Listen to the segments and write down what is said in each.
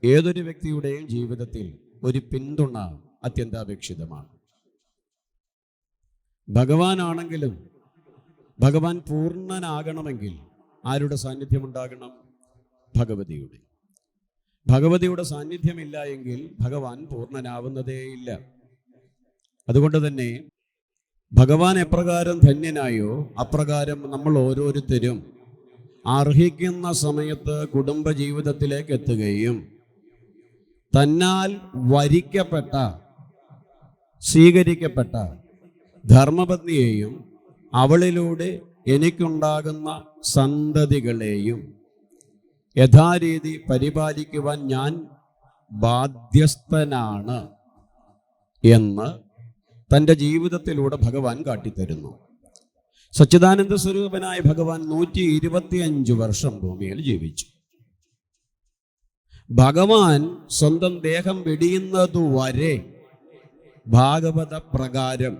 ഏതൊരു വ്യക്തിയുടെയും ജീവിതത്തിൽ ഒരു പിന്തുണ അത്യന്താപേക്ഷിതമാണ്. ഭഗവാനാണെങ്കിലും ഭഗവാൻ പൂർണ്ണനാകണമെങ്കിൽ ആരുടെ സാന്നിധ്യം ഉണ്ടാകണം? ഭഗവതിയുടെ. ഭഗവതിയുടെ സാന്നിധ്യമില്ല എങ്കിൽ ഭഗവാൻ പൂർണ്ണനാവുന്നതേയില്ല. അതുകൊണ്ട് തന്നെ ഭഗവാൻ എപ്രകാരം ധന്യനായോ അപ്രകാരം നമ്മൾ ഓരോരുത്തരും അർഹിക്കുന്ന സമയത്ത് കുടുംബജീവിതത്തിലേക്ക് എത്തുകയും തന്നാൽ വരിക്കപ്പെട്ട സ്വീകരിക്കപ്പെട്ട ധർമ്മപത്നിയെയും അവളിലൂടെ എനിക്കുണ്ടാകുന്ന സന്തതികളെയും യഥാരീതി പരിപാലിക്കുവാൻ ഞാൻ ബാധ്യസ്ഥനാണ് എന്ന് തൻ്റെ ജീവിതത്തിലൂടെ ഭഗവാൻ കാട്ടിത്തരുന്നു. സച്ചിദാനന്ദ സ്വരൂപനായ ഭഗവാൻ 125 വർഷം ഭൂമിയിൽ ജീവിച്ചു. ഭഗവാൻ സ്വന്തം ദേഹം വെടിയുന്നതുവരെ ഭാഗവത പ്രകാരം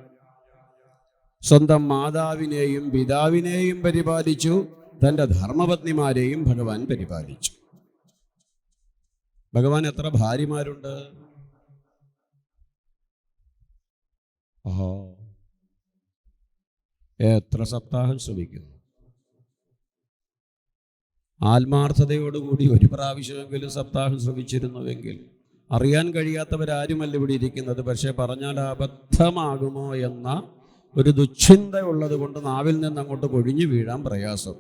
സ്വന്തം മാതാവിനെയും പിതാവിനെയും പരിപാലിച്ചു, തൻ്റെ ധർമ്മപത്നിമാരെയും ഭഗവാൻ പരിപാലിച്ചു. ഭഗവാൻ എത്ര ഭാര്യമാരുണ്ട്? എത്ര സപ്താഹം ശ്രമിക്കുന്നു. ആത്മാർത്ഥതയോടുകൂടി ഒരു പ്രാവശ്യമെങ്കിലും സപ്താഹം ശ്രമിച്ചിരുന്നുവെങ്കിൽ അറിയാൻ കഴിയാത്തവരാരുമല്ല ഇവിടെ ഇരിക്കുന്നത്. പക്ഷേ പറഞ്ഞാൽ അബദ്ധമാകുമോ എന്ന ഒരു ദുശ്ചിന്ത ഉള്ളത് കൊണ്ട് നാവിൽ നിന്ന് അങ്ങോട്ട് കൊഴിഞ്ഞു വീഴാൻ പ്രയാസം.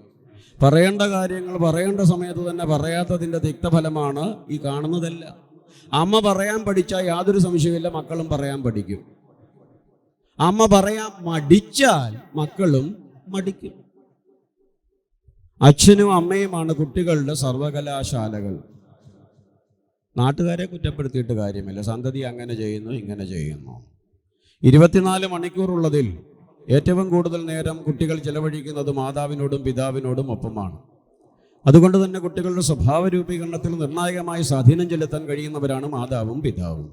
പറയേണ്ട കാര്യങ്ങൾ പറയേണ്ട സമയത്ത് തന്നെ പറയാത്തതിൻ്റെ തിക്തഫലമാണ് ഈ കാണുന്നതല്ല. അമ്മ പറയാൻ പഠിച്ചാൽ യാതൊരു സംശയമില്ല, മക്കളും പറയാൻ പഠിക്കും. അമ്മ പറയാൻ മടിച്ചാൽ മക്കളും മടിക്കും. അച്ഛനും അമ്മയുമാണ് കുട്ടികളുടെ സർവകലാശാലകൾ. നാട്ടുകാരെ കുറ്റപ്പെടുത്തിയിട്ട് കാര്യമില്ല. സന്തതി അങ്ങനെ ചെയ്യുന്നു, ഇങ്ങനെ ചെയ്യുന്നു. 24 മണിക്കൂറുള്ളതിൽ ഏറ്റവും കൂടുതൽ നേരം കുട്ടികൾ ചെലവഴിക്കുന്നത് മാതാവിനോടും പിതാവിനോടും ഒപ്പമാണ്. അതുകൊണ്ട് തന്നെ കുട്ടികളുടെ സ്വഭാവ രൂപീകരണത്തിൽ നിർണായകമായി സ്വാധീനം ചെലുത്താൻ കഴിയുന്നവരാണ് മാതാവും പിതാവും.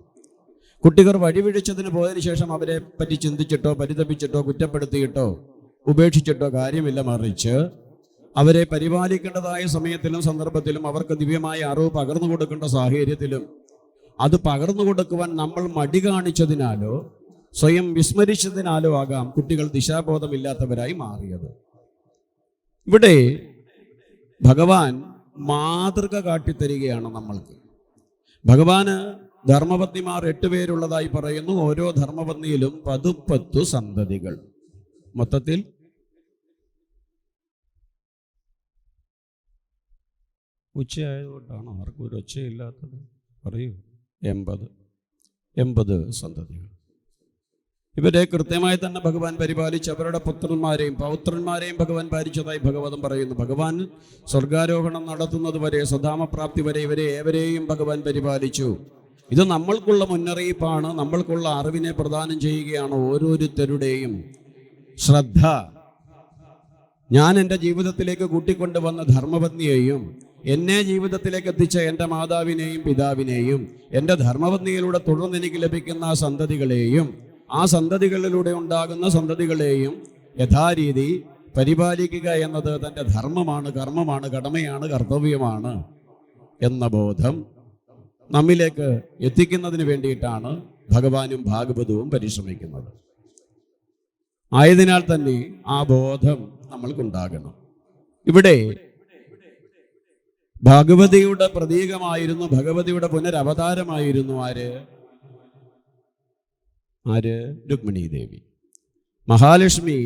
കുട്ടികൾ വഴിപിഴച്ചതിന് പോയതിനു ശേഷം അവരെ പറ്റി ചിന്തിച്ചിട്ടോ പരിതപിച്ചിട്ടോ കുറ്റപ്പെടുത്തിയിട്ടോ ഉപേക്ഷിച്ചിട്ടോ കാര്യമില്ല, മറിച്ച് അവരെ പരിപാലിക്കേണ്ടതായ സമയത്തിലും സന്ദർഭത്തിലും അവർക്ക് ദിവ്യമായ അറിവ് പകർന്നു കൊടുക്കേണ്ട സാഹചര്യത്തിലും അത് പകർന്നു കൊടുക്കുവാൻ നമ്മൾ മടി കാണിച്ചതിനാലോ സ്വയം വിസ്മരിച്ചതിനാലോ ആകാം കുട്ടികൾ ദിശാബോധമില്ലാത്തവരായി മാറിയത്. ഇവിടെ ഭഗവാൻ മാതൃക കാട്ടിത്തരികയാണ് നമ്മൾക്ക്. ഭഗവാന് ധർമ്മപത്നിമാർ 8 പേരുള്ളതായി പറയുന്നു. ഓരോ ധർമ്മപത്നിയിലും 10 സന്തതികൾ. മൊത്തത്തിൽ ഉച്ചയായതുകൊണ്ടാണ് ആർക്കും ഒരു ഒച്ചയില്ലാത്തത്. പറയൂ. 80 സന്തതികൾ. ഇവരെ കൃത്യമായി തന്നെ ഭഗവാൻ പരിപാലിച്ച് അവരുടെ പുത്രന്മാരെയും പൗത്രന്മാരെയും ഭഗവാൻ പാലിച്ചതായി ഭഗവതം പറയുന്നു. ഭഗവാൻ സ്വർഗാരോഹണം നടത്തുന്നത് വരെ, സ്വധാമപ്രാപ്തി വരെ ഇവരെ ഏവരെയും ഭഗവാൻ പരിപാലിച്ചു. ഇത് നമ്മൾക്കുള്ള മുന്നറിയിപ്പാണ്, നമ്മൾക്കുള്ള അറിവിനെ പ്രദാനം ചെയ്യുകയാണ്. ഓരോരുത്തരുടെയും ശ്രദ്ധ. ഞാൻ എൻ്റെ ജീവിതത്തിലേക്ക് കൂട്ടിക്കൊണ്ടുവന്ന ധർമ്മപത്നിയെയും എന്നെ ജീവിതത്തിലേക്ക് എത്തിച്ച എൻ്റെ മാതാവിനെയും പിതാവിനെയും എൻ്റെ ധർമ്മപത്നിയിലൂടെ തുടർന്ന് എനിക്ക് ലഭിക്കുന്ന സന്തതികളെയും ആ സന്തതികളിലൂടെ ഉണ്ടാകുന്ന സന്തതികളെയും യഥാരീതി പരിപാലിക്കുക എന്നത് തൻ്റെ ധർമ്മമാണ്, കർമ്മമാണ്, കടമയാണ്, കർത്തവ്യമാണ് എന്ന ബോധം നമ്മിലേക്ക് എത്തിക്കുന്നതിന് വേണ്ടിയിട്ടാണ് ഭഗവാനും ഭാഗവതവും പരിശ്രമിക്കുന്നത്. ആയതിനാൽ തന്നെ ആ ബോധം നമ്മൾക്കുണ്ടാകണം. ഇവിടെ ഭഗവതിയുടെ പ്രതീകമായിരുന്നു, ഭഗവതിയുടെ പുനരവതാരമായിരുന്നു ആര്? രുക്മിണി ദേവി. മഹാലക്ഷ്മി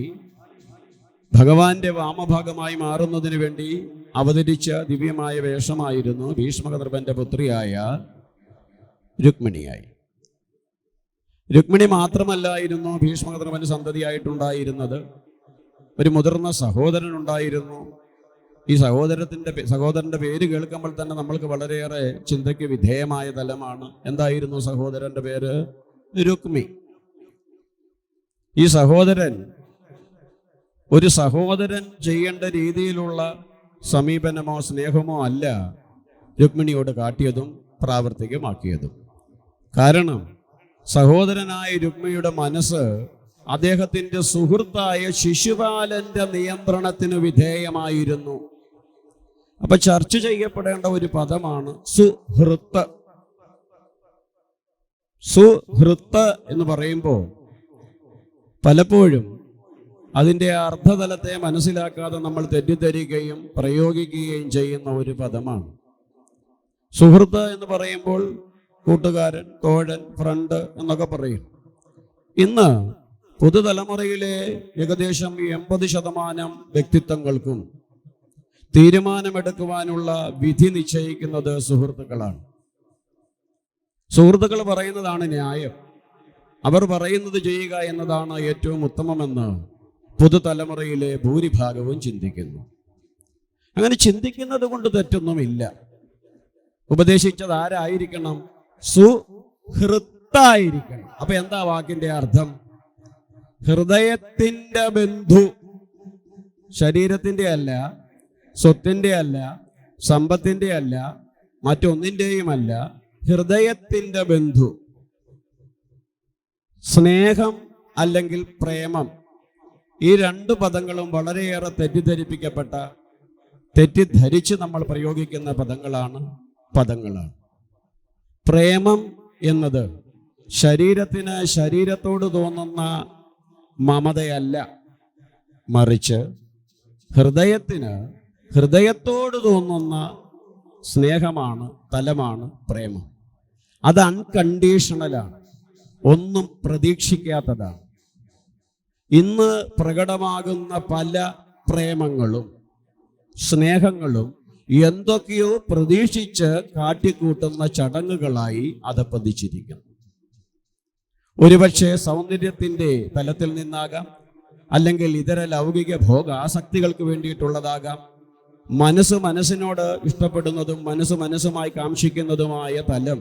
ഭഗവാന്റെ വാമഭാഗമായി മാറുന്നതിന് വേണ്ടി അവതരിച്ച ദിവ്യമായ വേഷമായിരുന്നു ഭീഷ്മകദർഭന്റെ പുത്രിയായ രുക്മിണിയായി. രുക്മിണി മാത്രമല്ലായിരുന്നു ഭീഷ്മകദർഭന് സന്തതിയായിട്ടുണ്ടായിരുന്നത്. ഒരു മുതിർന്ന സഹോദരൻ ഉണ്ടായിരുന്നു. ഈ സഹോദരന്റെ പേര് കേൾക്കുമ്പോൾ തന്നെ നമ്മൾക്ക് വളരെയേറെ ചിന്തയ്ക്ക് വിധേയമായ തലമാണ്. എന്തായിരുന്നു സഹോദരന്റെ പേര്? രുക്മി. ഈ സഹോദരൻ ഒരു സഹോദരൻ ചെയ്യേണ്ട രീതിയിലുള്ള സമീപനമോ സ്നേഹമോ അല്ല രുക്മിണിയോട് കാട്ടിയതും പ്രാവർത്തികമാക്കിയതും. കാരണം സഹോദരനായ രുക്മിണിയുടെ മനസ്സ് അദ്ദേഹത്തിൻ്റെ സുഹൃത്തായ ശിശുപാലന്റെ നിയന്ത്രണത്തിന് വിധേയമായിരുന്നു. അപ്പൊ ചർച്ച ചെയ്യപ്പെടേണ്ട ഒരു പദമാണ് സുഹൃത്ത്. സുഹൃത്ത് എന്ന് പറയുമ്പോൾ പലപ്പോഴും അതിൻ്റെ അർത്ഥതലത്തെ മനസ്സിലാക്കാതെ നമ്മൾ തെറ്റിദ്ധരിക്കുകയും പ്രയോഗിക്കുകയും ചെയ്യുന്ന ഒരു പദമാണ്. സുഹൃത്ത് എന്ന് പറയുമ്പോൾ കൂട്ടുകാരൻ, തോഴൻ, ഫ്രണ്ട് എന്നൊക്കെ പറയും. ഇന്ന് പുതുതലമുറയിലെ ഏകദേശം 80% വ്യക്തിത്വങ്ങൾക്കും തീരുമാനമെടുക്കുവാനുള്ള വിധി നിശ്ചയിക്കുന്നത് സുഹൃത്തുക്കളാണ്. സുഹൃത്തുക്കൾ പറയുന്നതാണ് ന്യായം, അവർ പറയുന്നത് ചെയ്യുക എന്നതാണ് ഏറ്റവും ഉത്തമമെന്ന് പുതുതലമുറയിലെ ഭൂരിഭാഗവും ചിന്തിക്കുന്നു. അങ്ങനെ ചിന്തിക്കുന്നത് കൊണ്ട് തെറ്റൊന്നുമില്ല. ഉപദേശിച്ചത് ആരായിരിക്കണം? സുഹൃത്തായിരിക്കണം. അപ്പൊ എന്താ വാക്കിന്റെ അർത്ഥം? ഹൃദയത്തിന്റെ ബന്ധു. ശരീരത്തിന്റെ അല്ല, സ്വത്തിന്റെ അല്ല, സമ്പത്തിന്റെ അല്ല, മറ്റൊന്നിൻ്റെയും അല്ല, ഹൃദയത്തിന്റെ ബന്ധു. സ്നേഹം അല്ലെങ്കിൽ പ്രേമം, ഈ രണ്ട് പദങ്ങളും വളരെയേറെ തെറ്റിദ്ധരിച്ച് നമ്മൾ പ്രയോഗിക്കുന്ന പദങ്ങളാണ്. പ്രേമം എന്നത് ശരീരത്തോട് തോന്നുന്ന മമതയല്ല, മറിച്ച് ഹൃദയത്തോട് തോന്നുന്ന സ്നേഹമാണ്, തലമാണ് പ്രേമം. അത് അൺകണ്ടീഷണലാണ്, ഒന്നും പ്രതീക്ഷിക്കാത്തതാണ്. ഇന്ന് പ്രകടമാകുന്ന പല പ്രേമങ്ങളും സ്നേഹങ്ങളും എന്തൊക്കെയോ പ്രതീക്ഷിച്ച് കാട്ടിക്കൂട്ടുന്ന ചടങ്ങുകളായി അധപ്പതിച്ചിരിക്കുന്നു. ഒരുപക്ഷെ സൗന്ദര്യത്തിൻ്റെ തലത്തിൽ നിന്നാകാം, അല്ലെങ്കിൽ ഇതര ലൗകിക ഭോഗാസക്തികൾക്ക് വേണ്ടിയിട്ടുള്ളതാകാം. മനസ്സിനോട് ഇഷ്ടപ്പെടുന്നതും മനസ്സുമായി കാക്ഷിക്കുന്നതുമായ തലം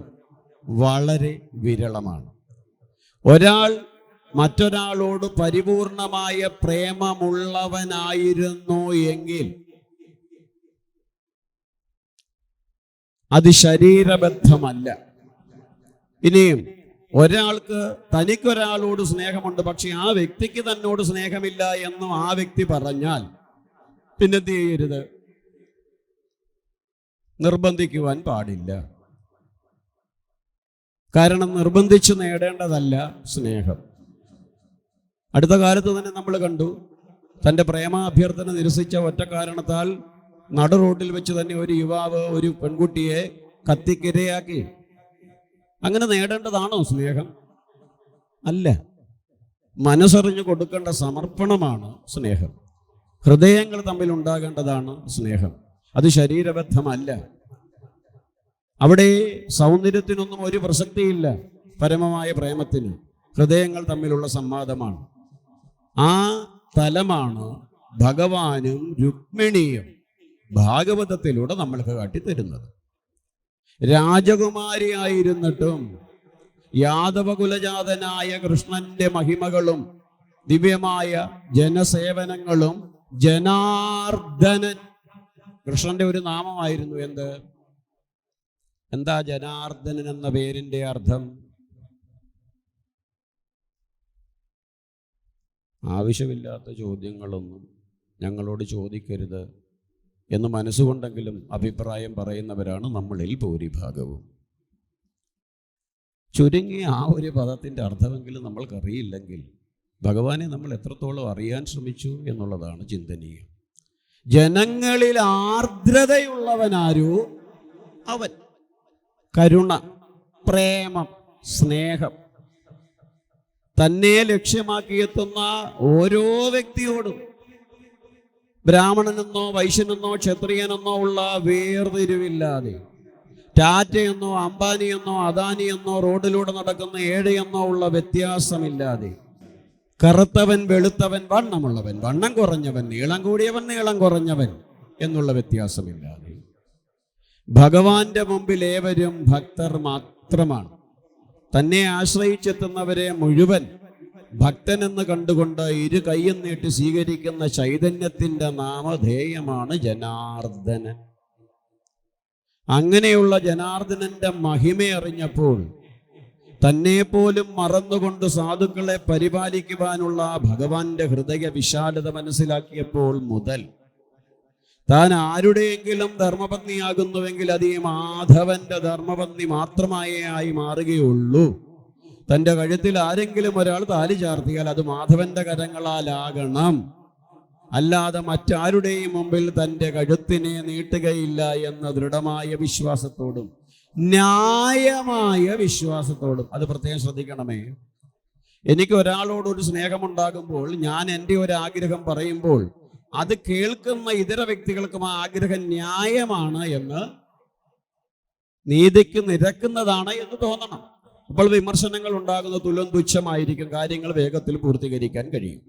വളരെ വിരളമാണ്. ഒരാൾ മറ്റൊരാളോട് പരിപൂർണമായ പ്രേമമുള്ളവനായിരുന്നു എങ്കിൽ അത് ശരീരബദ്ധമല്ല. ഇനിയും ഒരാൾക്ക് തനിക്കൊരാളോട് സ്നേഹമുണ്ട്, പക്ഷെ ആ വ്യക്തിക്ക് തന്നോട് സ്നേഹമില്ല എന്നും ആ വ്യക്തി പറഞ്ഞാൽ പിന്നെന്ത് ചെയ്യരുത്? നിർബന്ധിക്കുവാൻ പാടില്ല. കാരണം നിർബന്ധിച്ച് നേടേണ്ടതല്ല സ്നേഹം. അടുത്ത കാലത്ത് തന്നെ നമ്മൾ കണ്ടു, തൻ്റെ പ്രേമാഭ്യർത്ഥന നിരസിച്ച ഒറ്റ കാരണത്താൽ നടു റോഡിൽ വെച്ച് തന്നെ ഒരു യുവാവ് ഒരു പെൺകുട്ടിയെ കത്തിക്കിരയാക്കി. അങ്ങനെ നേടേണ്ടതാണോ സ്നേഹം? അല്ല. മനസ്സറിഞ്ഞു കൊടുക്കേണ്ട സമർപ്പണമാണ് സ്നേഹം. ഹൃദയങ്ങൾ തമ്മിൽ ഉണ്ടാകേണ്ടതാണ് സ്നേഹം. അത് ശരീരബദ്ധമല്ല. അവിടെ സൗന്ദര്യത്തിനൊന്നും ഒരു പ്രസക്തിയില്ല. പരമമായ പ്രേമത്തിന് ഹൃദയങ്ങൾ തമ്മിലുള്ള സംവാദമാണ്. ആ തലമാണ് ഭഗവാനും രുക്മിണിയും ഭാഗവതത്തിലൂടെ നമ്മൾക്ക് കാട്ടിത്തരുന്നത്. രാജകുമാരിയായിരുന്നിട്ടും യാദവകുലജാതനായ കൃഷ്ണന്റെ മഹിമകളും ദിവ്യമായ ജനസേവനങ്ങളും, ജനാർദ്ദനൻ കൃഷ്ണന്റെ ഒരു നാമമായിരുന്നു. എന്താ ജനാർദ്ദനൻ എന്ന പേരിന്റെ അർത്ഥം? ആവശ്യമില്ലാത്ത ചോദ്യങ്ങളൊന്നും ഞങ്ങളോട് ചോദിക്കരുത് എന്ന് മനസ്സുകൊണ്ടെങ്കിലും അഭിപ്രായം പറയുന്നവരാണ് നമ്മളിൽ ഭൂരിഭാഗവും. ചുരുങ്ങിയ ആ ഒരു പദത്തിൻ്റെ അർത്ഥമെങ്കിലും നമ്മൾക്കറിയില്ലെങ്കിൽ ഭഗവാനെ നമ്മൾ എത്രത്തോളം അറിയാൻ ശ്രമിച്ചു എന്നുള്ളതാണ് ചിന്തനീയം. ജനങ്ങളിൽ ആർദ്രതയുള്ളവനാരോ അവൻ. കരുണ, പ്രേമം, സ്നേഹം തന്നെ ലക്ഷ്യമാക്കിയെത്തുന്ന ഓരോ വ്യക്തിയോടും ബ്രാഹ്മണനെന്നോ വൈശ്യനെന്നോ ക്ഷത്രിയനെന്നോ ഉള്ള വേർതിരിവില്ലാതെ, ടാറ്റയെന്നോ അംബാനിയെന്നോ അദാനിയെന്നോ റോഡിലൂടെ നടക്കുന്ന ഏഴയെന്നോ ഉള്ള വ്യത്യാസമില്ലാതെ, കറുത്തവൻ വെളുത്തവൻ, വണ്ണമുള്ളവൻ വണ്ണം കുറഞ്ഞവൻ, നീളം കൂടിയവൻ നീളം കുറഞ്ഞവൻ എന്നുള്ള വ്യത്യാസമില്ലാതെ ഭഗവാന്റെ മുമ്പിൽ ഏവരും ഭക്തർ മാത്രമാണ്. തന്നെ ആശ്രയിച്ചെത്തുന്നവരെ മുഴുവൻ ഭക്തനെന്ന് കണ്ടുകൊണ്ട് ഇരു കൈയും നീട്ടി സ്വീകരിക്കുന്ന ചൈതന്യത്തിൻ്റെ നാമധേയമാണ് ജനാർദ്ദനൻ. അങ്ങനെയുള്ള ജനാർദ്ദനന്റെ മഹിമയറിഞ്ഞപ്പോൾ തന്നെ പോലും മറന്നുകൊണ്ട് സാധുക്കളെ പരിപാലിക്കുവാനുള്ള ഭഗവാന്റെ ഹൃദയ വിശാലത മനസ്സിലാക്കിയപ്പോൾ മുതൽ താൻ ആരുടെയെങ്കിലും ധർമ്മപത്നിയാകുന്നുവെങ്കിൽ അത് ഈ മാധവന്റെ ധർമ്മപത്നി മാത്രമായി മാറുകയുള്ളൂ. തൻ്റെ കഴുത്തിൽ ആരെങ്കിലും ഒരാൾ താലി ചാർത്തിയാൽ അത് മാധവന്റെ കരങ്ങളാലാകണം, അല്ലാതെ മറ്റാരുടെയും മുമ്പിൽ തൻ്റെ കഴുത്തിനെ നീട്ടുകയില്ല എന്ന ദൃഢമായ വിശ്വാസത്തോടും ന്യായമായ വിശ്വാസത്തോടും. അത് പ്രത്യേകം ശ്രദ്ധിക്കണമേ. എനിക്ക് ഒരാളോടൊരു സ്നേഹമുണ്ടാകുമ്പോൾ ഞാൻ എൻ്റെ ഒരു ആഗ്രഹം പറയുമ്പോൾ അത് കേൾക്കുന്ന ഇതര വ്യക്തികൾക്കും ആ ആഗ്രഹം ന്യായമാണ് എന്ന്, നീതിക്ക് നിരക്കുന്നതാണ് എന്ന് തോന്നണം. അപ്പോൾ വിമർശനങ്ങൾ ഉണ്ടാകുന്ന തുലം തുച്ഛമായിരിക്കും, കാര്യങ്ങൾ വേഗത്തിൽ പൂർത്തീകരിക്കാൻ കഴിയും.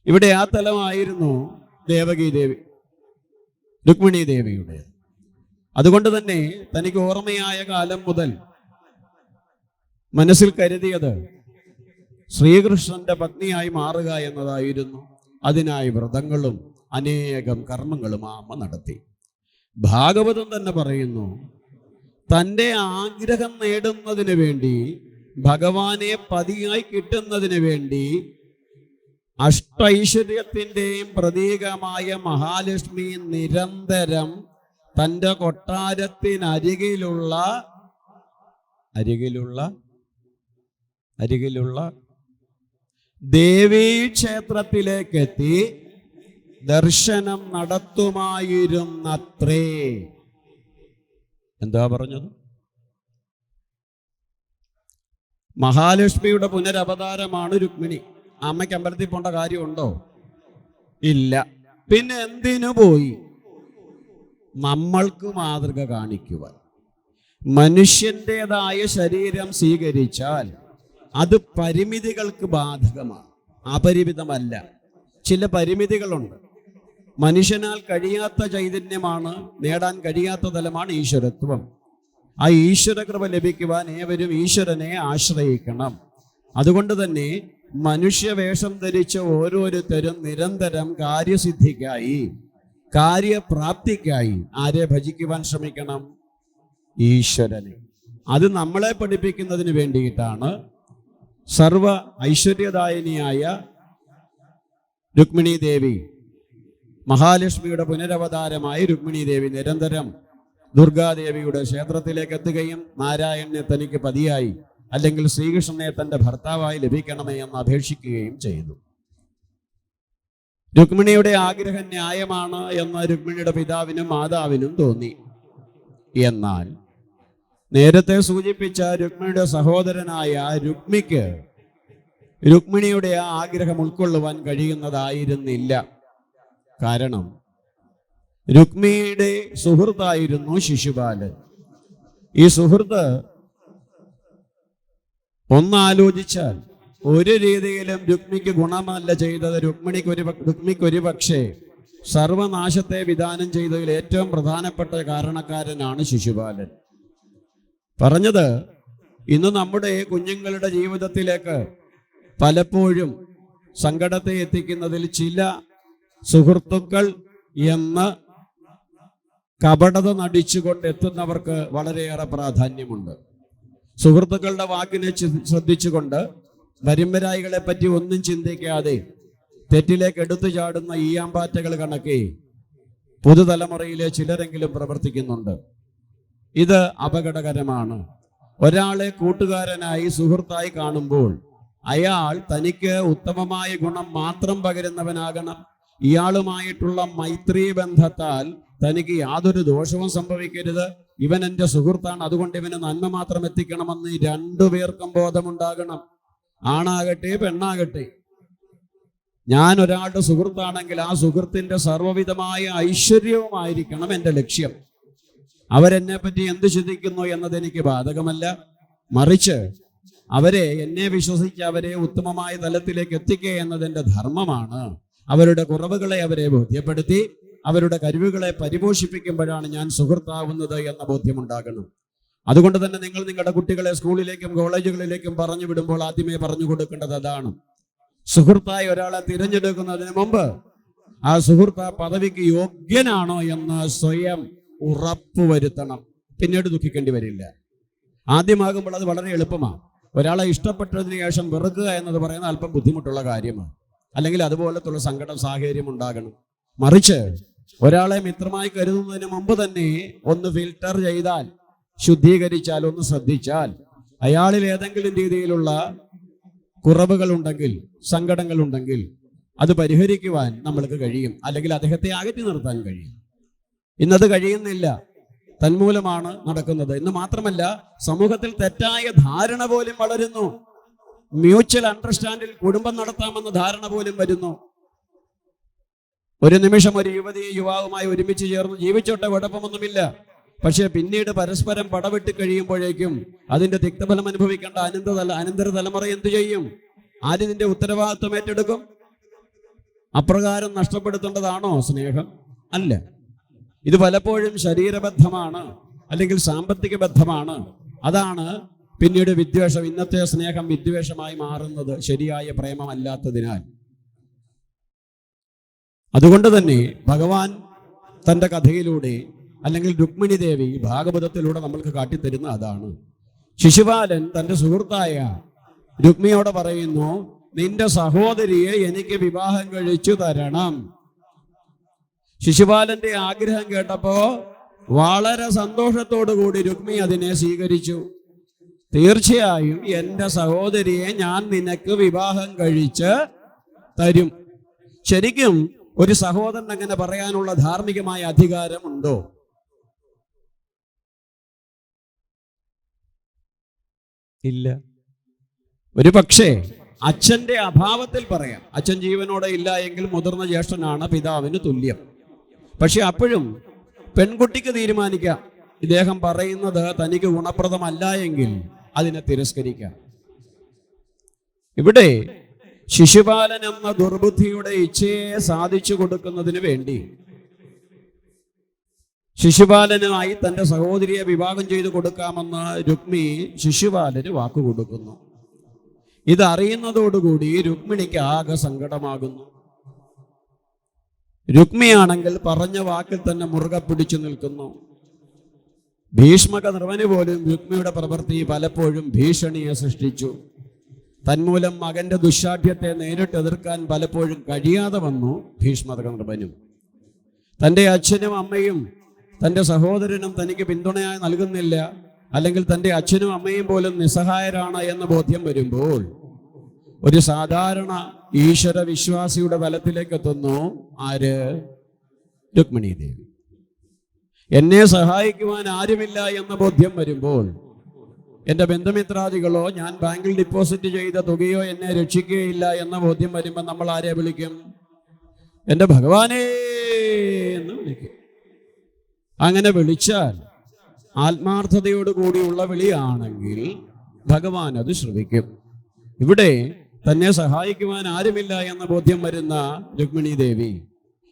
ഇവിടെ ആ തലമായിരുന്നു ദേവകി ദേവി, രുക്മിണി ദേവിയുടെ. അതുകൊണ്ട് തന്നെ തനിക്ക് ഓർമ്മയായ കാലം മുതൽ മനസ്സിൽ കരുതിയത് ശ്രീകൃഷ്ണന്റെ പത്നിയായി മാറുക എന്നതായിരുന്നു. അതിനായി വ്രതങ്ങളും അനേകം കർമ്മങ്ങളും അമ്മ നടത്തി. ഭാഗവതം തന്നെ പറയുന്നു, തൻ്റെ ആഗ്രഹം നേടുന്നതിന് വേണ്ടി, ഭഗവാനെ പതിയായി കിട്ടുന്നതിന് വേണ്ടി അഷ്ടൈശ്വര്യത്തിൻ്റെയും പ്രതീകമായ മഹാലക്ഷ്മി നിരന്തരം തൻ്റെ കൊട്ടാരത്തിനരികിലുള്ള ദേവീക്ഷേത്രത്തിലേക്കെത്തി ദർശനം നടത്തുമായിരുന്നത്രേ. എന്താ പറഞ്ഞത്? മഹാലക്ഷ്മിയുടെ പുനരവതാരമാണ് രുക്മിണി. അമ്മയ്ക്ക് അമ്പലത്തിൽ പോണ്ട കാര്യമുണ്ടോ? ഇല്ല. പിന്നെ എന്തിനു പോയി? നമ്മൾക്ക് മാതൃക കാണിക്കുവാൻ. മനുഷ്യൻ്റെതായ ശരീരം സ്വീകരിച്ചാൽ അത് പരിമിതികൾക്ക് ബാധകമാണ്, അപരിമിതമല്ല. ചില പരിമിതികളുണ്ട്. മനുഷ്യനാൽ കഴിയാത്ത ചൈതന്യമാണ്, നേടാൻ കഴിയാത്ത തലമാണ് ഈശ്വരത്വം. ആ ഈശ്വരകൃപ ലഭിക്കുവാൻ ഏവരും ഈശ്വരനെ ആശ്രയിക്കണം. അതുകൊണ്ട് തന്നെ മനുഷ്യവേഷം ധരിച്ച ഓരോരുത്തരും നിരന്തരം കാര്യസിദ്ധിക്കായി, കാര്യപ്രാപ്തിക്കായി ആരെ ഭജിക്കുവാൻ ശ്രമിക്കണം? ഈശ്വരനെ. അത് നമ്മളെ പഠിപ്പിക്കുന്നതിന് വേണ്ടിയിട്ടാണ് സർവ ഐശ്വര്യദായിനിയായ രുക്മിണി ദേവി, മഹാലക്ഷ്മിയുടെ പുനരവതാരമായ രുക്മിണി ദേവി നിരന്തരം ദുർഗാദേവിയുടെ ക്ഷേത്രത്തിലേക്ക് എത്തുകയും നാരായണനെ തനിക്ക് പതിയായി അല്ലെങ്കിൽ ശ്രീകൃഷ്ണനെ തൻ്റെ ഭർത്താവായി ലഭിക്കണമേ എന്ന് അപേക്ഷിക്കുകയും ചെയ്തു. രുക്മിണിയുടെ ആഗ്രഹം ന്യായമാണ് എന്ന് രുക്മിണിയുടെ പിതാവിനും മാതാവിനും തോന്നി. എന്നാൽ നേരത്തെ സൂചിപ്പിച്ച രുക്മിണിയുടെ സഹോദരനായ രുക്മിക്ക് രുക്മിണിയുടെ ആ ആഗ്രഹം ഉൾക്കൊള്ളുവാൻ കഴിയുന്നതായിരുന്നില്ല. കാരണം രുക്മിണിയുടെ സുഹൃത്തായിരുന്നു ശിശുപാലൻ. ഈ സുഹൃത്ത് ഒന്നാലോചിച്ചാൽ ഒരു രീതിയിലും രുക്മിക്ക് ഗുണമല്ല ചെയ്തത്. രുക്മിക്ക് ഒരു പക്ഷേ സർവനാശത്തെ വിധാനം ചെയ്തതിൽ ഏറ്റവും പ്രധാനപ്പെട്ട കാരണക്കാരനാണ് ശിശുപാലൻ. പറഞ്ഞത്, ഇന്ന് നമ്മുടെ കുഞ്ഞുങ്ങളുടെ ജീവിതത്തിലേക്ക് പലപ്പോഴും സങ്കടത്തെ എത്തിക്കുന്നതിൽ ചില സുഹൃത്തുക്കൾ എന്ന് കപടത നടിച്ചുകൊണ്ട് എത്തുന്നവർക്ക് വളരെയേറെ പ്രാധാന്യമുണ്ട്. സുഹൃത്തുക്കളുടെ വാക്കിനെ ശ്രദ്ധിച്ചുകൊണ്ട് വരുംവരായികളെ പറ്റി ഒന്നും ചിന്തിക്കാതെ തെറ്റിലേക്ക് എടുത്തു ചാടുന്ന ഈയാമ്പാറ്റകൾ കണക്കെ പുതുതലമുറയിലെ ചിലരെങ്കിലും പ്രവർത്തിക്കുന്നുണ്ട്. ഇത് അപകടകരമാണ്. ഒരാളെ കൂട്ടുകാരനായി, സുഹൃത്തായി കാണുമ്പോൾ അയാൾ തനിക്ക് ഉത്തമമായ ഗുണം മാത്രം പകരുന്നവനാകണം. ഇയാളുമായിട്ടുള്ള മൈത്രി ബന്ധത്താൽ തനിക്ക് യാതൊരു ദോഷവും സംഭവിക്കരുത്. ഇവൻ എൻ്റെ സുഹൃത്താണ്, അതുകൊണ്ട് ഇവന് നന്മ മാത്രം എത്തിക്കണമെന്ന് രണ്ടുപേർക്കും ബോധമുണ്ടാകണം. ആണാകട്ടെ പെണ്ണാകട്ടെ. ഞാൻ ഒരാളുടെ സുഹൃത്താണെങ്കിൽ ആ സുഹൃത്തിന്റെ സർവ്വവിധമായ ഐശ്വര്യവുമായിരിക്കണം എൻ്റെ ലക്ഷ്യം. അവരെന്നെ പറ്റി എന്ത് ചിന്തിക്കുന്നു എന്നത് എനിക്ക് ബാധകമല്ല. മറിച്ച് അവരെ, എന്നെ വിശ്വസിച്ച് അവരെ ഉത്തമമായ തലത്തിലേക്ക് എത്തിക്കുക എന്നതെൻ്റെ ധർമ്മമാണ്. അവരുടെ കുറവുകളെ അവരെ ബോധ്യപ്പെടുത്തി അവരുടെ കഴിവുകളെ പരിപോഷിപ്പിക്കുമ്പോഴാണ് ഞാൻ സുഹൃത്താവുന്നത് എന്ന ബോധ്യമുണ്ടാകണം. അതുകൊണ്ട് തന്നെ നിങ്ങൾ നിങ്ങളുടെ കുട്ടികളെ സ്കൂളിലേക്കും കോളേജുകളിലേക്കും പറഞ്ഞു വിടുമ്പോൾ ആദ്യമേ പറഞ്ഞു കൊടുക്കേണ്ടത് അതാണ്. സുഹൃത്തായി ഒരാളെ തിരഞ്ഞെടുക്കുന്നതിന് മുമ്പ് ആ സുഹൃത്ത് ആ പദവിക്ക് യോഗ്യനാണോ എന്ന് സ്വയം ഉറപ്പുവരുത്തണം. പിന്നീട് ദുഃഖിക്കേണ്ടി വരില്ല. ആദ്യമാകുമ്പോൾ അത് വളരെ എളുപ്പമാണ്. ഒരാളെ ഇഷ്ടപ്പെട്ടതിന് ശേഷം വെറുക്കുക എന്നത് പറയുന്ന അല്പം ബുദ്ധിമുട്ടുള്ള കാര്യമാണ്. അല്ലെങ്കിൽ അതുപോലത്തുള്ള സങ്കടം സാഹചര്യം ഉണ്ടാകണം. മറിച്ച് ഒരാളെ മിത്രമായി കരുതുന്നതിന് മുമ്പ് തന്നെ ഒന്ന് ഫിൽട്ടർ ചെയ്താൽ, ശുദ്ധീകരിച്ചാൽ, ഒന്ന് ശ്രദ്ധിച്ചാൽ, അയാളിൽ ഏതെങ്കിലും രീതിയിലുള്ള കുറവുകളുണ്ടെങ്കിൽ, സങ്കടങ്ങളുണ്ടെങ്കിൽ അത് പരിഹരിക്കുവാൻ നമ്മൾക്ക് കഴിയും, അല്ലെങ്കിൽ അദ്ദേഹത്തെ അകറ്റി നിർത്താൻ കഴിയും. ഇന്നത് കഴിയുന്നില്ല, തന്മൂലമാണ് നടക്കുന്നത്. എന്ന് മാത്രമല്ല, സമൂഹത്തിൽ തെറ്റായ ധാരണ പോലും വളരുന്നു. മ്യൂച്വൽ അണ്ടർസ്റ്റാൻഡിൽ കുടുംബം നടത്താമെന്ന ധാരണ പോലും വരുന്നു. ഒരു നിമിഷം ഒരു യുവതി യുവാവുമായി ഒരുമിച്ച് ചേർന്ന് ജീവിച്ചോട്ടെ, കുഴപ്പമൊന്നുമില്ല. പക്ഷെ പിന്നീട് പരസ്പരം പടവിട്ട് കഴിയുമ്പോഴേക്കും അതിന്റെ തിക്തഫലം അനുഭവിക്കേണ്ട അനന്തര തലമുറ എന്തു ചെയ്യും? ആരിതിന്റെ ഉത്തരവാദിത്വം ഏറ്റെടുക്കും? അപ്രകാരം നഷ്ടപ്പെടുത്തേണ്ടതാണോ സ്നേഹം? അല്ല. ഇത് പലപ്പോഴും ശരീരബദ്ധമാണ്, അല്ലെങ്കിൽ സാമ്പത്തിക ബദ്ധമാണ്. അതാണ് പിന്നീട് വിദ്വേഷം. ഇന്നത്തെ സ്നേഹം വിദ്വേഷമായി മാറുന്നത് ശരിയായ പ്രേമമല്ലാത്തതിനാൽ. അതുകൊണ്ട് തന്നെ ഭഗവാൻ തൻ്റെ കഥയിലൂടെ, അല്ലെങ്കിൽ രുക്മിണി ദേവി ഭാഗവതത്തിലൂടെ നമ്മൾക്ക് കാട്ടിത്തരുന്ന അതാണ്. ശിശുപാലൻ തൻ്റെ സുഹൃത്തായ രുക്മിണിയോട് പറയുന്നു, നിന്റെ സഹോദരിയെ എനിക്ക് വിവാഹം കഴിച്ചു തരണം. ശിശുപാലന്റെ ആഗ്രഹം കേട്ടപ്പോ വളരെ സന്തോഷത്തോടു കൂടി രുക്മിണി അതിനെ സ്വീകരിച്ചു. തീർച്ചയായും എൻ്റെ സഹോദരിയെ ഞാൻ നിനക്ക് വിവാഹം കഴിച്ച് തരും. ശരിക്കും ഒരു സഹോദരൻ അങ്ങനെ പറയാനുള്ള ധാർമ്മികമായ അധികാരമുണ്ടോ? ഇല്ല. ഒരു പക്ഷേ അച്ഛന്റെ അഭാവത്തിൽ പറയാം. അച്ഛൻ ജീവനോടെ ഇല്ല എങ്കിൽ മുതിർന്ന ജ്യേഷ്ഠനാണ് പിതാവിന് തുല്യം. പക്ഷെ അപ്പോഴും പെൺകുട്ടിക്ക് തീരുമാനിക്കാം, ഇദ്ദേഹം പറയുന്നത് തനിക്ക് ഗുണപ്രദമല്ല എങ്കിൽ അതിനെ തിരസ്കരിക്കാം. ഇവിടെ ശിശുപാലൻ എന്ന ദുർബുദ്ധിയുടെ ഇച്ഛയെ സാധിച്ചു കൊടുക്കുന്നതിന് വേണ്ടി ശിശുപാലനുമായി തൻ്റെ സഹോദരിയെ വിവാഹം ചെയ്തു കൊടുക്കാമെന്ന് രുക്മിണി ശിശുപാലന് വാക്കുകൊടുക്കുന്നു. ഇതറിയുന്നതോടുകൂടി രുക്മിണിക്ക് ആകെ സങ്കടമാകുന്നു. രുക്മിണിയാണെങ്കിൽ പറഞ്ഞ വാക്കിൽ തന്നെ മുറുകെ പിടിച്ചു നിൽക്കുന്നു. ഭീഷ്മക നിർവന് പോലും രുക്മിണിയുടെ പ്രവൃത്തി പലപ്പോഴും ഭീഷണിയെ സൃഷ്ടിച്ചു. തന്മൂലം മകന്റെ ദുശാഠ്യത്തെ നേരിട്ട് എതിർക്കാൻ പലപ്പോഴും കഴിയാതെ വന്നു ഭീഷ്മക നിർവനും. തൻ്റെ അച്ഛനും അമ്മയും തൻ്റെ സഹോദരനും തനിക്ക് പിന്തുണയായി നൽകുന്നില്ല, അല്ലെങ്കിൽ തൻ്റെ അച്ഛനും അമ്മയും പോലും നിസ്സഹായരാണ് എന്ന ബോധ്യം വരുമ്പോൾ ഒരു സാധാരണ ഈശ്വര വിശ്വാസിയുടെ തലത്തിലേക്ക് എത്തുന്നു. ആര്? രുക്മിണി ദേവി. എന്നെ സഹായിക്കുവാൻ ആരുമില്ല എന്ന ബോധ്യം വരുമ്പോൾ, എൻ്റെ ബന്ധുമിത്രാദികളോ ഞാൻ ബാങ്കിൽ ഡിപ്പോസിറ്റ് ചെയ്ത തുകയോ എന്നെ രക്ഷിക്കുകയില്ല എന്ന ബോധ്യം വരുമ്പോൾ നമ്മൾ ആരെ വിളിക്കും? എൻ്റെ ഭഗവാനേ എന്ന് വിളിക്കും. അങ്ങനെ വിളിച്ചാൽ ആത്മാർത്ഥതയോടുകൂടിയുള്ള വിളിയാണെങ്കിൽ ഭഗവാൻ അത് ശ്രവിക്കും. ഇവിടെ തന്നെ സഹായിക്കുവാൻ ആരുമില്ല എന്ന ബോധ്യം വരുന്ന രുക്മിണി ദേവി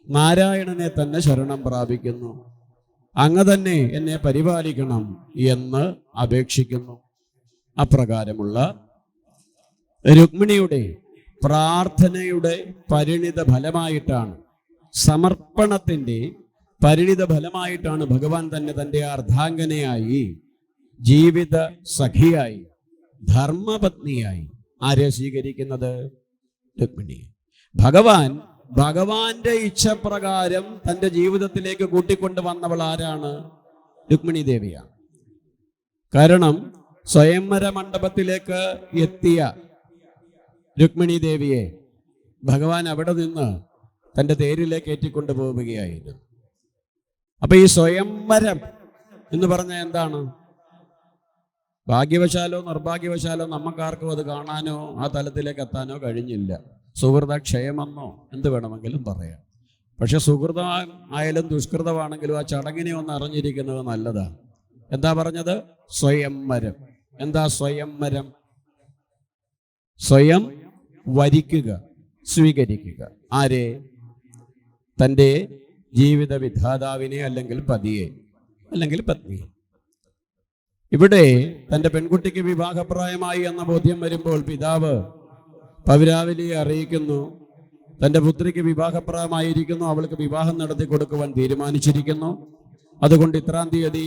നാരായണനെ തന്നെ ശരണം പ്രാപിക്കുന്നു. അങ്ങ് തന്നെ എന്നെ പരിപാലിക്കണം എന്ന് അപേക്ഷിക്കുന്നു. അപ്രകാരമുള്ള രുക്മിണിയുടെ പ്രാർത്ഥനയുടെ പരിണിത ഫലമായിട്ടാണ്, സമർപ്പണത്തിൻ്റെ പരിണിത ഫലമായിട്ടാണ് ഭഗവാൻ തന്നെ തൻ്റെ അർദ്ധാംഗനയായി, ജീവിത സഖിയായി, ധർമ്മപത്നിയായി ആരെ സ്വീകരിക്കുന്നത്? രുക്മിണി. ഭഗവാൻ ഭഗവാന്റെ ഇച്ഛപ്രകാരം തൻ്റെ ജീവിതത്തിലേക്ക് കൂട്ടിക്കൊണ്ടു വന്നവൾ ആരാണ്? രുക്മിണി ദേവിയാണ്. കാരണം സ്വയംവര മണ്ഡപത്തിലേക്ക് എത്തിയ രുക്മിണി ദേവിയെ ഭഗവാൻ അവിടെ നിന്ന് തൻ്റെ തേരിലേക്ക് ഏറ്റിക്കൊണ്ടു പോവുകയായിരുന്നു. അപ്പൊ ഈ സ്വയംവരം എന്ന് പറഞ്ഞാൽ എന്താണ്? ഭാഗ്യവശാലോ നിർഭാഗ്യവശാലോ നമുക്കാർക്കും അത് കാണാനോ ആ തലത്തിലേക്ക് എത്താനോ കഴിഞ്ഞില്ല. സുഹൃത ക്ഷയമെന്നോ എന്ത് വേണമെങ്കിലും പറയാം. പക്ഷെ സുഹൃത ആയാലും ദുഷ്കൃതമാണെങ്കിലും ആ ചടങ്ങിനെ ഒന്ന് അറിഞ്ഞിരിക്കുന്നത് നല്ലതാണ്. എന്താ പറഞ്ഞത്? സ്വയംവരം. എന്താ സ്വയംവരം? സ്വയം വരിക്കുക, സ്വീകരിക്കുക. ആരെ? തൻ്റെ ജീവിത വിധാതാവിനെ, അല്ലെങ്കിൽ പതിയെ, അല്ലെങ്കിൽ പത്നിയെ. ഇവിടെ തൻ്റെ പെൺകുട്ടിക്ക് വിവാഹപ്രായമായി എന്ന ബോധ്യം വരുമ്പോൾ പിതാവ് പൗരാവലിയെ അറിയിക്കുന്നു, തൻ്റെ പുത്രിക്ക് വിവാഹപ്രായമായിരിക്കുന്നു, അവൾക്ക് വിവാഹം നടത്തി കൊടുക്കുവാൻ തീരുമാനിച്ചിരിക്കുന്നു. അതുകൊണ്ട് ഇത്രാം തീയതി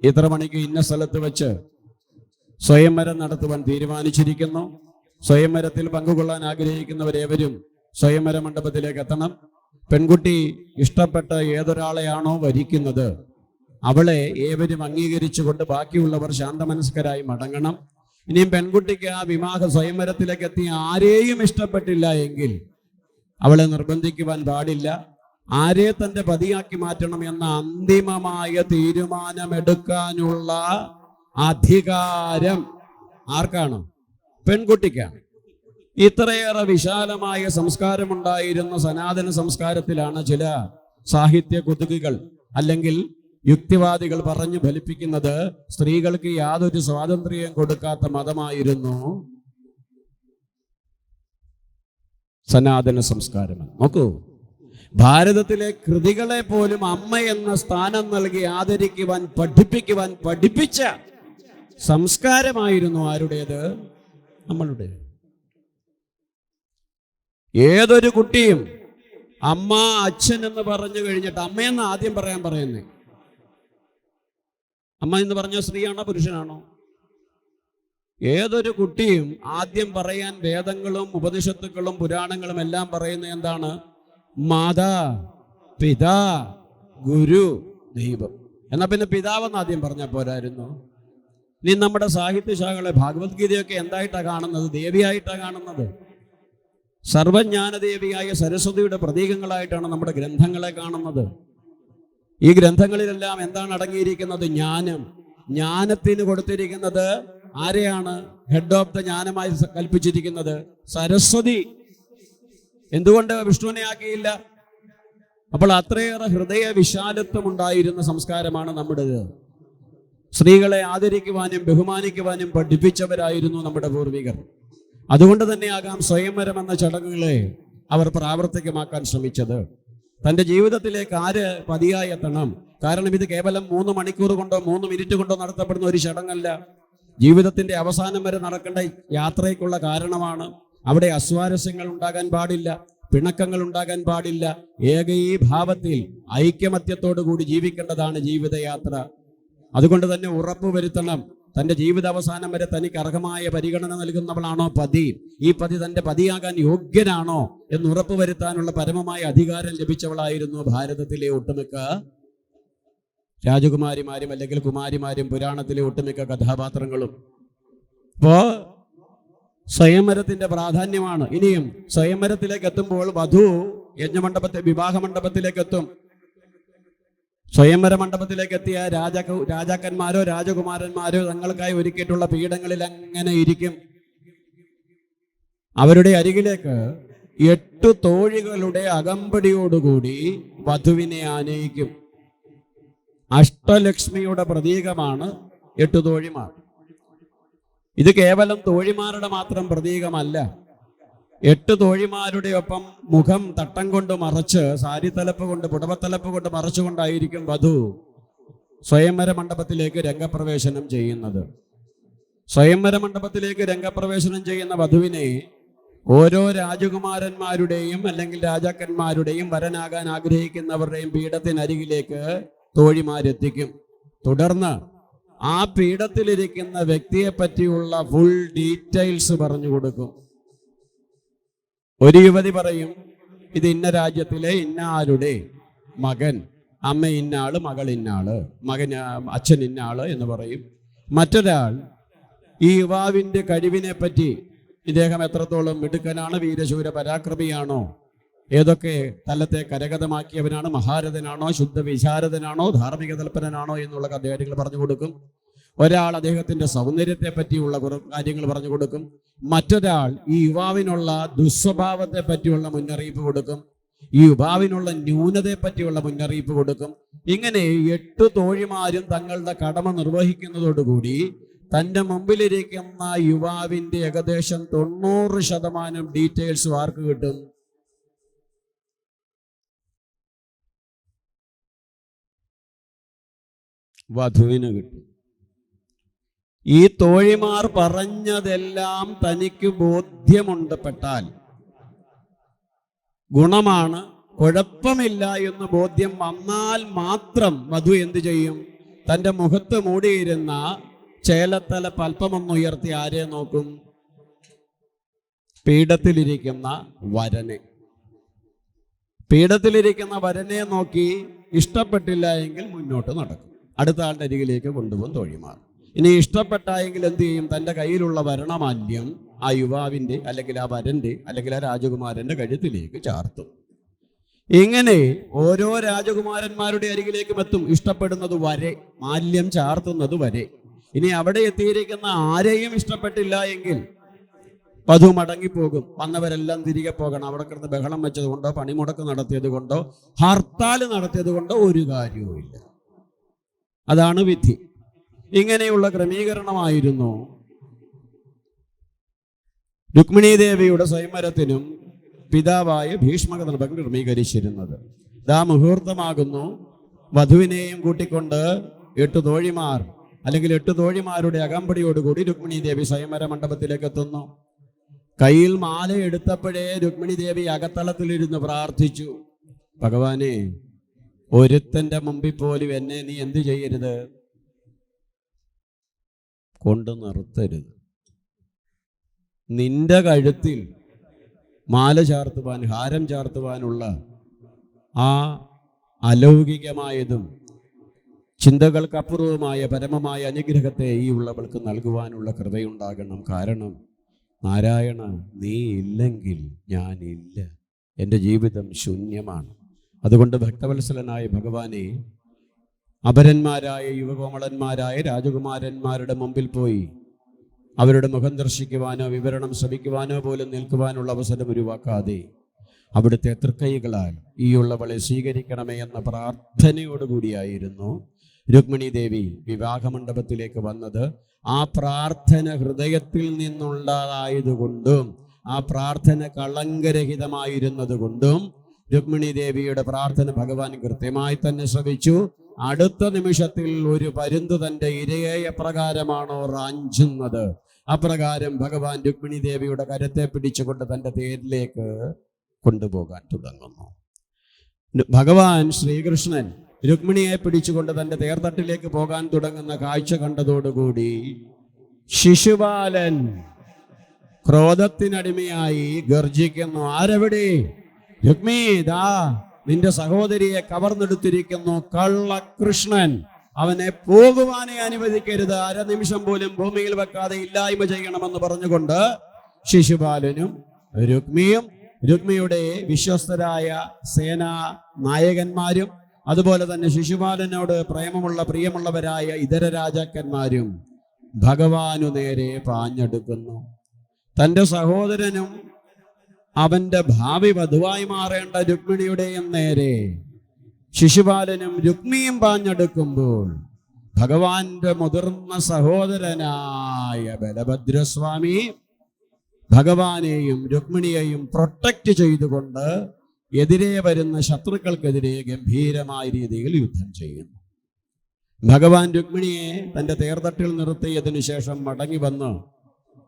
ഇത്ര മണിക്ക് ഇന്ന സ്ഥലത്ത് വെച്ച് സ്വയംവരം നടത്തുവാൻ തീരുമാനിച്ചിരിക്കുന്നു. സ്വയംവരത്തിൽ പങ്കുകൊള്ളാൻ ആഗ്രഹിക്കുന്നവരേവരും സ്വയംവര മണ്ഡപത്തിലേക്ക് എത്തണം. പെൺകുട്ടി ഇഷ്ടപ്പെട്ട ഏതൊരാളെയാണോ വരിക്കുന്നത് അവളെ ഏവരും അംഗീകരിച്ചുകൊണ്ട് ബാക്കിയുള്ളവർ ശാന്തമനസ്കരായി മടങ്ങണം. ഇനിയും പെൺകുട്ടിക്ക് ആ വിവാഹ സ്വയംവരത്തിലേക്ക് എത്തി ആരെയും ഇഷ്ടപ്പെട്ടില്ല എങ്കിൽ അവളെ നിർബന്ധിക്കുവാൻ പാടില്ല. ആരെ തന്റെ പതിയാക്കി മാറ്റണം എന്ന അന്തിമമായ തീരുമാനമെടുക്കാനുള്ള അധികാരം ആർക്കാണ്? പെൺകുട്ടിക്കാണ്. ഇത്രയേറെ വിശാലമായ സംസ്കാരമുണ്ടായിരുന്ന സനാതന സംസ്കാരത്തിലാണ് ചില സാഹിത്യ കുതുകികൾ അല്ലെങ്കിൽ യുക്തിവാദികൾ പറഞ്ഞു ഫലിപ്പിക്കുന്നത് സ്ത്രീകൾക്ക് യാതൊരു സ്വാതന്ത്ര്യം കൊടുക്കാത്ത മതമായിരുന്നു സനാതന സംസ്കാരം. നോക്കൂ, ഭാരതത്തിലെ കൃതികളെ പോലും അമ്മ എന്ന സ്ഥാനം നൽകി ആദരിക്കുവാൻ പഠിപ്പിച്ച സംസ്കാരമായിരുന്നു ആരുടേത്? നമ്മളുടെ. ഏതൊരു കുട്ടിയും അമ്മ അച്ഛൻ എന്ന് പറഞ്ഞു കഴിഞ്ഞിട്ട് അമ്മയെന്ന് ആദ്യം പറയാൻ പറയുന്നേ. അമ്മ എന്ന് പറഞ്ഞ സ്ത്രീയാണോ പുരുഷനാണോ? ഏതൊരു കുട്ടിയും ആദ്യം പറയാൻ വേദങ്ങളും ഉപനിഷത്തുക്കളും പുരാണങ്ങളും എല്ലാം പറയുന്നത് എന്താണ്? മാതാ, പിതാ, ഗുരു, ദൈവം. എന്നാ പിന്നെ പിതാവെന്ന് ആദ്യം പറഞ്ഞാൽ പോരായിരുന്നു? നീ നമ്മുടെ സാഹിത്യശാഖകളെ ഭാഗവത്ഗീതയൊക്കെ എന്തായിട്ടാണ് കാണുന്നത്? ദേവിയായിട്ടാണ് കാണുന്നത്. സർവജ്ഞാനദേവിയായ സരസ്വതിയുടെ പ്രതീകങ്ങളായിട്ടാണ് നമ്മുടെ ഗ്രന്ഥങ്ങളെ കാണുന്നത്. ഈ ഗ്രന്ഥങ്ങളിലെല്ലാം എന്താണ് അടങ്ങിയിരിക്കുന്നത്? ജ്ഞാനം. ജ്ഞാനത്തിന് കൊടുത്തിരിക്കുന്നത് ആരെയാണ്? ഹെഡ് ഓഫ് ദ ജ്ഞാനമായി കൽപ്പിച്ചിരിക്കുന്നത് സരസ്വതി. എന്തുകൊണ്ട് വിഷ്ണുവിനെ ആക്കിയില്ല? അപ്പോൾ അത്രയേറെ ഹൃദയ വിശാലത്വം ഉണ്ടായിരുന്ന സംസ്കാരമാണ് നമ്മുടേത്. സ്ത്രീകളെ ആദരിക്കുവാനും ബഹുമാനിക്കുവാനും പഠിപ്പിച്ചവരായിരുന്നു നമ്മുടെ പൂർവികർ. അതുകൊണ്ട് തന്നെയാകാം സ്വയംവരം എന്ന ചടങ്ങുകളെ അവർ പ്രാവർത്തികമാക്കാൻ ശ്രമിച്ചത്. തൻ്റെ ജീവിതത്തിലേക്ക് ആര് പതിയായി എത്തണം? കാരണം ഇത് കേവലം 3 മണിക്കൂർ കൊണ്ടോ 3 മിനിറ്റ് കൊണ്ടോ നടത്തപ്പെടുന്ന ഒരു ചടങ്ങല്ല. ജീവിതത്തിന്റെ അവസാനം വരെ നടക്കേണ്ട യാത്രയ്ക്കുള്ള കാരണമാണ്. അവിടെ അസ്വാരസ്യങ്ങൾ ഉണ്ടാകാൻ പാടില്ല, പിണക്കങ്ങൾ ഉണ്ടാകാൻ പാടില്ല. ഏകീഭാവത്തിൽ ഐക്യമത്യത്തോടു കൂടി ജീവിക്കേണ്ടതാണ് ജീവിതയാത്ര. അതുകൊണ്ട് തന്നെ ഉറപ്പുവരുത്തണം, തൻ്റെ ജീവിതാവസാനം വരെ തനിക്ക് അർഹമായ പരിഗണന നൽകുന്നവളാണോ പതി, ഈ പതി തൻ്റെ പതിയാകാൻ യോഗ്യനാണോ എന്ന് ഉറപ്പുവരുത്താനുള്ള പരമമായ അധികാരം ലഭിച്ചവളായിരുന്നു ഭാരതത്തിലെ ഒട്ടുമിക്ക രാജകുമാരിമാരും അല്ലെങ്കിൽ കുമാരിമാരും, പുരാണത്തിലെ ഒട്ടുമിക്ക കഥാപാത്രങ്ങളും. അപ്പോ സ്വയംവരത്തിന്റെ പ്രാധാന്യമാണ്. ഇനിയും സ്വയംവരത്തിലേക്ക് എത്തുമ്പോൾ വധു വിവാഹ മണ്ഡപത്തിലേക്ക് എത്തും. സ്വയംവര മണ്ഡപത്തിലേക്ക് എത്തിയ രാജാക്കന്മാരോ രാജകുമാരന്മാരോ തങ്ങൾക്കായി ഒരുക്കിയിട്ടുള്ള പീഠങ്ങളിൽ അങ്ങനെ ഇരിക്കും. അവരുടെ അരികിലേക്ക് 8 തോഴികളുടെ അകമ്പടിയോടുകൂടി വധുവിനെ ആനയിക്കും. അഷ്ടലക്ഷ്മിയുടെ പ്രതീകമാണ് 8 തോഴിമാർ. ഇത് കേവലം തോഴിമാരുടെ മാത്രം പ്രതീകമല്ല. 8 തോഴിമാരുടെ ഒപ്പം മുഖം തട്ടം കൊണ്ട് മറച്ച്, സാരിത്തലപ്പ് കൊണ്ട്, പുടവത്തലപ്പ് കൊണ്ട് മറച്ചുകൊണ്ടായിരിക്കും വധു സ്വയംവര മണ്ഡപത്തിലേക്ക് രംഗപ്രവേശനം ചെയ്യുന്നത്. സ്വയംവര മണ്ഡപത്തിലേക്ക് രംഗപ്രവേശനം ചെയ്യുന്ന വധുവിനെ ഓരോ രാജകുമാരന്മാരുടെയും അല്ലെങ്കിൽ രാജാക്കന്മാരുടെയും വരനാകാൻ ആഗ്രഹിക്കുന്നവരുടെയും പീഠത്തിനരികിലേക്ക് തോഴിമാരെത്തിക്കും. തുടർന്ന് ആ പീഠത്തിലിരിക്കുന്ന വ്യക്തിയെ പറ്റിയുള്ള ഫുൾ ഡീറ്റെയിൽസ് പറഞ്ഞു കൊടുക്കും. ഒരു യുവതി പറയും, ഇത് ഇന്ന രാജ്യത്തിലെ ഇന്ന ആളുടെ മകൻ, അമ്മ ഇന്നാള്, മകൾ ഇന്നാള്, അച്ഛൻ ഇന്നാള് എന്ന് പറയും. മറ്റൊരാൾ ഈ യുവാവിൻ്റെ കഴിവിനെ പറ്റി, ഇദ്ദേഹം എത്രത്തോളം മിടുക്കനാണ്, വീരശൂര പരാക്രമിയാണോ, ഏതൊക്കെ തലത്തെ കരഗതമാക്കിയവനാണ്, മഹാരഥനാണോ, ശുദ്ധ വിശാരദനാണോ, ധാർമ്മിക തൽപരനാണോ എന്നുള്ള കാര്യങ്ങൾ പറഞ്ഞു കൊടുക്കും. ഒരാൾ അദ്ദേഹത്തിന്റെ സൗന്ദര്യത്തെ പറ്റിയുള്ള കുറേ കാര്യങ്ങൾ പറഞ്ഞു കൊടുക്കും. മറ്റൊരാൾ ഈ യുവാവിനുള്ള ദുസ്വഭാവത്തെ പറ്റിയുള്ള മുന്നറിയിപ്പ് കൊടുക്കും. ഈ യുവാവിനുള്ള ന്യൂനതയെ പറ്റിയുള്ള മുന്നറിയിപ്പ് കൊടുക്കും. ഇങ്ങനെ 8 തോഴിമാരും തങ്ങളുടെ കടമ നിർവഹിക്കുന്നതോടുകൂടി തൻ്റെ മുമ്പിലിരിക്കുന്ന യുവാവിൻ്റെ ഏകദേശം 90% ഡീറ്റെയിൽസ് ആർക്ക് കിട്ടും? വധുവിന് കിട്ടും. ഈ തോഴിമാർ പറഞ്ഞതെല്ലാം തനിക്ക് ബോധ്യമുണ്ടപ്പെട്ടാൽ, ഗുണമാണ്, കുഴപ്പമില്ല എന്ന് ബോധ്യം വന്നാൽ മാത്രം വധു എന്തു ചെയ്യും? തൻ്റെ മുഖത്ത് മൂടിയിരുന്ന ചേലത്തല അല്പമൊന്നുയർത്തി ആരെ നോക്കും? പീഠത്തിലിരിക്കുന്ന വരനെ. പീഠത്തിലിരിക്കുന്ന വരനെ നോക്കി ഇഷ്ടപ്പെട്ടില്ല എങ്കിൽ മുന്നോട്ട് നടക്കും, അടുത്ത ആളുടെ അരികിലേക്ക് കൊണ്ടുപോകും തോഴിമാർ. ഇനി ഇഷ്ടപ്പെട്ടായെങ്കിൽ എന്ത് ചെയ്യും? തൻ്റെ കയ്യിലുള്ള വരണമാല്യം ആ യുവാവിൻ്റെ അല്ലെങ്കിൽ ആ വരൻ്റെ അല്ലെങ്കിൽ ആ രാജകുമാരൻ്റെ കഴുത്തിലേക്ക് ചാർത്തും. ഇങ്ങനെ ഓരോ രാജകുമാരന്മാരുടെ അരികിലേക്കും എത്തും, ഇഷ്ടപ്പെടുന്നത് വരെ, മാല്യം ചാർത്തുന്നത് വരെ. ഇനി അവിടെ എത്തിയിരിക്കുന്ന ആരെയും ഇഷ്ടപ്പെട്ടില്ല എങ്കിൽ വധു മടങ്ങിപ്പോകും. വന്നവരെല്ലാം തിരികെ പോകണം. അവിടെ കിടന്ന് ബഹളം വെച്ചത് കൊണ്ടോ പണിമുടക്ക് നടത്തിയത് കൊണ്ടോ ഹർത്താൽ നടത്തിയത് കൊണ്ടോ ഒരു കാര്യവുമില്ല. അതാണ് വിധി. ഇങ്ങനെയുള്ള ക്രമീകരണമായിരുന്നു രുക്മിണീ ദേവിയുടെ സ്വയംവരത്തിനും പിതാവായ ഭീഷ്മകർണൻ ക്രമീകരിച്ചിരുന്നത്. ദാ മുഹൂർത്തമാകുന്നു. വധുവിനെയും കൂട്ടിക്കൊണ്ട് 8 തോഴിമാർ അല്ലെങ്കിൽ 8 തോഴിമാരുടെ അകമ്പടിയോടുകൂടി രുക്മിണീ ദേവി സ്വയംവര മണ്ഡപത്തിലേക്ക് എത്തുന്നു. കയ്യിൽ മാല എടുത്തപ്പോഴേ രുക്മിണി ദേവി അകത്തളത്തിലിരുന്ന് പ്രാർത്ഥിച്ചു, ഭഗവാനെ, ഒരുത്തന്റെ മുമ്പിൽ പോലും എന്നെ നീ എന്ത് ചെയ്യരുത്, കൊണ്ടു നിർത്തരുത്. നിന്റെ കഴുത്തിൽ മാല ചാർത്തുവാൻ, ഹാരം ചാർത്തുവാനുള്ള ആ അലൗകികമായതും ചിന്തകൾക്കപ്പുറവുമായ പരമമായ അനുഗ്രഹത്തെ ഈ ഉള്ളവൾക്ക് നൽകുവാനുള്ള കൃപയുണ്ടാകണം. കാരണം നാരായണ, നീ ഇല്ലെങ്കിൽ ഞാനില്ല, എൻ്റെ ജീവിതം ശൂന്യമാണ്. അതുകൊണ്ട് ഭക്തവത്സലനായ ഭഗവാനെ, അപരന്മാരായ യുവകോമളന്മാരായ രാജകുമാരന്മാരുടെ മുമ്പിൽ പോയി അവരുടെ മുഖം ദർശിക്കുവാനോ വിവരണം ശ്രമിക്കുവാനോ പോലും നിൽക്കുവാനുള്ള അവസരം ഒഴിവാക്കാതെ അവിടുത്തെ തൃക്കൈകളാൽ ഈ ഉള്ളവളെ സ്വീകരിക്കണമേ എന്ന പ്രാർത്ഥനയോടുകൂടിയായിരുന്നു രുക്മിണി ദേവി വിവാഹമണ്ഡപത്തിലേക്ക് വന്നത്. ആ പ്രാർത്ഥന ഹൃദയത്തിൽ നിന്നുള്ളതായതുകൊണ്ടും ആ പ്രാർത്ഥന കളങ്കരഹിതമായിരുന്നത് കൊണ്ടും രുക്മിണി ദേവിയുടെ പ്രാർത്ഥന ഭഗവാൻ കൃത്യമായി തന്നെ ശ്രവിച്ചു. അടുത്ത നിമിഷത്തിൽ ഒരു പരുന്ത് തൻ്റെ ഇരയെ എപ്രകാരമാണോ റാഞ്ചുന്നത്, അപ്രകാരം ഭഗവാൻ രുക്മിണി ദേവിയുടെ കരത്തെ പിടിച്ചുകൊണ്ട് തൻ്റെ തേരിലേക്ക് കൊണ്ടുപോകാൻ തുടങ്ങുന്നു. ഭഗവാൻ ശ്രീകൃഷ്ണൻ രുക്മിണിയെ പിടിച്ചുകൊണ്ട് തൻ്റെ തേർത്തട്ടിലേക്ക് പോകാൻ തുടങ്ങുന്ന കാഴ്ച കണ്ടതോടുകൂടി ശിശുപാലൻ ക്രോധത്തിനടിമയായി ഗർജിക്കുന്നു. ആരെവിടെ? രുക്മി, ദാ നിന്റെ സഹോദരിയെ കവർന്നെടുത്തിരിക്കുന്നു കള്ളകൃഷ്ണൻ. അവനെ പോകുവാനേ അനുവദിക്കരുത്, അരനിമിഷം പോലും ഭൂമിയിൽ വെക്കാതെ ഇല്ലായ്മ ചെയ്യണമെന്ന് പറഞ്ഞുകൊണ്ട് ശിശുപാലനും രുക്മിയും രുക്മിയുടെ വിശ്വസ്തരായ സേനാ നായകന്മാരും അതുപോലെ തന്നെ ശിശുപാലനോട് പ്രിയമുള്ളവരായ ഇതര രാജാക്കന്മാരും ഭഗവാനു നേരെ പാഞ്ഞെടുക്കുന്നു. തൻ്റെ സഹോദരനും അവന്റെ ഭാവി വധുവായി മാറേണ്ട രുക്മിണിയുടെയും നേരെ ശിശുപാലനും രുക്മിയും പാഞ്ഞെടുക്കുമ്പോൾ ഭഗവാന്റെ മുതിർന്ന സഹോദരനായ ബലഭദ്രസ്വാമി ഭഗവാനെയും രുക്മിണിയെയും പ്രൊട്ടക്റ്റ് ചെയ്തുകൊണ്ട് എതിരെ വരുന്ന ശത്രുക്കൾക്കെതിരെ ഗംഭീരമായ രീതിയിൽ യുദ്ധം ചെയ്യുന്നു. ഭഗവാൻ രുക്മിണിയെ തൻ്റെ തേർതട്ടിൽ നിർത്തിയതിനു ശേഷം മടങ്ങി വന്ന്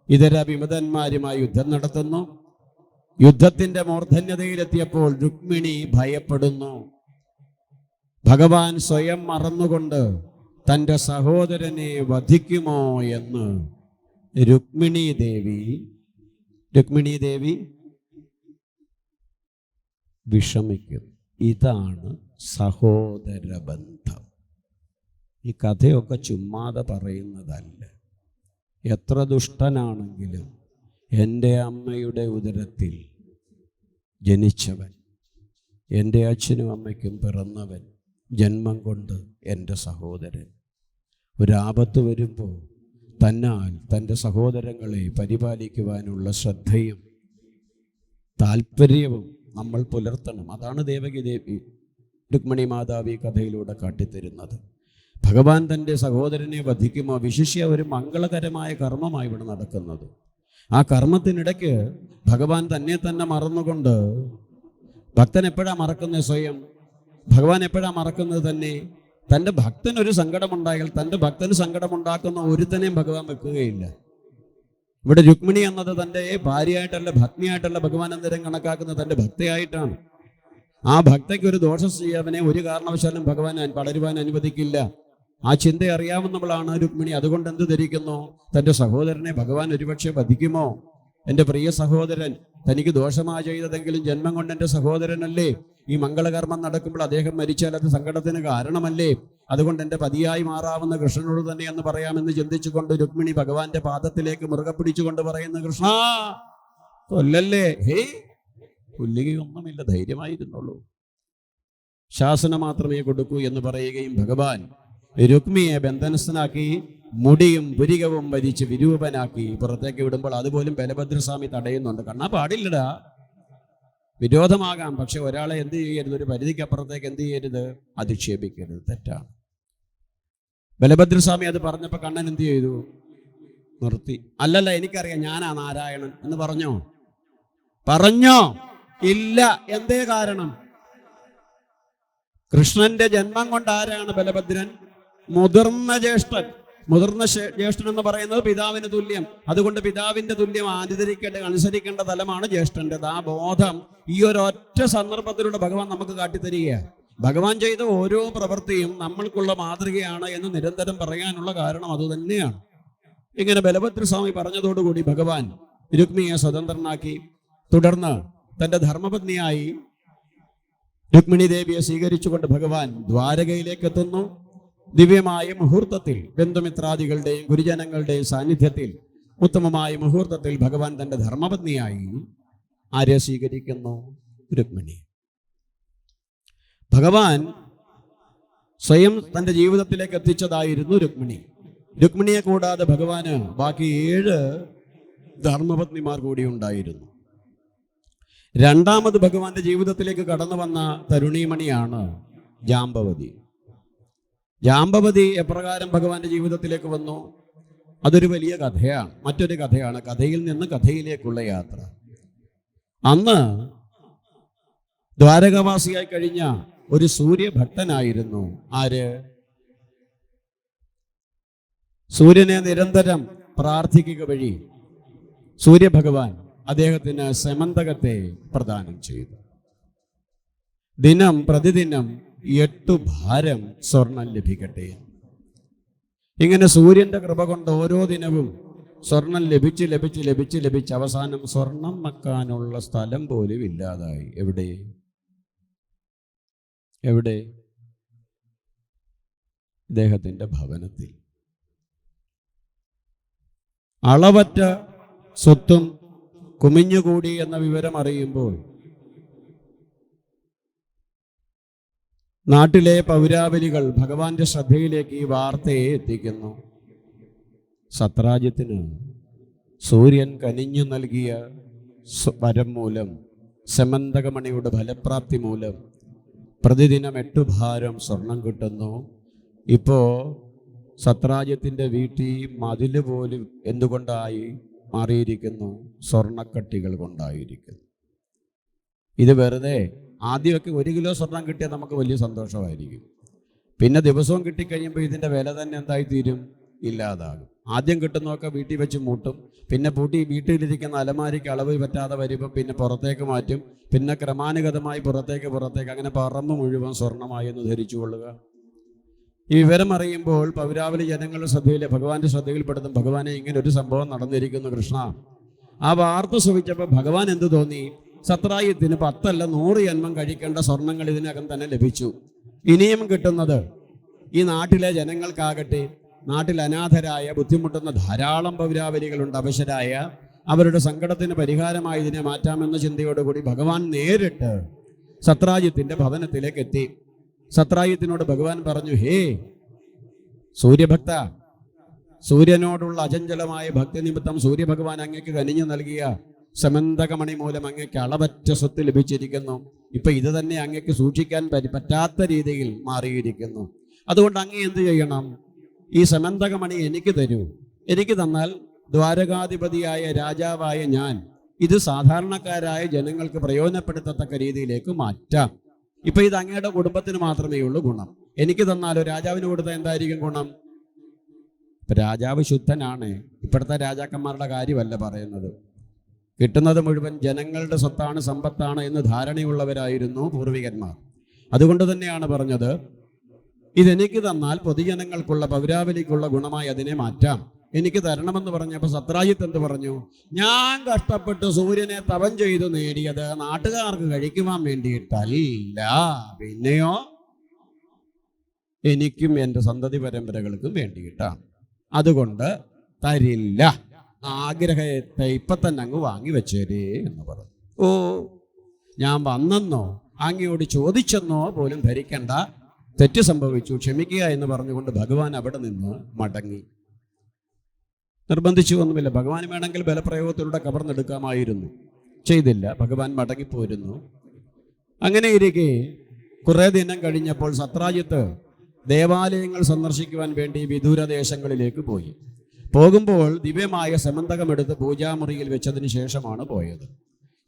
ഇതര വിമതന്മാരുമായി യുദ്ധം നടത്തുന്നു. യുദ്ധത്തിന്റെ മൂർധന്യതയിലെത്തിയപ്പോൾ രുക്മിണി ഭയപ്പെടുന്നു. ഭഗവാൻ സ്വയം മറന്നുകൊണ്ട് തൻ്റെ സഹോദരനെ വധിക്കുമോ എന്ന് രുക്മിണി ദേവി വിഷമിക്കുന്നു. ഇതാണ് സഹോദര ബന്ധം. ഈ കഥയൊക്കെ ചുമ്മാതെ പറയുന്നതല്ല. എത്ര ദുഷ്ടനാണെങ്കിലും എൻ്റെ അമ്മയുടെ ഉദരത്തിൽ ജനിച്ചവൻ, എൻ്റെ അച്ഛനും അമ്മയ്ക്കും പിറന്നവൻ, ജന്മം കൊണ്ട് എൻ്റെ സഹോദരൻ, ഒരാപത്ത് വരുമ്പോൾ തന്നാൽ തൻ്റെ സഹോദരങ്ങളെ പരിപാലിക്കുവാനുള്ള ശ്രദ്ധയും താല്പര്യവും നമ്മൾ പുലർത്തണം. അതാണ് ദേവകി ദേവി രുക്മിണി മാതാവ് ഈ കഥയിലൂടെ കാട്ടിത്തരുന്നത്. ഭഗവാൻ തൻ്റെ സഹോദരനെ വധിക്കുമ്പോൾ വിശിഷ്യ ഒരു മംഗളകരമായ കർമ്മമായി ഇവിടെ നടക്കുന്നത്. ആ കർമ്മത്തിനിടയ്ക്ക് ഭഗവാൻ തന്നെ മറന്നുകൊണ്ട്, ഭക്തൻ എപ്പോഴാണ് മറക്കുന്നത്? സ്വയം ഭഗവാൻ എപ്പോഴാണ് മറക്കുന്നത്? തന്നെ തൻ്റെ ഭക്തനൊരു സങ്കടമുണ്ടായാൽ തൻ്റെ ഭക്തന് സങ്കടമുണ്ടാക്കുന്ന ഒരുത്തനെയും ഭഗവാൻ വെക്കുകയില്ല. ഇവിടെ രുക്മിണി എന്നത് തൻ്റെ ഭാര്യയായിട്ടല്ല, ഭഗ്നിയായിട്ടല്ല ഭഗവാൻ അന്നേരം കണക്കാക്കുന്നത്, തൻ്റെ ഭക്തയായിട്ടാണ്. ആ ഭക്തയ്ക്ക് ഒരു ദോഷം ചെയ്യാവനെ ഒരു കാരണവശാലും ഭഗവാൻ വളരുവാൻ അനുവദിക്കില്ല. ആ ചിന്ത അറിയാവുന്നവളാണ് രുക്മിണി. അതുകൊണ്ട് എന്ത് ധരിക്കുന്നു? തൻ്റെ സഹോദരനെ ഭഗവാൻ ഒരുപക്ഷെ വധിക്കുമോ? എൻ്റെ പ്രിയ സഹോദരൻ തനിക്ക് ദോഷമാ ചെയ്തതെങ്കിലും ജന്മം കൊണ്ട് എൻ്റെ സഹോദരനല്ലേ, ഈ മംഗളകർമ്മം നടക്കുമ്പോൾ അദ്ദേഹം മരിച്ചാൽ അത് സങ്കടത്തിന് കാരണമല്ലേ? അതുകൊണ്ട് എൻ്റെ പതിയായി മാറാവുന്ന കൃഷ്ണനോട് തന്നെ എന്ന് പറയാമെന്ന് ചിന്തിച്ചുകൊണ്ട് രുക്മിണി ഭഗവാന്റെ പാദത്തിലേക്ക് മുറുകെ പിടിച്ചുകൊണ്ട് പറയുന്നു, കൃഷ്ണ കൊല്ലല്ലേ. കൊല്ലുകയൊന്നുമില്ല, ധൈര്യമായിരുന്നുള്ളൂ, ശാസന മാത്രമേ കൊടുക്കൂ എന്ന് പറയുകയും ഭഗവാൻ രുക്മിയെ ബന്ധനസ്ഥനാക്കി മുടിയും പുരികവും വലിച്ച് വിരൂപനാക്കി പുറത്തേക്ക് വിടുമ്പോൾ അതുപോലും ബലഭദ്രസ്വാമി തടയുന്നുണ്ട്. കണ്ണാ പാടില്ലടാ, വിരോധമാകാം, പക്ഷെ ഒരാളെ എന്ത് ചെയ്യരുത്, ഒരു പരിധിക്കപ്പുറത്തേക്ക് എന്ത് ചെയ്യരുത്, അധിക്ഷേപിക്കരുത്, തെറ്റാണ്. ബലഭദ്രസ്വാമി അത് പറഞ്ഞപ്പോൾ കണ്ണൻ എന്ത് ചെയ്തു? നിർത്തി. അല്ലല്ല, എനിക്കറിയാം, ഞാനാ നാരായണൻ എന്ന് പറഞ്ഞോ? ഇല്ല. എന്തേ കാരണം? കൃഷ്ണന്റെ ജന്മം കൊണ്ട് ആരാണ് ബലഭദ്രൻ? മുതിർന്ന ജ്യേഷ്ഠൻ. മുതിർന്ന ജ്യേഷ്ഠൻ എന്ന് പറയുന്നത് പിതാവിന് തുല്യം. അതുകൊണ്ട് പിതാവിന്റെ തുല്യം അനുസരിക്കേണ്ട തലമാണ് ജ്യേഷ്ഠൻ്റെത്. ആ ബോധം ഈ ഒരൊറ്റ സന്ദർഭത്തിലൂടെ ഭഗവാൻ നമുക്ക് കാട്ടിത്തരികയാണ്. ഭഗവാൻ ചെയ്ത ഓരോ പ്രവൃത്തിയും നമ്മൾക്കുള്ള മാതൃകയാണ് എന്ന് നിരന്തരം പറയാനുള്ള കാരണം അതുതന്നെയാണ്. ഇങ്ങനെ ബലഭദ്രസ്വാമി പറഞ്ഞതോടുകൂടി ഭഗവാൻ രുക്മിയെ സ്വതന്ത്രനാക്കി. തുടർന്ന് തൻ്റെ ധർമ്മപത്നിയായി രുക്മിണി ദേവിയെ സ്വീകരിച്ചുകൊണ്ട് ഭഗവാൻ ദ്വാരകയിലേക്ക് എത്തുന്നു. ദിവ്യമായ മുഹൂർത്തത്തിൽ, ബന്ധുമിത്രാദികളുടെയും ഗുരുജനങ്ങളുടെയും സാന്നിധ്യത്തിൽ, ഉത്തമമായ മുഹൂർത്തത്തിൽ ഭഗവാൻ തൻ്റെ ധർമ്മപത്നിയായി ആരെ സ്വീകരിക്കുന്നു? രുക്മിണി. ഭഗവാൻ സ്വയം തൻ്റെ ജീവിതത്തിലേക്ക് എത്തിച്ചതായിരുന്നു രുക്മിണി. രുക്മിണിയെ കൂടാതെ ഭഗവാന് ബാക്കി 7 ധർമ്മപത്നിമാർ കൂടി ഉണ്ടായിരുന്നു. രണ്ടാമത് ഭഗവാന്റെ ജീവിതത്തിലേക്ക് കടന്നു വന്ന തരുണീമണിയാണ് ജാംബവതി. ജാംബവതി എപ്രകാരം ഭഗവാന്റെ ജീവിതത്തിലേക്ക് വന്നു? അതൊരു വലിയ കഥയാണ്, മറ്റൊരു കഥയാണ്. കഥയിൽ നിന്ന് കഥയിലേക്കുള്ള യാത്ര. അന്ന് ദ്വാരകാവാസിയായി കഴിഞ്ഞ ഒരു സൂര്യഭക്തനായിരുന്നു ആര്? സൂര്യനെ നിരന്തരം പ്രാർത്ഥിക്കുക വഴി സൂര്യഭഗവാൻ അദ്ദേഹത്തിന് സമന്തകത്തെ പ്രദാനം ചെയ്തു. പ്രതിദിനം 8 ഭാരം സ്വർണം ലഭിക്കട്ടെ. ഇങ്ങനെ സൂര്യന്റെ കൃപ കൊണ്ട് ഓരോ ദിനവും സ്വർണം ലഭിച്ച് അവസാനം സ്വർണം വെക്കാനുള്ള സ്ഥലം പോലും ഇല്ലാതായി. എവിടെ? ഇദ്ദേഹത്തിന്റെ ഭവനത്തിൽ. അളവറ്റ സ്വത്തും കുമിഞ്ഞുകൂടി എന്ന വിവരം അറിയുമ്പോൾ നാട്ടിലെ പൗരാവലികൾ ഭഗവാന്റെ ശ്രദ്ധയിലേക്ക് ഈ വാർത്തയെ എത്തിക്കുന്നു. സത്രാജ്യത്തിന് സൂര്യൻ കനിഞ്ഞു നൽകിയ വരം മൂലം, സമന്തകമണിയുടെ ഫലപ്രാപ്തി മൂലം പ്രതിദിനം 8 ഭാരം സ്വർണം കിട്ടുന്നു. ഇപ്പോൾ സത്രാജ്യത്തിൻ്റെ വീട്ടിൽ മതില് പോലും എന്തുകൊണ്ടായി മാറിയിരിക്കുന്നു? സ്വർണ്ണക്കട്ടികൾ കൊണ്ടായിരിക്കുന്നു. ഇത് വെറുതെ ആദ്യമൊക്കെ 1 കിലോ സ്വർണം കിട്ടിയാൽ നമുക്ക് വലിയ സന്തോഷമായിരിക്കും. പിന്നെ ദിവസവും കിട്ടിക്കഴിയുമ്പോൾ ഇതിൻ്റെ വില തന്നെ എന്തായിത്തീരും? ഇല്ലാതാകും. ആദ്യം കിട്ടുന്നതൊക്കെ വീട്ടിൽ വെച്ച് മൂട്ടും. പിന്നെ വീട്ടിലിരിക്കുന്ന അലമാരിക്ക് അളവ് പറ്റാതെ വരുമ്പോൾ പിന്നെ പുറത്തേക്ക് മാറ്റും. പിന്നെ ക്രമാനുഗതമായി പുറത്തേക്ക് അങ്ങനെ പറമ്പ് മുഴുവൻ സ്വർണ്ണമായി എന്ന് ധരിച്ചു കൊള്ളുക. ഈ വിവരം അറിയുമ്പോൾ പൗരാവലി ജനങ്ങളുടെ ഭഗവാന്റെ ശ്രദ്ധയിൽപ്പെടുത്തും. ഭഗവാനെ, ഇങ്ങനെ ഒരു സംഭവം നടന്നിരിക്കുന്നു കൃഷ്ണ. ആ വാർത്ത ശ്രവിച്ചപ്പോൾ ഭഗവാൻ എന്ത് തോന്നി? സത്രായത്തിന് 10 അല്ല 100 ജന്മം കഴിക്കേണ്ട സ്വർണങ്ങൾ ഇതിനകം തന്നെ ലഭിച്ചു. ഇനിയും കിട്ടുന്നത് ഈ നാട്ടിലെ ജനങ്ങൾക്കാകട്ടെ, നാട്ടിൽ അനാഥരായ ബുദ്ധിമുട്ടുന്ന ധാരാളം പൗരാവലികളുണ്ട്, അവശരായ. അവരുടെ സങ്കടത്തിന് പരിഹാരമായി ഇതിനെ മാറ്റാമെന്ന ചിന്തയോടുകൂടി ഭഗവാൻ നേരിട്ട് സത്രാജിത്തിന്റെ ഭവനത്തിലേക്ക് എത്തി. സത്രാജിത്തിനോട് ഭഗവാൻ പറഞ്ഞു, ഹേ സൂര്യഭക്ത, സൂര്യനോടുള്ള അചഞ്ചലമായ ഭക്തി നിമിത്തം സൂര്യഭഗവാൻ അങ്ങേക്ക് കനിഞ്ഞു നൽകിയ സമന്തകമണി മൂലം അങ്ങേക്ക് അളവറ്റ സ്വത്ത് ലഭിച്ചിരിക്കുന്നു. ഇപ്പൊ ഇത് തന്നെ അങ്ങേക്ക് സൂക്ഷിക്കാൻ പറ്റാത്ത രീതിയിൽ മാറിയിരിക്കുന്നു. അതുകൊണ്ട് അങ്ങ് എന്ത് ചെയ്യണം? ഈ സമന്തകമണി എനിക്ക് തരൂ. എനിക്ക് തന്നാൽ ദ്വാരകാധിപതിയായ രാജാവായ ഞാൻ ഇത് സാധാരണക്കാരായ ജനങ്ങൾക്ക് പ്രയോജനപ്പെടുത്തത്തക്ക രീതിയിലേക്ക് മാറ്റാം. ഇപ്പൊ ഇത് അങ്ങയുടെ കുടുംബത്തിന് മാത്രമേ ഉള്ളൂ ഗുണം. എനിക്ക് തന്നാലോ? രാജാവിന് കൊടുത്താൽ എന്തായിരിക്കും ഗുണം? രാജാവ് ശുദ്ധനാണ്. ഇപ്പോഴത്തെ രാജാക്കന്മാരുടെ കാര്യമല്ല പറയുന്നത്. കിട്ടുന്നത് മുഴുവൻ ജനങ്ങളുടെ സ്വത്താണ്, സമ്പത്താണ് എന്ന് ധാരണയുള്ളവരായിരുന്നു പൂർവികന്മാർ. അതുകൊണ്ട് തന്നെയാണ് പറഞ്ഞത്, ഇതെനിക്ക് തന്നാൽ പൊതുജനങ്ങൾക്കുള്ള പൗരാവലിക്കുള്ള ഗുണമായി അതിനെ മാറ്റാം. എനിക്ക് തരണമെന്ന് പറഞ്ഞപ്പോൾ സത്രാജിത്ത് എന്ത് പറഞ്ഞു? ഞാൻ കഷ്ടപ്പെട്ട് സൂര്യനെ തപം ചെയ്തു നേടിയത് നാട്ടുകാർക്ക് കഴിക്കുവാൻ വേണ്ടിയിട്ടല്ല, പിന്നെയോ എനിക്കും എൻ്റെ സന്തതി പരമ്പരകൾക്കും വേണ്ടിയിട്ടാണ്. അതുകൊണ്ട് തരില്ല, ആഗ്രഹത്തെ ഇപ്പം തന്നെ അങ്ങ് വാങ്ങി വെച്ചേരേ എന്ന് പറഞ്ഞു. ഓ, ഞാൻ വന്നെന്നോ അങ്ങയോട് ചോദിച്ചെന്നോ പോലും ധരിക്കണ്ട, തെറ്റ് സംഭവിച്ചു, ക്ഷമിക്കുക എന്ന് പറഞ്ഞുകൊണ്ട് ഭഗവാൻ അവിടെ നിന്ന് മടങ്ങി. നിർബന്ധിച്ചു ഒന്നുമില്ല. ഭഗവാൻ വേണമെങ്കിൽ ബലപ്രയോഗത്തിലൂടെ കവർന്നെടുക്കാമായിരുന്നു, ചെയ്തില്ല. ഭഗവാൻ മടങ്ങിപ്പോയിരുന്നു. അങ്ങനെ ഇരിക്കെ കുറേ ദിനം കഴിഞ്ഞപ്പോൾ സത്രാജിത്ത് ദേവാലയങ്ങൾ സന്ദർശിക്കുവാൻ വേണ്ടി വിദൂരദേശങ്ങളിലേക്ക് പോയി. പോകുമ്പോൾ ദിവ്യമായ സമന്തകമെടുത്ത് പൂജാമുറിയിൽ വെച്ചതിന് ശേഷമാണ് പോയത്.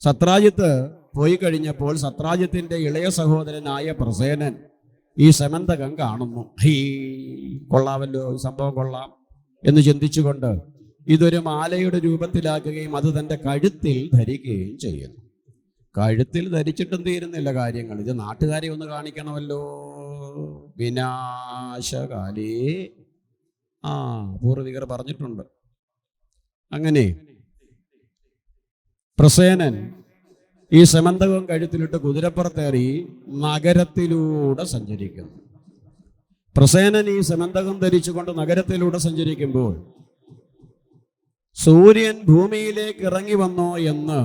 സത്രാജിത്ത് പോയി കഴിഞ്ഞപ്പോൾ സത്രാജിത്തിന്റെ ഇളയ സഹോദരനായ പ്രസേനൻ ഈ സമന്തകം കാണുന്നു. കൊള്ളാമല്ലോ, ഈ സംഭവം കൊള്ളാം എന്ന് ചിന്തിച്ചുകൊണ്ട് ഇതൊരു മാലയുടെ രൂപത്തിലാക്കുകയും അത് തൻ്റെ കഴുത്തിൽ ധരിക്കുകയും ചെയ്യുന്നു. കഴുത്തിൽ ധരിച്ചിട്ടും തീരുന്നില്ല കാര്യങ്ങൾ. ഇത് നാട്ടുകാരെ ഒന്ന് കാണിക്കണമല്ലോ. വിനാശകാലേ, പൂർവികർ പറഞ്ഞിട്ടുണ്ട്. അങ്ങനെ പ്രസേനൻ ഈ സമന്തകം കഴുത്തിലിട്ട് കുതിരപ്പുറത്തേറി നഗരത്തിലൂടെ സഞ്ചരിക്കുന്നു. പ്രസേനൻ ഈ സമന്തകം ധരിച്ചുകൊണ്ട് നഗരത്തിലൂടെ സഞ്ചരിക്കുമ്പോൾ സൂര്യൻ ഭൂമിയിലേക്ക് ഇറങ്ങി വന്നോ എന്ന്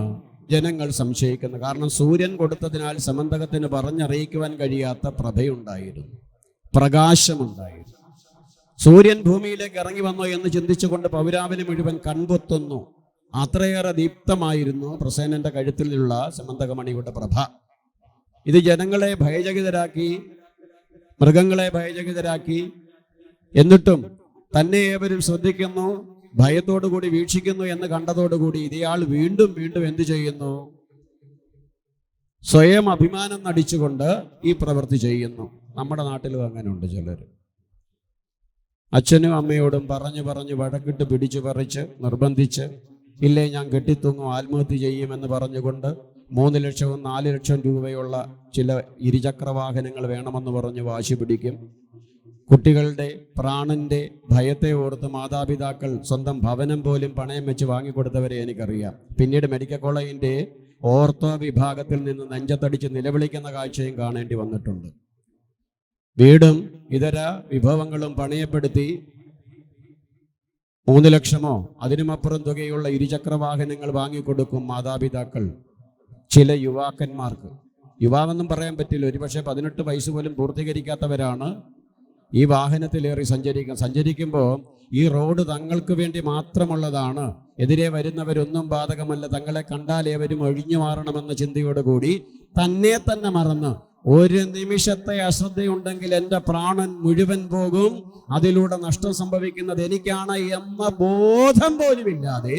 ജനങ്ങൾ സംശയിക്കുന്നു. കാരണം സൂര്യൻ കൊടുത്തതിനാൽ സമന്തകത്തിന് പറഞ്ഞറിയിക്കുവാൻ കഴിയാത്ത പ്രഭയുണ്ടായിരുന്നു, പ്രകാശമുണ്ടായിരുന്നു. സൂര്യൻ ഭൂമിയിലേക്ക് ഇറങ്ങി വന്നോ എന്ന് ചിന്തിച്ചുകൊണ്ട് പൗരാവലി മുഴുവൻ കൺപൊത്തുന്നു. അത്രയേറെ ദീപ്തമായിരുന്നു പ്രസേനന്റെ കഴുത്തിലുള്ള സമന്തകമണിയുടെ പ്രഭ. ഇത് ജനങ്ങളെ ഭയചകിതരാക്കി, മൃഗങ്ങളെ ഭയചകിതരാക്കി. എന്നിട്ടും തന്നെ ഏവരും ശ്രദ്ധിക്കുന്നു, ഭയത്തോടുകൂടി വീക്ഷിക്കുന്നു എന്ന് കണ്ടതോടുകൂടി ഇയാൾ വീണ്ടും വീണ്ടും എന്തു ചെയ്യുന്നു? സ്വയം അഭിമാനം നടിച്ചുകൊണ്ട് ഈ പ്രവൃത്തി ചെയ്യുന്നു. നമ്മുടെ നാട്ടിലും അങ്ങനെ ഉണ്ട് ചിലർ. അച്ഛനും അമ്മയോടും പറഞ്ഞു വഴക്കിട്ട് പിടിച്ചു പറിച്ച് നിർബന്ധിച്ച്, ഇല്ലേ ഞാൻ കെട്ടിത്തൂങ്ങും, ആത്മഹത്യ ചെയ്യുമെന്ന് പറഞ്ഞുകൊണ്ട് 3 ലക്ഷവും 4 ലക്ഷം രൂപയുള്ള ചില ഇരുചക്രവാഹനങ്ങൾ വേണമെന്ന് പറഞ്ഞ് വാശി പിടിക്കും. കുട്ടികളുടെ പ്രാണന്റെ ഭയത്തെ ഓർത്ത് മാതാപിതാക്കൾ സ്വന്തം ഭവനം പോലും പണയം വെച്ച് വാങ്ങിക്കൊടുത്തവരെ എനിക്കറിയാം. പിന്നീട് മെഡിക്കൽ കോളേജിന്റെ ഓർത്തോ വിഭാഗത്തിൽ നിന്ന് നെഞ്ചത്തടിച്ച് നിലവിളിക്കുന്ന കാഴ്ചയും കാണേണ്ടി വന്നിട്ടുണ്ട്. വീടും ഇതര വിഭവങ്ങളും പണയപ്പെടുത്തി 3 ലക്ഷമോ അതിനുമപ്പുറം തുകയുള്ള ഇരുചക്രവാഹനങ്ങൾ വാങ്ങിക്കൊടുക്കും മാതാപിതാക്കൾ ചില യുവാക്കന്മാർക്ക്. യുവാവെന്നും പറയാൻ പറ്റില്ല, ഒരുപക്ഷെ 18 വയസ്സ് പോലും പൂർത്തീകരിക്കാത്തവരാണ് ഈ വാഹനത്തിലേറി സഞ്ചരിക്കുമ്പോൾ ഈ റോഡ് തങ്ങൾക്ക് വേണ്ടി മാത്രമുള്ളതാണ്, എതിരെ വരുന്നവരൊന്നും ബാധകമല്ല, തങ്ങളെ കണ്ടാൽ ഏവരും ഒഴിഞ്ഞു മാറണമെന്ന ചിന്തയോടുകൂടി തന്നെ മറന്ന്, ഒരു നിമിഷത്തെ അശ്രദ്ധയുണ്ടെങ്കിൽ എൻ്റെ പ്രാണൻ മുഴുവൻ പോകും, അതിലൂടെ നഷ്ടം സംഭവിക്കുന്നത് എനിക്കാണ് എന്ന ബോധം പോലുമില്ലാതെ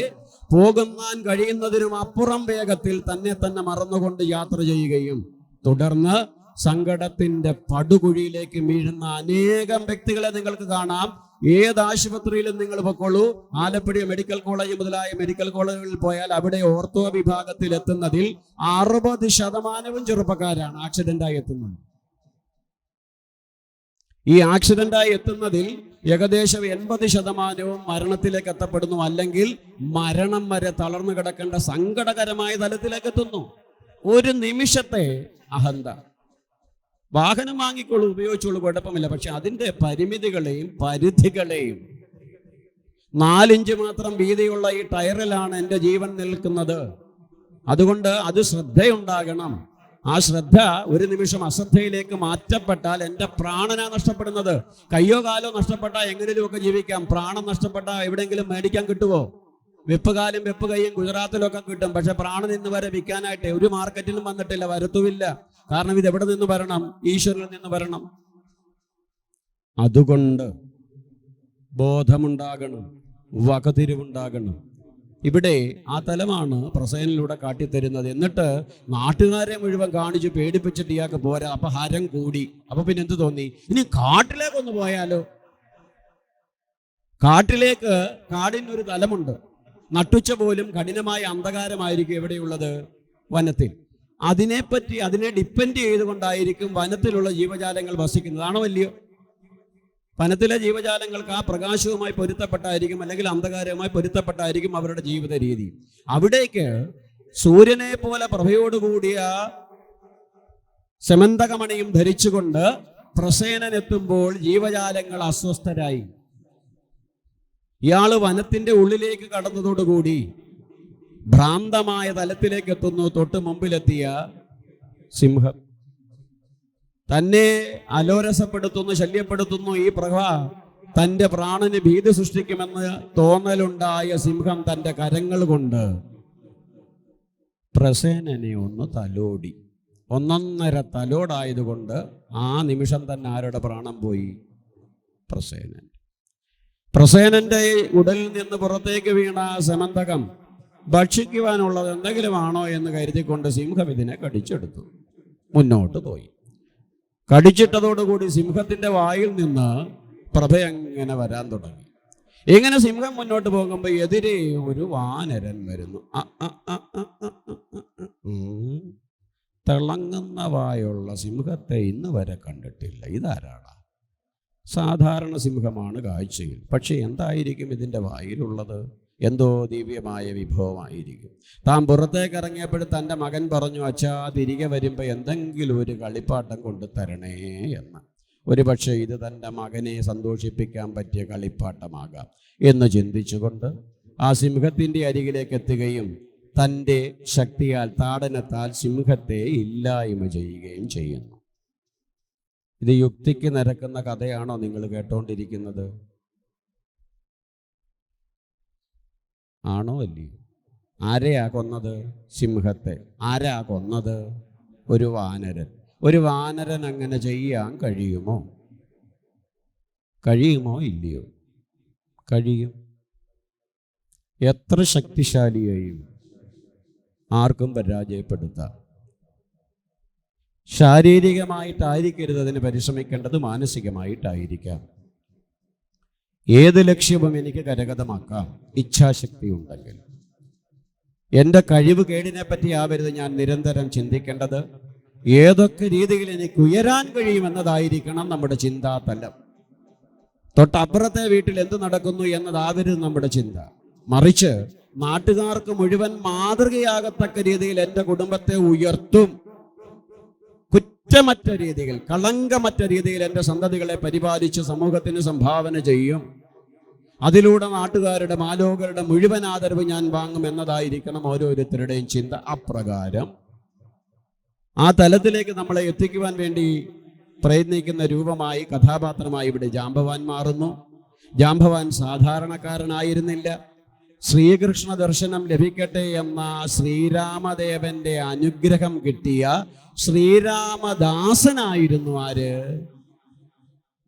പോകുവാൻ കഴിയുന്നതിനും അപ്പുറം വേഗത്തിൽ തന്നെ മറന്നുകൊണ്ട് യാത്ര ചെയ്യുകയും തുടർന്ന് സങ്കടത്തിന്റെ പടുകുഴിയിലേക്ക് വീഴുന്ന അനേകം വ്യക്തികളെ നിങ്ങൾക്ക് കാണാം. ഏത് ആശുപത്രിയിലും നിങ്ങൾ പൊക്കോളൂ, ആലപ്പുഴ മെഡിക്കൽ കോളേജ് മുതലായ മെഡിക്കൽ കോളേജുകളിൽ പോയാൽ അവിടെ ഓർത്തോ വിഭാഗത്തിൽ എത്തുന്നതിൽ 60% ചെറുപ്പക്കാരാണ് ആക്സിഡന്റായി എത്തുന്നത്. ഈ ആക്സിഡന്റായി എത്തുന്നതിൽ ഏകദേശം 80% മരണത്തിലേക്ക് എത്തപ്പെടുന്നു, അല്ലെങ്കിൽ മരണം വരെ തളർന്നു കിടക്കേണ്ട സങ്കടകരമായ തലത്തിലേക്ക് എത്തുന്നു. ഒരു നിമിഷത്തെ അഹന്ത. വാഹനം വാങ്ങിക്കോളൂ, ഉപയോഗിച്ചോളൂ, കുഴപ്പമില്ല. പക്ഷെ അതിൻ്റെ പരിമിതികളെയും പരിധികളെയും 4 ഇഞ്ച് മാത്രം വീതിയുള്ള ഈ ടയറിലാണ് എൻ്റെ ജീവൻ നിൽക്കുന്നത്. അതുകൊണ്ട് അത് ശ്രദ്ധയുണ്ടാകണം. ആ ശ്രദ്ധ ഒരു നിമിഷം അശ്രദ്ധയിലേക്ക് മാറ്റപ്പെട്ടാൽ എൻ്റെ പ്രാണനാ നഷ്ടപ്പെടുന്നത്. കയ്യോ കാലോ നഷ്ടപ്പെട്ടാൽ എങ്ങനെയുമൊക്കെ ജീവിക്കാം. പ്രാണൻ നഷ്ടപ്പെട്ടാൽ എവിടെയെങ്കിലും മേടിക്കാൻ കിട്ടുമോ? വെപ്പുകാലും വെപ്പ് കൈയും ഗുജറാത്തിലൊക്കെ കിട്ടും. പക്ഷെ പ്രാണൻ ഇന്ന് വരെ വിൽക്കാനായിട്ട് ഒരു മാർക്കറ്റിലും വന്നിട്ടില്ല, വരത്തുമില്ല. കാരണം ഇത് എവിടെ നിന്ന് വരണം? ഈശ്വരനിൽ നിന്ന് വരണം. അതുകൊണ്ട് ബോധമുണ്ടാകണം, വകതിരിവുണ്ടാകണം. ഇവിടെ ആ തലമാണ് പ്രസേനിലൂടെ കാട്ടിത്തരുന്നത്. എന്നിട്ട് നാട്ടുകാരെ മുഴുവൻ കാണിച്ച് പേടിപ്പിച്ചിട്ട് ഇയാൾക്ക് പോരാ. അപ്പൊ ഹരം കൂടി. അപ്പൊ പിന്നെ എന്ത് തോന്നി? ഇനി കാട്ടിലേക്കൊന്ന് പോയാലോ? കാടിനൊരു തലമുണ്ട്. നട്ടുച്ച പോലും കഠിനമായ അന്ധകാരമായിരിക്കും എവിടെയുള്ളത്? വനത്തിൽ. അതിനെ ഡിപ്പെൻഡ് ചെയ്തുകൊണ്ടായിരിക്കും വനത്തിലുള്ള ജീവജാലങ്ങൾ വസിക്കുന്നത്. ആണോ അല്ലയോ? വനത്തിലെ ജീവജാലങ്ങൾക്ക് ആ പ്രകാശവുമായി പൊരുത്തപ്പെട്ടായിരിക്കും, അല്ലെങ്കിൽ അന്ധകാരവുമായി പൊരുത്തപ്പെട്ടായിരിക്കും അവരുടെ ജീവിത രീതി. അവിടേക്ക് സൂര്യനെ പോലെ പ്രഭയോടുകൂടിയ സെമന്തകമണിയും ധരിച്ചുകൊണ്ട് പ്രസേനനെത്തുമ്പോൾ ജീവജാലങ്ങൾ അസ്വസ്ഥരായി. ഇയാള് വനത്തിന്റെ ഉള്ളിലേക്ക് കടന്നതോടുകൂടി ഭ്രാന്തമായ തലത്തിലേക്ക് എത്തുന്നു. തൊട്ട് മുമ്പിലെത്തിയ സിംഹം തന്നെ അലോരസപ്പെടുത്തുന്നു, ശല്യപ്പെടുത്തുന്നു. ഈ പ്രഭ തൻ്റെ പ്രാണന് ഭീതി സൃഷ്ടിക്കുമെന്ന് തോന്നലുണ്ടായ സിംഹം തൻ്റെ കരങ്ങൾ കൊണ്ട് പ്രസേനനെ ഒന്ന് തലോടി. ഒന്നൊന്നര തലോടായതുകൊണ്ട് ആ നിമിഷം തന്നെ ആരുടെ പ്രാണം പോയി? പ്രസേനന്റെ ഉടലിൽ നിന്ന് പുറത്തേക്ക് വീണ സെമന്തകം ഭക്ഷിക്കുവാനുള്ളത് എന്തെങ്കിലും ആണോ എന്ന് കരുതിക്കൊണ്ട് സിംഹം ഇതിനെ കടിച്ചെടുത്തു. മുന്നോട്ട് പോയി. കടിച്ചിട്ടതോടുകൂടി സിംഹത്തിന്റെ വായിൽ നിന്ന് പ്രഭയങ്ങനെ വരാൻ തുടങ്ങി. ഇങ്ങനെ സിംഹം മുന്നോട്ട് പോകുമ്പോൾ എതിരെ ഒരു വാനരൻ വരുന്നു. തിളങ്ങുന്ന വായുള്ള സിംഹത്തെ ഇന്ന് വരെ കണ്ടിട്ടില്ല. ഇതാരാണ്? സാധാരണ സിംഹമാണ് കാഴ്ചയിൽ. പക്ഷെ എന്തായിരിക്കും ഇതിൻ്റെ വായിലുള്ളത്? എന്തോ ദിവ്യമായ വിഭവമായിരിക്കും. താൻ പുറത്തേക്ക് ഇറങ്ങിയപ്പോൾ തൻ്റെ മകൻ പറഞ്ഞു, അച്ഛാ തിരികെ വരുമ്പോൾ എന്തെങ്കിലും ഒരു കളിപ്പാട്ടം കൊണ്ട് തരണേ എന്ന്. ഒരു പക്ഷേ ഇത് തൻ്റെ മകനെ സന്തോഷിപ്പിക്കാൻ പറ്റിയ കളിപ്പാട്ടമാകാം എന്ന് ചിന്തിച്ചുകൊണ്ട് ആ സിംഹത്തിൻ്റെ അരികിലേക്ക് എത്തുകയും തൻ്റെ ശക്തിയാൽ, താടനത്താൽ സിംഹത്തെ ഇല്ലായ്മ ചെയ്യുകയും ചെയ്യുന്നു. ഇത് യുക്തിക്ക് നിരക്കുന്ന കഥയാണോ നിങ്ങൾ കേട്ടോണ്ടിരിക്കുന്നത്? ആണോ അല്ലയോ? ആരെയാ കൊന്നത്? സിംഹത്തെ. ആരാ കൊന്നത്? ഒരു വാനരൻ. ഒരു വാനരൻ അങ്ങനെ ചെയ്യാൻ കഴിയുമോ? കഴിയുമോ ഇല്ലയോ? കഴിയും. എത്ര ശക്തിശാലിയെയും ആർക്കും പരാജയപ്പെടുത്താം. ശാരീരികമായിട്ടായിരിക്കരുത് അതിന് പരിശ്രമിക്കേണ്ടത്, മാനസികമായിട്ടായിരിക്കാം. ഏത് ലക്ഷ്യവും എനിക്ക് കരഗതമാക്കാം, ഇച്ഛാശക്തി ഉണ്ടെങ്കിൽ. എൻ്റെ കഴിവ് കേടിനെ പറ്റി ആവരുത് ഞാൻ നിരന്തരം ചിന്തിക്കേണ്ടത്. ഏതൊക്കെ രീതിയിൽ എനിക്ക് ഉയരാൻ കഴിയുമെന്നതായിരിക്കണം നമ്മുടെ ചിന്താതലം. തൊട്ടപ്പുറത്തെ വീട്ടിൽ എന്ത് നടക്കുന്നു എന്നതാവരുത് നമ്മുടെ ചിന്ത. മറിച്ച് നാട്ടുകാർക്ക് മുഴുവൻ മാതൃകയാകത്തക്ക രീതിയിൽ എൻ്റെ കുടുംബത്തെ ഉയർത്തും, കുറ്റമറ്റ രീതിയിൽ, കളങ്കമറ്റ രീതിയിൽ എൻ്റെ സന്തതികളെ പരിപാലിച്ച് സമൂഹത്തിന് സംഭാവന ചെയ്യും. അതിലൂടെ നാട്ടുകാരുടെ, മാലോകരുടെ മുഴുവൻ ആദരവ് ഞാൻ വാങ്ങും എന്നതായിരിക്കണം ഓരോരുത്തരുടെയും ചിന്ത. അപ്രകാരം ആ തലത്തിലേക്ക് നമ്മളെ എത്തിക്കുവാൻ വേണ്ടി പ്രയത്നിക്കുന്ന രൂപമായി, കഥാപാത്രമായി ഇവിടെ ജാംബവാൻ മാറുന്നു. ജാംബവാൻ സാധാരണക്കാരനായിരുന്നില്ല. ശ്രീകൃഷ്ണ ദർശനം ലഭിക്കട്ടെ എന്ന ശ്രീരാമദേവന്റെ അനുഗ്രഹം കിട്ടിയ ശ്രീരാമദാസനായിരുന്നു ആര്?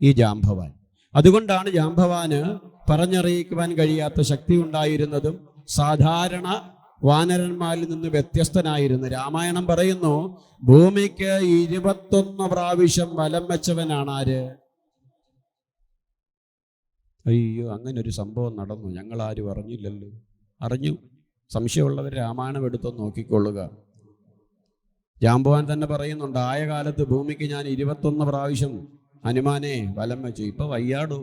ഈ ജാംബവാൻ. അതുകൊണ്ടാണ് ജാംബവാന് പറഞ്ഞറിയിക്കുവാൻ കഴിയാത്ത ശക്തി ഉണ്ടായിരുന്നതും സാധാരണ വാനരന്മാരിൽ നിന്ന് വ്യത്യസ്തനായിരുന്നു. രാമായണം പറയുന്നു, ഭൂമിക്ക് 21 പ്രാവശ്യം വലം വെച്ചവനാണ് ആര്? അയ്യോ, അങ്ങനെ ഒരു സംഭവം നടന്നു, ഞങ്ങൾ ആരും അറിഞ്ഞില്ലല്ലോ. അറിഞ്ഞു. സംശയമുള്ളവർ രാമായണം എടുത്തൊന്ന് നോക്കിക്കൊള്ളുക. ജാംബവാൻ തന്നെ പറയുന്നുണ്ട്, ആയ കാലത്ത് ഭൂമിക്ക് ഞാൻ 21 പ്രാവശ്യം ഹനുമാനെ വലം വെച്ചു. ഇപ്പൊ വയ്യാടൂ,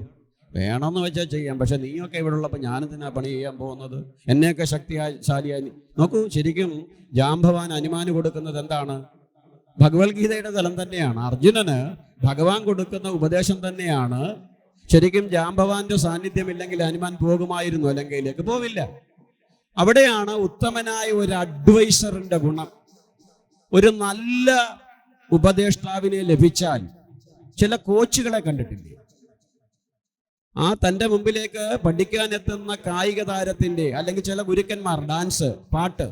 വേണമെന്ന് വെച്ചാൽ ചെയ്യാം. പക്ഷെ നീയൊക്കെ ഇവിടെ ഉള്ളപ്പോൾ ഞാനെന്തിനാ പണി ചെയ്യാൻ പോകുന്നത്? എന്നെയൊക്കെ ശക്തിശാലിയായി നോക്കൂ. ശരിക്കും ജാംബവാൻ ഹനുമാന് കൊടുക്കുന്നത് എന്താണ്? ഭഗവത്ഗീതയുടെ തലം തന്നെയാണ്. അർജുനന് ഭഗവാൻ കൊടുക്കുന്ന ഉപദേശം തന്നെയാണ്. ശരിക്കും ജാംബവാന്റെ സാന്നിധ്യമില്ലെങ്കിൽ ഹനുമാൻ പോകുമായിരുന്നു, ലങ്കയിലേക്ക് പോവില്ല. അവിടെയാണ് ഉത്തമനായ ഒരു അഡ്വൈസറിന്റെ ഗുണം. ഒരു നല്ല ഉപദേഷ്ടാവിനെ ലഭിച്ചാൽ, ചില കോച്ചുകളെ കണ്ടിട്ടില്ലേ, ആ തൻ്റെ മുമ്പിലേക്ക് പഠിക്കാനെത്തുന്ന കായിക താരത്തിൻ്റെ, അല്ലെങ്കിൽ ചില ഗുരുക്കന്മാർ, ഡാൻസ്, പാട്ട്,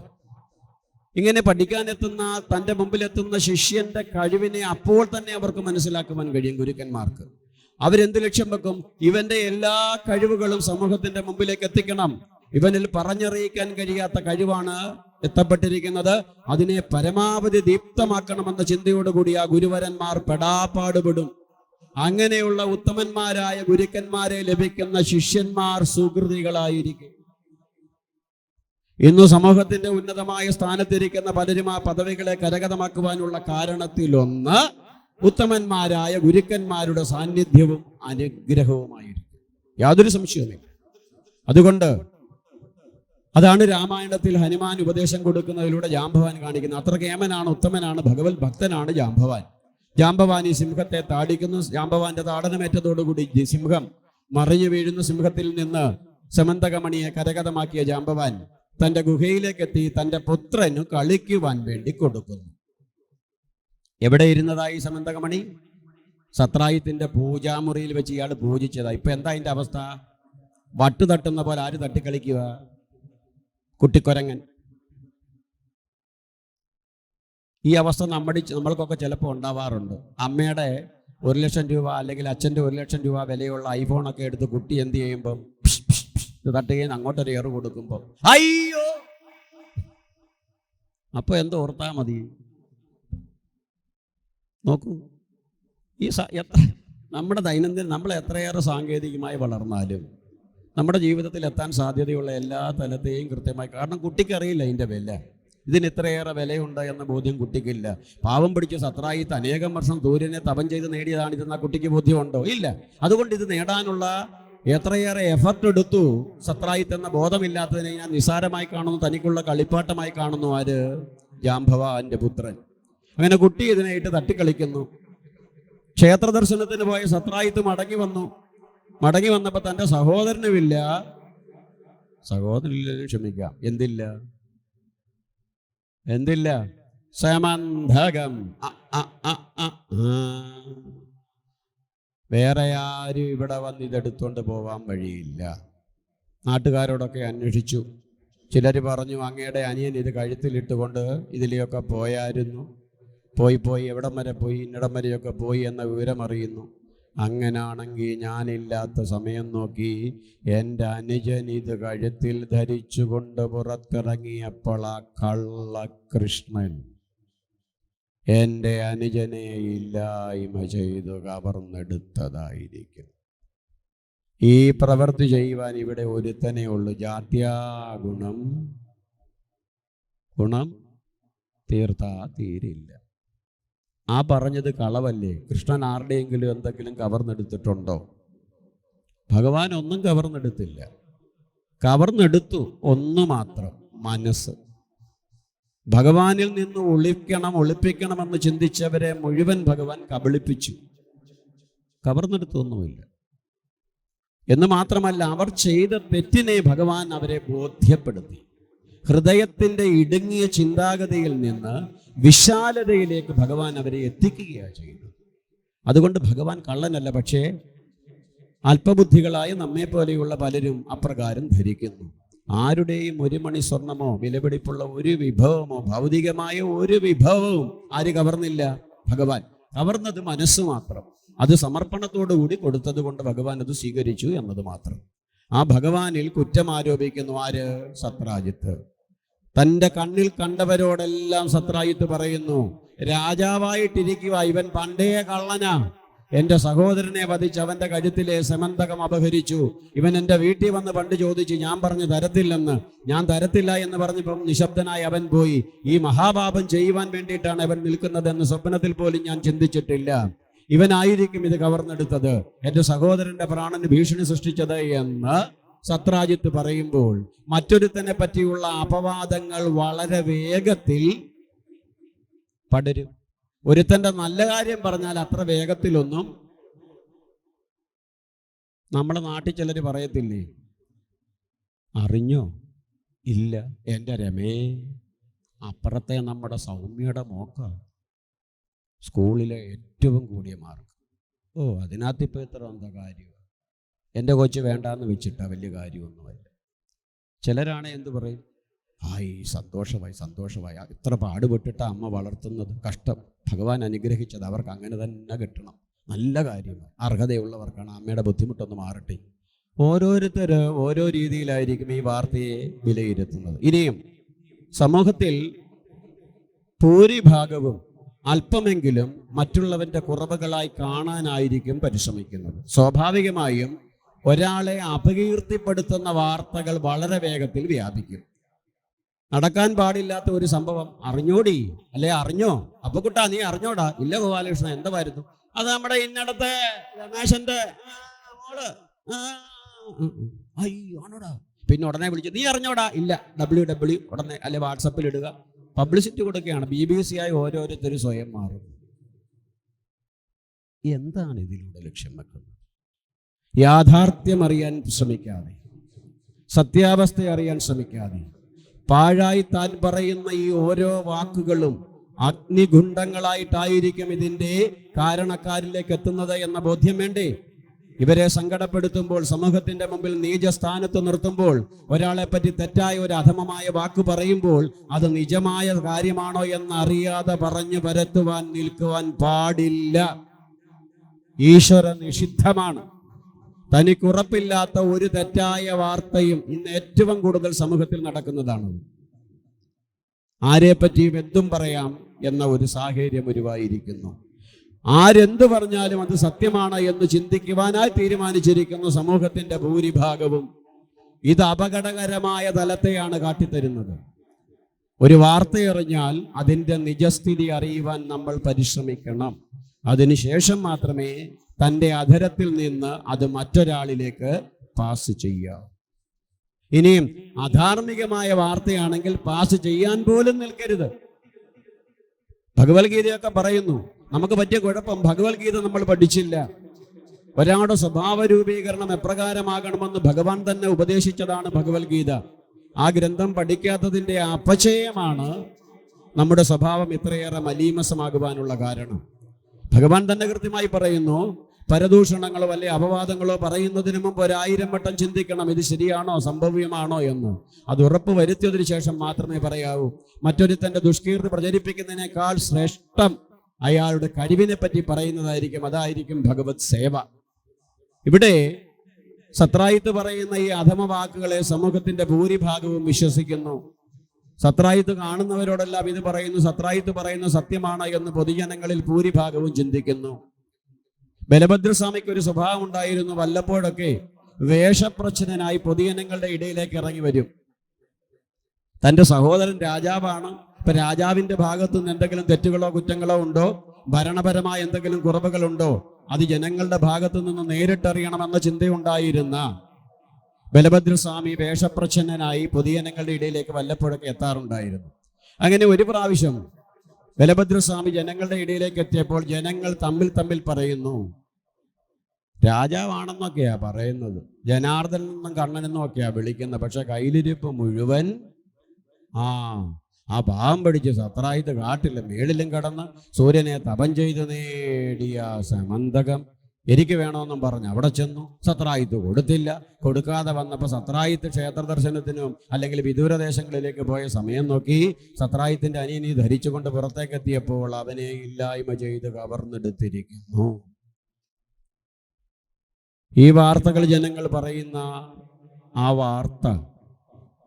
ഇങ്ങനെ പഠിക്കാനെത്തുന്ന തൻ്റെ മുമ്പിലെത്തുന്ന ശിഷ്യന്റെ കഴിവിനെ അപ്പോൾ തന്നെ അവർക്ക് മനസ്സിലാക്കുവാൻ കഴിയും. ഗുരുക്കന്മാർക്ക് അവരെന്ത് ലക്ഷ്യം വെക്കും? ഇവന്റെ എല്ലാ കഴിവുകളും സമൂഹത്തിന്റെ മുമ്പിലേക്ക് എത്തിക്കണം. ഇവനിൽ പറഞ്ഞറിയിക്കാൻ കഴിയാത്ത കഴിവാണ് എത്തപ്പെട്ടിരിക്കുന്നത്, അതിനെ പരമാവധി ദീപ്തമാക്കണമെന്ന ചിന്തയോടുകൂടി ആ ഗുരുവരന്മാർ പെടാപ്പാടുപെടും. അങ്ങനെയുള്ള ഉത്തമന്മാരായ ഗുരുക്കന്മാരെ ലഭിക്കുന്ന ശിഷ്യന്മാർ സുകൃതികളായിരിക്കും. ഇന്ന് സമൂഹത്തിന്റെ ഉന്നതമായ സ്ഥാനത്തിരിക്കുന്ന പലരും ആ പദവികളെ കരഗതമാക്കുവാനുള്ള കാരണത്തിലൊന്ന് ഉത്തമന്മാരായ ഗുരുക്കന്മാരുടെ സാന്നിധ്യവും അനുഗ്രഹവുമായിരിക്കും. യാതൊരു സംശയവുമില്ല. അതുകൊണ്ട് അതാണ് രാമായണത്തിൽ ഹനുമാൻ ഉപദേശം കൊടുക്കുന്നതിലൂടെ ജാംബവാൻ കാണിക്കുന്നത്. അത്ര കേമനാണ്, ഉത്തമനാണ്, ഭഗവത് ഭക്തനാണ് ജാംബവാൻ. ജാംബവാൻ ഈ സിംഹത്തെ താടിക്കുന്നു. ജാംബവാന്റെ താടനമേറ്റതോടുകൂടി സിംഹം മറിഞ്ഞു വീഴുന്ന സിംഹത്തിൽ നിന്ന് സമന്തകമണിയെ കരകതമാക്കിയ ജാംബവാൻ തന്റെ ഗുഹയിലേക്കെത്തി തന്റെ പുത്രന് കളിക്കുവാൻ വേണ്ടി കൊടുക്കുന്നു. എവിടെ ഇരുന്നതായി സമന്തകമണി? സത്രായിത്തിന്റെ പൂജാമുറിയിൽ വെച്ച് ഇയാൾ പൂജിച്ചതാ. ഇപ്പൊ എന്താ അതിന്റെ അവസ്ഥ? വട്ട് തട്ടുന്ന പോലെ ആര് തട്ടിക്കളിക്കുക? കുട്ടിക്കൊരങ്ങൻ. ഈ അവസ്ഥ നമ്മൾക്കൊക്കെ ചിലപ്പോൾ ഉണ്ടാവാറുണ്ട്. അമ്മയുടെ 1,00,000 രൂപ അല്ലെങ്കിൽ അച്ഛൻ്റെ 1,00,000 രൂപ വിലയുള്ള ഐഫോണൊക്കെ എടുത്ത് കുട്ടി എന്ത് ചെയ്യുമ്പം തട്ടുകയും അങ്ങോട്ടൊരു ഏറ് കൊടുക്കുമ്പോൾ അയ്യോ, അപ്പോൾ എന്തോ ഓർത്താ മതി. നോക്കൂ, ഈ നമ്മുടെ ദൈനംദിനം നമ്മൾ എത്രയേറെ സാങ്കേതികമായി വളർന്നാലും നമ്മുടെ ജീവിതത്തിൽ എത്താൻ സാധ്യതയുള്ള എല്ലാ തലത്തെയും കൃത്യമായി, കാരണം കുട്ടിക്കറിയില്ല ഇതിൻ്റെ വില, ഇതിന് ഇത്രയേറെ വിലയുണ്ട് എന്ന ബോധ്യം കുട്ടിക്കില്ല. പാവം പിടിച്ച സത്രായിത്ത് അനേകം വർഷം സൂര്യനെ തപം ചെയ്ത് നേടിയതാണ് ഇതെന്ന കുട്ടിക്ക് ബോധ്യമുണ്ടോ? ഇല്ല. അതുകൊണ്ട് ഇത് നേടാനുള്ള എത്രയേറെ എഫർട്ട് എടുത്തു സത്രായിത്ത് എന്ന ബോധമില്ലാത്തതിനെ ഞാൻ നിസ്സാരമായി കാണുന്നു, തനിക്കുള്ള കളിപ്പാട്ടമായി കാണുന്നു. ആര്? ജാംബവാന്റെ പുത്രൻ. അങ്ങനെ കുട്ടി ഇതിനായിട്ട് തട്ടിക്കളിക്കുന്നു. ക്ഷേത്ര ദർശനത്തിന് പോയ സത്രായിത്ത് മടങ്ങി വന്നപ്പോൾ തൻ്റെ സഹോദരനുമില്ല, ക്ഷമിക്കാം, എന്തില്ല സമന്ധകം. വേറെ ആരും ഇവിടെ വന്ന് ഇതെടുത്തോണ്ട് പോവാൻ വഴിയില്ല. നാട്ടുകാരോടൊക്കെ അന്വേഷിച്ചു. ചിലർ പറഞ്ഞു അങ്ങയുടെ അനിയൻ ഇത് കഴുത്തിലിട്ടുകൊണ്ട് ഇതിലെയൊക്കെ പോയായിരുന്നു, പോയി എവിടം വരെ പോയി, ഇന്നിടം വരെയൊക്കെ പോയി എന്ന വിവരം അറിയുന്നു. അങ്ങനാണെങ്കിൽ ഞാനില്ലാത്ത സമയം നോക്കി എൻ്റെ അനുജൻ ഇത് കഴുത്തിൽ ധരിച്ചുകൊണ്ട് പുറത്തിറങ്ങിയപ്പോൾ ആ കള്ളകൃഷ്ണൻ എൻ്റെ അനുജനെ ഇല്ലായ്മ ചെയ്തു കവർന്നെടുത്തതായിരിക്കും. ഈ പ്രവൃത്തി ചെയ്യുവാൻ ഇവിടെ ഒരുത്തനേ ഉള്ളൂ. ജാത്യാഗുണം ഗുണം തീർത്താ തീരില്ല. ആ പറഞ്ഞത് കളവല്ലേ? കൃഷ്ണൻ ആരുടെയെങ്കിലും എന്തെങ്കിലും കവർന്നെടുത്തിട്ടുണ്ടോ? ഭഗവാൻ ഒന്നും കവർന്നെടുത്തില്ല. കവർന്നെടുത്തു ഒന്ന് മാത്രം, മനസ്സ്. ഭഗവാനിൽ നിന്ന് ഒളിപ്പിക്കണമെന്ന് ചിന്തിച്ചവരെ മുഴുവൻ ഭഗവാൻ കബളിപ്പിച്ചു. കവർന്നെടുത്തൊന്നുമില്ല. എന്ന് മാത്രമല്ല, അവർ ചെയ്ത തെറ്റിനെ ഭഗവാൻ അവരെ ബോധ്യപ്പെടുത്തി. ഹൃദയത്തിൻ്റെ ഇടുങ്ങിയ ചിന്താഗതിയിൽ നിന്ന് വിശാലതയിലേക്ക് ഭഗവാൻ അവരെ എത്തിക്കുകയാണ് ചെയ്യുന്നത്. അതുകൊണ്ട് ഭഗവാൻ കള്ളനല്ല. പക്ഷേ അല്പബുദ്ധികളായ നമ്മെപ്പോലെയുള്ള പലരും അപ്രകാരം ധരിക്കുന്നു. ആരുടെയും 1 മണി സ്വർണമോ വിലപിടിപ്പുള്ള ഒരു വിഭവമോ ഭൗതികമായ ഒരു വിഭവവും ആര് കവർന്നില്ല? ഭഗവാൻ. കവർന്നത് മനസ്സ് മാത്രം. അത് സമർപ്പണത്തോടുകൂടി കൊടുത്തത് കൊണ്ട് ഭഗവാൻ അത് സ്വീകരിച്ചു എന്നത് മാത്രം. ആ ഭഗവാനിൽ കുറ്റം ആരോപിക്കുന്നു ആര്? സത്രാജിത്ത്. തൻ്റെ കണ്ണിൽ കണ്ടവരോടെല്ലാം സത്രാജിത്ത് പറയുന്നു, രാജാവായിട്ടിരിക്കുക, ഇവൻ പണ്ടേ കള്ളനാ, എൻ്റെ സഹോദരനെ വധിച്ച് അവൻ്റെ കഴുത്തിലെ സമന്തകം അപഹരിച്ചു. ഇവൻ എൻ്റെ വീട്ടിൽ വന്ന് പണ്ട് ചോദിച്ചു, ഞാൻ പറഞ്ഞു തരത്തില്ലെന്ന്. ഞാൻ തരത്തില്ല എന്ന് പറഞ്ഞപ്പം നിശബ്ദനായി അവൻ പോയി. ഈ മഹാപാപം ചെയ്യുവാൻ വേണ്ടിയിട്ടാണ് അവൻ നിൽക്കുന്നതെന്ന് സ്വപ്നത്തിൽ പോലും ഞാൻ ചിന്തിച്ചിട്ടില്ല. ഇവനായിരിക്കും ഇത് കവർന്നെടുത്തത്, എൻ്റെ സഹോദരൻ്റെ പ്രാണന് ഭീഷണി സൃഷ്ടിച്ചത് എന്ന് സത്രാജിത്ത് പറയുമ്പോൾ മറ്റൊരുത്തനെ പറ്റിയുള്ള അപവാദങ്ങൾ വളരെ വേഗത്തിൽ പടരും. ഒരുത്തൻ്റെ നല്ല കാര്യം പറഞ്ഞാൽ അത്ര വേഗത്തിലൊന്നും നമ്മുടെ നാട്ടിൽ ചിലർ പറയത്തില്ലേ, അറിഞ്ഞോ? ഇല്ല, എൻ്റെ രമേ, അപ്പുറത്തെ നമ്മുടെ സൗമ്യയുടെ മോക്ക സ്കൂളിലെ ഏറ്റവും കൂടിയ മാർക്ക്. അതിനകത്തിപ്പോൾ ഇത്ര എന്താ കാര്യം? എൻ്റെ കൊച്ച് വേണ്ടാന്ന് വെച്ചിട്ടാ, വലിയ കാര്യമൊന്നുമല്ല. ചിലരാണ് എന്ത് പറയും, സന്തോഷമായി ഇത്ര പാടുപെട്ടിട്ട് അമ്മ വളർത്തുന്നത്, കഷ്ടം, ഭഗവാൻ അനുഗ്രഹിച്ചത് അവർക്ക് അങ്ങനെ തന്നെ കിട്ടണം, നല്ല കാര്യമാണ്, അർഹതയുള്ളവർക്കാണ്, അമ്മയുടെ ബുദ്ധിമുട്ടൊന്ന് മാറട്ടെ. ഓരോരുത്തർ ഓരോ രീതിയിലായിരിക്കും ഈ വാർത്തയെ വിലയിരുത്തുന്നത്. ഇനിയും സമൂഹത്തിൽ ഭൂരിഭാഗവും അല്പമെങ്കിലും മറ്റുള്ളവൻ്റെ കുറവുകളായി കാണാനായിരിക്കും പരിശ്രമിക്കുന്നത്. സ്വാഭാവികമായും ഒരാളെ അപകീർത്തിപ്പെടുത്തുന്ന വാർത്തകൾ വളരെ വേഗത്തിൽ വ്യാപിക്കും. നടക്കാൻ പാടില്ലാത്ത ഒരു സംഭവം അറിഞ്ഞോടി, അല്ലെ അറിഞ്ഞോ? അപ്പൊ കുട്ടാ നീ അറിഞ്ഞോടാ? ഇല്ല ഗോപാലകൃഷ്ണൻ, എന്തായിരുന്നു? അത് നമ്മുടെ ഇന്നടത്തെ രമേശന്റെ മോള്. അയ്യോ ആണോടാ? പിന്നെ ഉടനെ വിളിച്ചു, നീ അറിഞ്ഞോടാ? ഇല്ല. WW ഉടനെ അല്ലെ വാട്സപ്പിൽ ഇടുക, പബ്ലിസിറ്റി കൊടുക്കുകയാണ്. BBC ആയി ഓരോരുത്തരും സ്വയം മാറും. എന്താണ് ഇതിലൂടെ ലക്ഷ്യം വെക്കുന്നത്? യാഥാർത്ഥ്യം അറിയാൻ ശ്രമിക്കാതെ, സത്യാവസ്ഥ അറിയാൻ ശ്രമിക്കാതെ, പാഴായി താൻ പറയുന്ന ഈ ഓരോ വാക്കുകളും അഗ്നിഗുണ്ഡങ്ങളായിട്ടായിരിക്കും ഇതിൻ്റെ കാരണക്കാരിലേക്ക് എത്തുന്നത് എന്ന ബോധ്യം വേണ്ടേ? ഇവരെ സങ്കടപ്പെടുത്തുമ്പോൾ, സമൂഹത്തിന്റെ മുമ്പിൽ നീചസ്ഥാനത്ത് നിർത്തുമ്പോൾ, ഒരാളെ പറ്റി തെറ്റായ ഒരു അധമമായ വാക്ക് പറയുമ്പോൾ അത് നിജമായ കാര്യമാണോ എന്നറിയാതെ പറഞ്ഞു പരത്തുവാൻ നിൽക്കുവാൻ പാടില്ല. ഈശ്വര നിഷിദ്ധമാണ്. തനിക്കുറപ്പില്ലാത്ത ഒരു തെറ്റായ വാർത്തയും ഇന്ന് ഏറ്റവും കൂടുതൽ സമൂഹത്തിൽ നടക്കുന്നതാണ്. ആരെപ്പറ്റിയും എന്തും പറയാം എന്ന ഒരു സാഹചര്യം ഉരുവായിരിക്കുന്നു. ആരെന്തു പറഞ്ഞാലും അത് സത്യമാണ് എന്ന് ചിന്തിക്കുവാനായി തീരുമാനിച്ചിരിക്കുന്ന സമൂഹത്തിന്റെ ഭൂരിഭാഗവും ഇത് അപകടകരമായ തലത്തെയാണ് കാട്ടിത്തരുന്നത്. ഒരു വാർത്തയറിഞ്ഞാൽ അതിൻ്റെ നിജസ്ഥിതി അറിയുവാൻ നമ്മൾ പരിശ്രമിക്കണം. അതിനുശേഷം മാത്രമേ തൻ്റെ അധരത്തിൽ നിന്ന് അത് മറ്റൊരാളിലേക്ക് പാസ് ചെയ്യാവൂ. ഇനിയും അധാർമികമായ വാർത്തയാണെങ്കിൽ പാസ് ചെയ്യാൻ പോലും നിൽക്കരുത്. ഭഗവത്ഗീതയൊക്കെ പറയുന്നു. നമുക്ക് പറ്റിയ കുഴപ്പം ഭഗവത്ഗീത നമ്മൾ പഠിച്ചില്ല. ഒരാളുടെ സ്വഭാവ രൂപീകരണം എപ്രകാരമാകണമെന്ന് ഭഗവാൻ തന്നെ ഉപദേശിച്ചതാണ് ഭഗവത്ഗീത. ആ ഗ്രന്ഥം പഠിക്കാത്തതിൻ്റെ അപചയമാണ് നമ്മുടെ സ്വഭാവം ഇത്രയേറെ മലീമസമാകുവാനുള്ള കാരണം. ഭഗവാൻ തന്നെ കൃത്യമായി പറയുന്നു, പരദൂഷണങ്ങളോ അല്ലെ അപവാദങ്ങളോ പറയുന്നതിന് മുമ്പ് 1000 വട്ടം ചിന്തിക്കണം, ഇത് ശരിയാണോ, സംഭവ്യമാണോ എന്ന്. അത് ഉറപ്പ് വരുത്തിയതിനു ശേഷം മാത്രമേ പറയാവൂ. മറ്റൊരുത്തന്റെ ദുഷ്കീർത്തി പ്രചരിപ്പിക്കുന്നതിനേക്കാൾ ശ്രേഷ്ഠം അയാളുടെ കഴിവിനെ പറ്റി പറയുന്നതായിരിക്കും. അതായിരിക്കും ഭഗവത് സേവ. ഇവിടെ സത്രായിത്ത് പറയുന്ന ഈ അധമ വാക്കുകളെ സമൂഹത്തിന്റെ ഭൂരിഭാഗവും വിശ്വസിക്കുന്നു. സത്രായിത്ത് കാണുന്നവരോടെല്ലാം ഇത് പറയുന്നു, സത്രായിത്ത് പറയുന്ന സത്യമാണ് എന്ന് പൊതുജനങ്ങളിൽ ഭൂരിഭാഗവും ചിന്തിക്കുന്നു. ബലഭദ്രസ്വാമിക്ക് ഒരു സ്വഭാവം ഉണ്ടായിരുന്നു. വല്ലപ്പോഴൊക്കെ വേഷപ്രച്ഛന്നനായി പൊതുജനങ്ങളുടെ ഇടയിലേക്ക് ഇറങ്ങി വരും. തൻ്റെ സഹോദരൻ രാജാവാണ്. ഇപ്പൊ രാജാവിന്റെ ഭാഗത്തു നിന്ന് എന്തെങ്കിലും തെറ്റുകളോ കുറ്റങ്ങളോ ഉണ്ടോ, ഭരണപരമായ എന്തെങ്കിലും കുറവുകളുണ്ടോ, അത് ജനങ്ങളുടെ ഭാഗത്തു നിന്ന് നേരിട്ടറിയണമെന്ന ചിന്തയുണ്ടായിരുന്ന ബലഭദ്രസ്വാമി വേഷപ്രച്ഛന്നനായി പൊതുജനങ്ങളുടെ ഇടയിലേക്ക് വല്ലപ്പോഴൊക്കെ എത്താറുണ്ടായിരുന്നു. അങ്ങനെ ഒരു പ്രാവശ്യം ബലഭദ്രസ്വാമി ജനങ്ങളുടെ ഇടയിലേക്ക് എത്തിയപ്പോൾ ജനങ്ങൾ തമ്മിൽ പറയുന്നു, രാജാവാണെന്നൊക്കെയാ പറയുന്നത്, ജനാർദ്ദനെന്നും കണ്ണനെന്നും ഒക്കെയാ വിളിക്കുന്നത്, പക്ഷെ കയ്യിലിരിപ്പ് മുഴുവൻ ആ പാവം പിടിച്ച് സത്രായിത്ത് കാട്ടില്ല മേളിലും കടന്ന് സൂര്യനെ തപം ചെയ്ത് നേടിയ സമന്തകം എനിക്ക് വേണമെന്നും പറഞ്ഞ് അവിടെ ചെന്നു. സത്രായിത്ത് കൊടുത്തില്ല. കൊടുക്കാതെ വന്നപ്പോൾ സത്രായിത്ത് ക്ഷേത്ര ദർശനത്തിനും അല്ലെങ്കിൽ വിദൂരദേശങ്ങളിലേക്ക് പോയ സമയം നോക്കി സത്രായിത്തിന്റെ അനിയനി ധരിച്ചുകൊണ്ട് പുറത്തേക്ക് എത്തിയപ്പോൾ അവനെ ഇല്ലായ്മ ചെയ്ത് കവർന്നെടുത്തിരിക്കുന്നു. ഈ വാർത്തകൾ ജനങ്ങൾ പറയുന്ന ആ വാർത്ത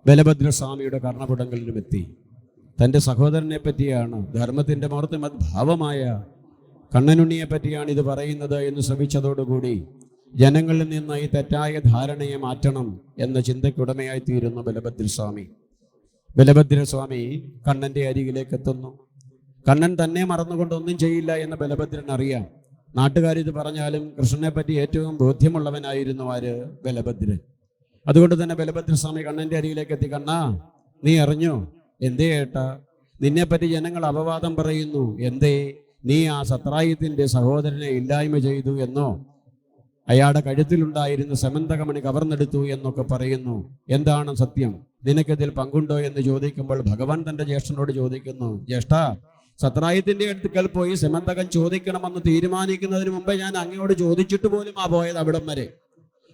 ബലഭദ്രസ്വാമിയുടെ കർണപുടങ്ങളിലും എത്തി. തൻ്റെ സഹോദരനെ പറ്റിയാണ്, ധർമ്മത്തിൻ്റെ മൂർത്തിമദ്ഭാവമായ കണ്ണനുണ്ണിയെ പറ്റിയാണ് ഇത് പറയുന്നത് എന്ന് ശ്രമിച്ചതോടുകൂടി ജനങ്ങളിൽ നിന്ന് ഈ തെറ്റായ ധാരണയെ മാറ്റണം എന്ന ചിന്തയ്ക്കുടമയായി തീരുന്നു ബലഭദ്രസ്വാമി. ബലഭദ്രസ്വാമി കണ്ണൻ്റെ അരികിലേക്ക് എത്തുന്നു. കണ്ണൻ തന്നെ മറന്നുകൊണ്ടൊന്നും ചെയ്യില്ല എന്ന് ബലഭദ്രൻ അറിയാം. നാട്ടുകാരിത് പറഞ്ഞാലും കൃഷ്ണനെ പറ്റി ഏറ്റവും ബോധ്യമുള്ളവനായിരുന്നു ആര്? ബലഭദ്രൻ. അതുകൊണ്ട് തന്നെ ബലഭദ്രസ്വാമി കണ്ണൻ്റെ അരികിലേക്ക് എത്തി. കണ്ണാ, നീ അറിഞ്ഞോ? എന്തേ ഏട്ടാ? നിന്നെപ്പറ്റി ജനങ്ങൾ അപവാദം പറയുന്നു. എന്തേ? നീ ആ സത്രായിത്തിന്റെ സഹോദരനെ ഇല്ലായ്മ ചെയ്തു എന്നോ, അയാളുടെ കഴുത്തിലുണ്ടായിരുന്ന സമന്തകമണി കവർന്നെടുത്തു എന്നൊക്കെ പറയുന്നു. എന്താണ് സത്യം? നിനക്കതിൽ പങ്കുണ്ടോ എന്ന് ചോദിക്കുമ്പോൾ ഭഗവാൻ തന്റെ ജ്യേഷ്ഠനോട് ചോദിക്കുന്നു, ജ്യേഷ്ഠ, സത്രായിത്തിന്റെ അടുക്കൽ പോയി സമന്തകം ചോദിക്കണമെന്ന് തീരുമാനിക്കുന്നതിന് മുമ്പേ ഞാൻ അങ്ങയോട് ചോദിച്ചിട്ട് പോലും പോയത് അവിടം വരെ.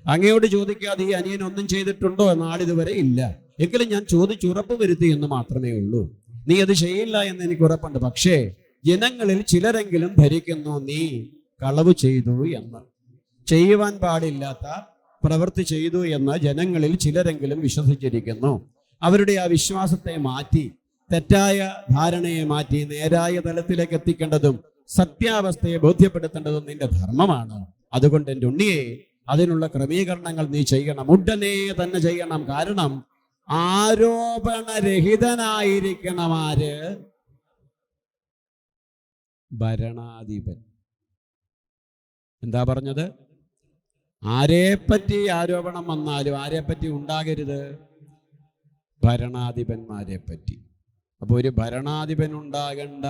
അങ്ങയോട് ചോദിക്കാതെ ഈ അനിയൻ ഒന്നും ചെയ്തിട്ടുണ്ടോ നാളിതുവരെ ഇല്ല. എങ്കിലും ഞാൻ ചോദിച്ചുറപ്പ് വരുത്തി എന്ന് മാത്രമേ ഉള്ളൂ. നീ അത് ചെയ്യില്ല എന്ന് എനിക്ക് ഉറപ്പുണ്ട്. പക്ഷേ ജനങ്ങളിൽ ചിലരെങ്കിലും ധരിക്കുന്നു നീ കളവ് ചെയ്തു എന്ന്. ചെയ്യുവാൻ പാടില്ലാത്ത പ്രവൃത്തി ചെയ്തു എന്ന് ജനങ്ങളിൽ ചിലരെങ്കിലും വിശ്വസിച്ചിരിക്കുന്നു. അവരുടെ ആ വിശ്വാസത്തെ മാറ്റി, തെറ്റായ ധാരണയെ മാറ്റി നേരായ തലത്തിലേക്ക് എത്തിക്കേണ്ടതും സത്യാവസ്ഥയെ ബോധ്യപ്പെടുത്തേണ്ടതും നിന്റെ ധർമ്മമാണ്. അതുകൊണ്ട് എൻ്റെ ഉണ്ണിയെ അതിനുള്ള ക്രമീകരണങ്ങൾ നീ ചെയ്യണം, ഉടനെ തന്നെ ചെയ്യണം. കാരണം ആരോപണരഹിതനായിരിക്കണം ആര്? ഭരണാധിപൻ. എന്താ പറഞ്ഞത്? ആരെപ്പറ്റി ആരോപണം വന്നാലും ആരെപ്പറ്റി ഉണ്ടാകരുത്? ഭരണാധിപന്മാരെ പറ്റി. അപ്പോൾ ഒരു ഭരണാധിപൻ ഉണ്ടാകേണ്ട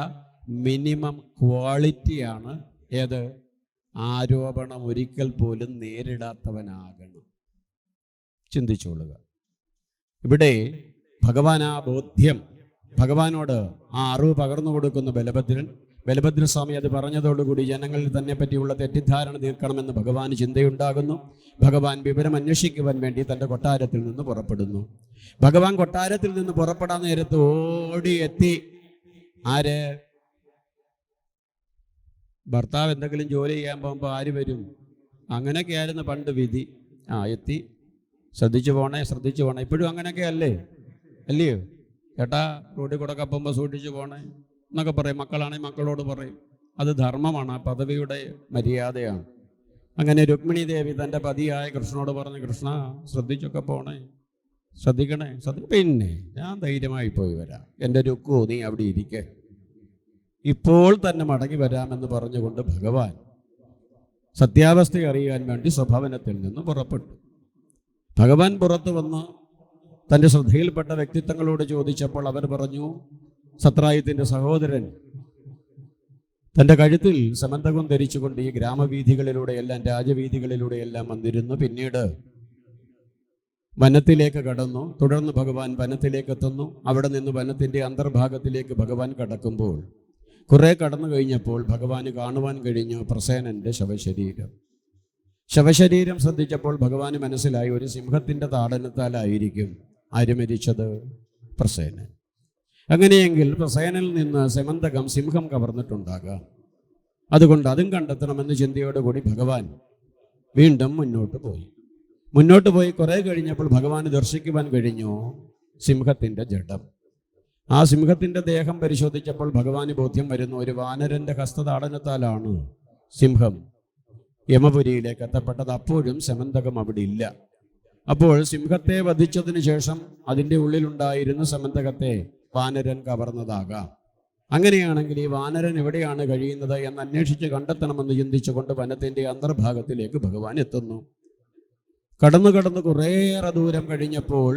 മിനിമം ക്വാളിറ്റിയാണ് ഏത്? ആരോപണം ഒരിക്കൽ പോലും നേരിടാത്തവനാകണം. ചിന്തിച്ചോളുക. ഇവിടെ ഭഗവാൻ ആ ബോധ്യം, ഭഗവാനോട് ആ അറിവ് പകർന്നു കൊടുക്കുന്ന ബലഭദ്രസ്വാമി അത് പറഞ്ഞതോടുകൂടി ജനങ്ങളിൽ തന്നെ പറ്റിയുള്ള തെറ്റിദ്ധാരണ തീർക്കണമെന്ന് ഭഗവാന് ചിന്തയുണ്ടാകുന്നു. ഭഗവാൻ വിവരം അന്വേഷിക്കുവാൻ വേണ്ടി തൻ്റെ കൊട്ടാരത്തിൽ നിന്ന് പുറപ്പെടുന്നു. ഭഗവാൻ കൊട്ടാരത്തിൽ നിന്ന് പുറപ്പെടാൻ നേരത്ത് ഓടിയെത്തി ആര്? ഭർത്താവ് എന്തെങ്കിലും ജോലി ചെയ്യാൻ പോകുമ്പോൾ ആര് വരും? അങ്ങനെയൊക്കെ ആയിരുന്നു പണ്ട് വിധി. എത്തി, ശ്രദ്ധിച്ചു പോണേ. ഇപ്പോഴും അങ്ങനെയൊക്കെ അല്ലയോ ചേട്ടാ? റോഡിൽ കൂടെ പോകുമ്പോൾ സൂക്ഷിച്ചു പോണേ എന്നൊക്കെ പറയും. മക്കളാണെങ്കിൽ മക്കളോട് പറയും. അത് ധർമ്മമാണ്, ആ പദവിയുടെ മര്യാദയാണ്. അങ്ങനെ രുക്മിണി ദേവി തൻ്റെ പതിയായ കൃഷ്ണനോട് പറഞ്ഞു, കൃഷ്ണ ശ്രദ്ധിച്ചൊക്കെ പോണേ, ശ്രദ്ധിക്കണേ. പിന്നെ ഞാൻ ധൈര്യമായി പോയി വരാം, എൻ്റെ രുക്കു നീ അവിടെ ഇരിക്കേ, ഇപ്പോൾ തന്നെ മടങ്ങി വരാമെന്ന് പറഞ്ഞുകൊണ്ട് ഭഗവാൻ സത്യാവസ്ഥ അറിയാൻ വേണ്ടി സ്വഭവനത്തിൽ നിന്ന് പുറപ്പെട്ടു. ഭഗവാൻ പുറത്തു വന്ന് തൻ്റെ ശ്രദ്ധയിൽപ്പെട്ട വ്യക്തിത്വങ്ങളോട് ചോദിച്ചപ്പോൾ അവർ പറഞ്ഞു, സത്രായത്തിൻ്റെ സഹോദരൻ തൻ്റെ കഴുത്തിൽ സമന്തകം ധരിച്ചുകൊണ്ട് ഈ ഗ്രാമവീഥികളിലൂടെയെല്ലാം രാജവീഥികളിലൂടെയെല്ലാം വന്നിരുന്നു. പിന്നീട് വനത്തിലേക്ക് കടന്നു. തുടർന്ന് ഭഗവാൻ വനത്തിലേക്ക് എത്തുന്നു. അവിടെ നിന്ന് വനത്തിൻ്റെ അന്തർഭാഗത്തിലേക്ക് ഭഗവാൻ കടക്കുമ്പോൾ കുറെ കടന്നു കഴിഞ്ഞപ്പോൾ ഭഗവാന് കാണുവാൻ കഴിഞ്ഞു പ്രസേനൻ്റെ ശവശരീരം ശ്രദ്ധിച്ചപ്പോൾ ഭഗവാന് മനസ്സിലായി ഒരു സിംഹത്തിൻ്റെ താടനത്താലായിരിക്കും ആര് മരിച്ചത്? പ്രസേനൻ. അങ്ങനെയെങ്കിൽ പ്രസേനൽ നിന്ന് സമന്തകം സിംഹം കവർന്നിട്ടുണ്ടാകാം. അതുകൊണ്ട് അതും കണ്ടെത്തണമെന്ന് ചിന്തയോടുകൂടി ഭഗവാൻ വീണ്ടും മുന്നോട്ട് പോയി കുറെ കഴിഞ്ഞപ്പോൾ ഭഗവാന് ദർശിക്കുവാൻ കഴിഞ്ഞു സിംഹത്തിൻ്റെ ജഡം. ആ സിംഹത്തിൻ്റെ ദേഹം പരിശോധിച്ചപ്പോൾ ഭഗവാന് ബോധ്യം വരുന്നു, ഒരു വാനരൻ്റെ ഹസ്തതാടനത്താലാണ് സിംഹം യമപുരിയിലേക്ക് എത്തപ്പെട്ടത്. അപ്പോഴും സമന്തകം അവിടെ ഇല്ല. അപ്പോൾ സിംഹത്തെ വധിച്ചതിന് ശേഷം അതിൻ്റെ ഉള്ളിലുണ്ടായിരുന്ന സമന്തകത്തെ വാനരൻ കവർന്നതാകാം. അങ്ങനെയാണെങ്കിൽ ഈ വാനരൻ എവിടെയാണ് കഴിയുന്നത് എന്ന് അന്വേഷിച്ച് കണ്ടെത്തണമെന്ന് ചിന്തിച്ചുകൊണ്ട് വനത്തിൻ്റെ അന്തർഭാഗത്തിലേക്ക് ഭഗവാൻ എത്തുന്നു. കടന്നു കുറേയേറെ ദൂരം കഴിഞ്ഞപ്പോൾ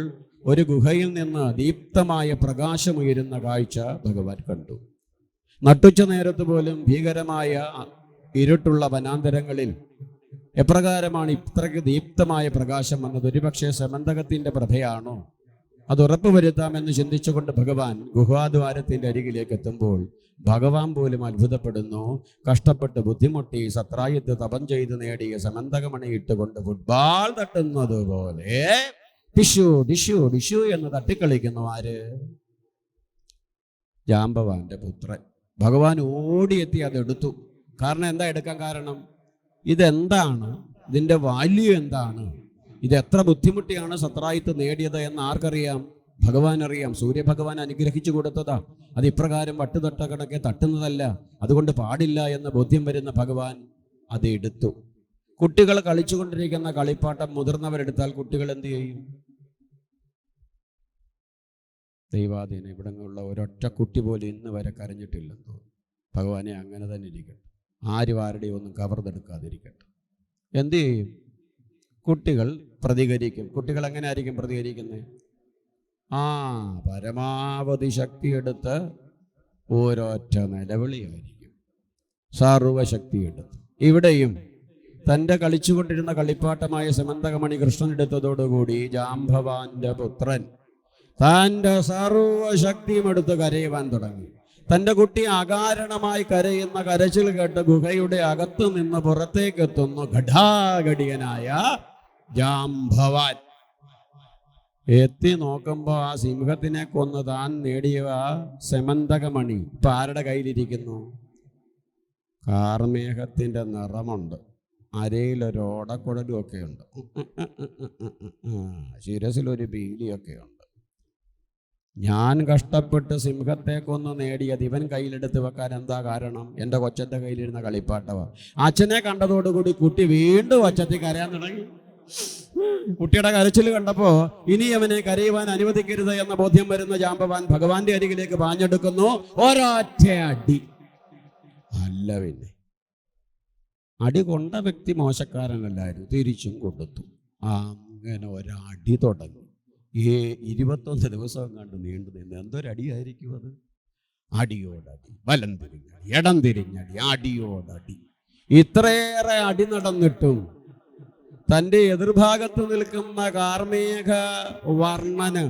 ഒരു ഗുഹയിൽ നിന്ന് ദീപ്തമായ പ്രകാശമുയരുന്ന കാഴ്ച ഭഗവാൻ കണ്ടു. നട്ടുച്ച നേരത്ത് പോലും ഭീകരമായ ഇരുട്ടുള്ള വനാന്തരങ്ങളിൽ എപ്രകാരമാണ് ഇത്രയ്ക്ക് ദീപ്തമായ പ്രകാശം വന്നത്? ഒരുപക്ഷെ സമന്തകത്തിൻ്റെ പ്രഭയാണോ? അത് ഉറപ്പുവരുത്താമെന്ന് ചിന്തിച്ചുകൊണ്ട് ഭഗവാൻ ഗുഹാദ്വാരത്തിൻ്റെ അരികിലേക്ക് എത്തുമ്പോൾ ഭഗവാൻ പോലും അത്ഭുതപ്പെടുന്നു. കഷ്ടപ്പെട്ട് ബുദ്ധിമുട്ടി സത്രായത്ത് തപം ചെയ്ത് നേടിയ സമന്തകമണി ഇട്ടുകൊണ്ട് ഫുട്ബോൾ തട്ടുന്നത് പോലെ ടിഷ്യൂ ടിഷ്യൂ ടിഷ്യൂ എന്ന് തട്ടിക്കളിക്കുന്നു ആര്? ജാംബവാന്റെ പുത്രൻ. ഭഗവാൻ ഓടിയെത്തി അതെടുത്തു. കാരണം എന്താ എടുക്കാൻ കാരണം? ഇതെന്താണ്? ഇതിൻ്റെ വാല്യൂ എന്താണ്? ഇത് എത്ര ബുദ്ധിമുട്ടിയാണ് സത്രായത്ത് നേടിയത് എന്ന് ആർക്കറിയാം? ഭഗവാൻ അറിയാം. സൂര്യഭഗവാൻ അനുഗ്രഹിച്ചു കൊടുത്തതാ. അത് ഇപ്രകാരം വട്ടുതൊട്ട കണക്കെ തട്ടുന്നതല്ല, അതുകൊണ്ട് പാടില്ല എന്ന് ബോധ്യം വരുന്ന ഭഗവാൻ അത് എടുത്തു. കുട്ടികൾ കളിച്ചുകൊണ്ടിരിക്കുന്ന കളിപ്പാട്ടം മുതിർന്നവരെടുത്താൽ കുട്ടികൾ എന്ത് ചെയ്യും? ദൈവാധീനം. ഇവിടെയുള്ള ഒരൊറ്റ കുട്ടി പോലും ഇന്ന് വരെ കരഞ്ഞിട്ടില്ലെന്ന് തോന്നുന്നു. ഭഗവാനെ അങ്ങനെ തന്നെ ഇരിക്കട്ടെ, ആരും ആരുടെയും ഒന്നും കവർന്നെടുക്കാതിരിക്കട്ടെ. എന്ത് ചെയ്യും? കുട്ടികൾ പ്രതികരിക്കും. കുട്ടികൾ എങ്ങനെ ആയിരിക്കും പ്രതികരിക്കുന്നത്? പരമാവധി ശക്തിയെടുത്ത് ഒരൊറ്റ നിലവിളിയായിരിക്കും, സർവശക്തിയെടുത്ത്. ഇവിടെയും തൻ്റെ കളിച്ചുകൊണ്ടിരുന്ന കളിപ്പാട്ടമായ സമന്തകമണി കൃഷ്ണനെടുത്തതോടുകൂടി ജാംബവാന്റെ പുത്രൻ തൻ്റെ സർവശക്തിയും എടുത്ത് കരയുവാൻ തുടങ്ങി. തൻ്റെ കുട്ടി അകാരണമായി കരയുന്ന കരച്ചിൽ കേട്ട് ഗുഹയുടെ അകത്തു നിന്ന് പുറത്തേക്കെത്തുന്നു ഘടാഘടിയനായ ജാംബവാൻ. എത്തി നോക്കുമ്പോൾ ആ സിംഹത്തിനെ കൊന്ന് താൻ നേടിയ സമന്തകമണി ഇപ്പൊ ആരുടെ കയ്യിലിരിക്കുന്നു? കാർമേഘത്തിൻ്റെ നിറമുണ്ട്, അരയിലൊരോടക്കുഴലും ഒക്കെ ഉണ്ട്, ശിരസിലൊരു പീലിയൊക്കെ ഉണ്ട്. ഞാൻ കഷ്ടപ്പെട്ട് സിംഹത്തെ കൊന്ന് നേടിയത് ഇവൻ കയ്യിലെടുത്ത് വെക്കാൻ എന്താ കാരണം? എൻ്റെ കൊച്ചൻ്റെ കയ്യിലിരുന്ന കളിപ്പാട്ടവ. അച്ഛനെ കണ്ടതോടുകൂടി കുട്ടി വീണ്ടും ഒച്ചത്തിൽ കരയാൻ തുടങ്ങി. കുട്ടിയുടെ കരച്ചിൽ കണ്ടപ്പോ ഇനി അവനെ കരയുവാൻ അനുവദിക്കരുത് എന്ന ബോധ്യം വരുന്ന ജാമ്പവാൻ ഭഗവാന്റെ അരികിലേക്ക് പാഞ്ഞെടുക്കുന്നു. ഒരൊറ്റ അടി. അല്ല, പിന്നെ അടി കൊണ്ട വ്യക്തി മോശക്കാരനല്ലായിരുന്നു, തിരിച്ചും കൊടുത്തു. അങ്ങനെ ഒരടി തുടങ്ങി. 21 ദിവസം കണ്ട് നീണ്ടു നിന്ന്. എന്തൊരടിയായിരിക്കും അത്? അടിയോടടി, വലം തിരിഞ്ഞടി, ഇടം തിരിഞ്ഞടി, അടിയോടടി. ഇത്രയേറെ അടി നടന്നിട്ടും തൻ്റെ എതിർഭാഗത്ത് നിൽക്കുന്ന കാർമേഘ വർണ്ണന്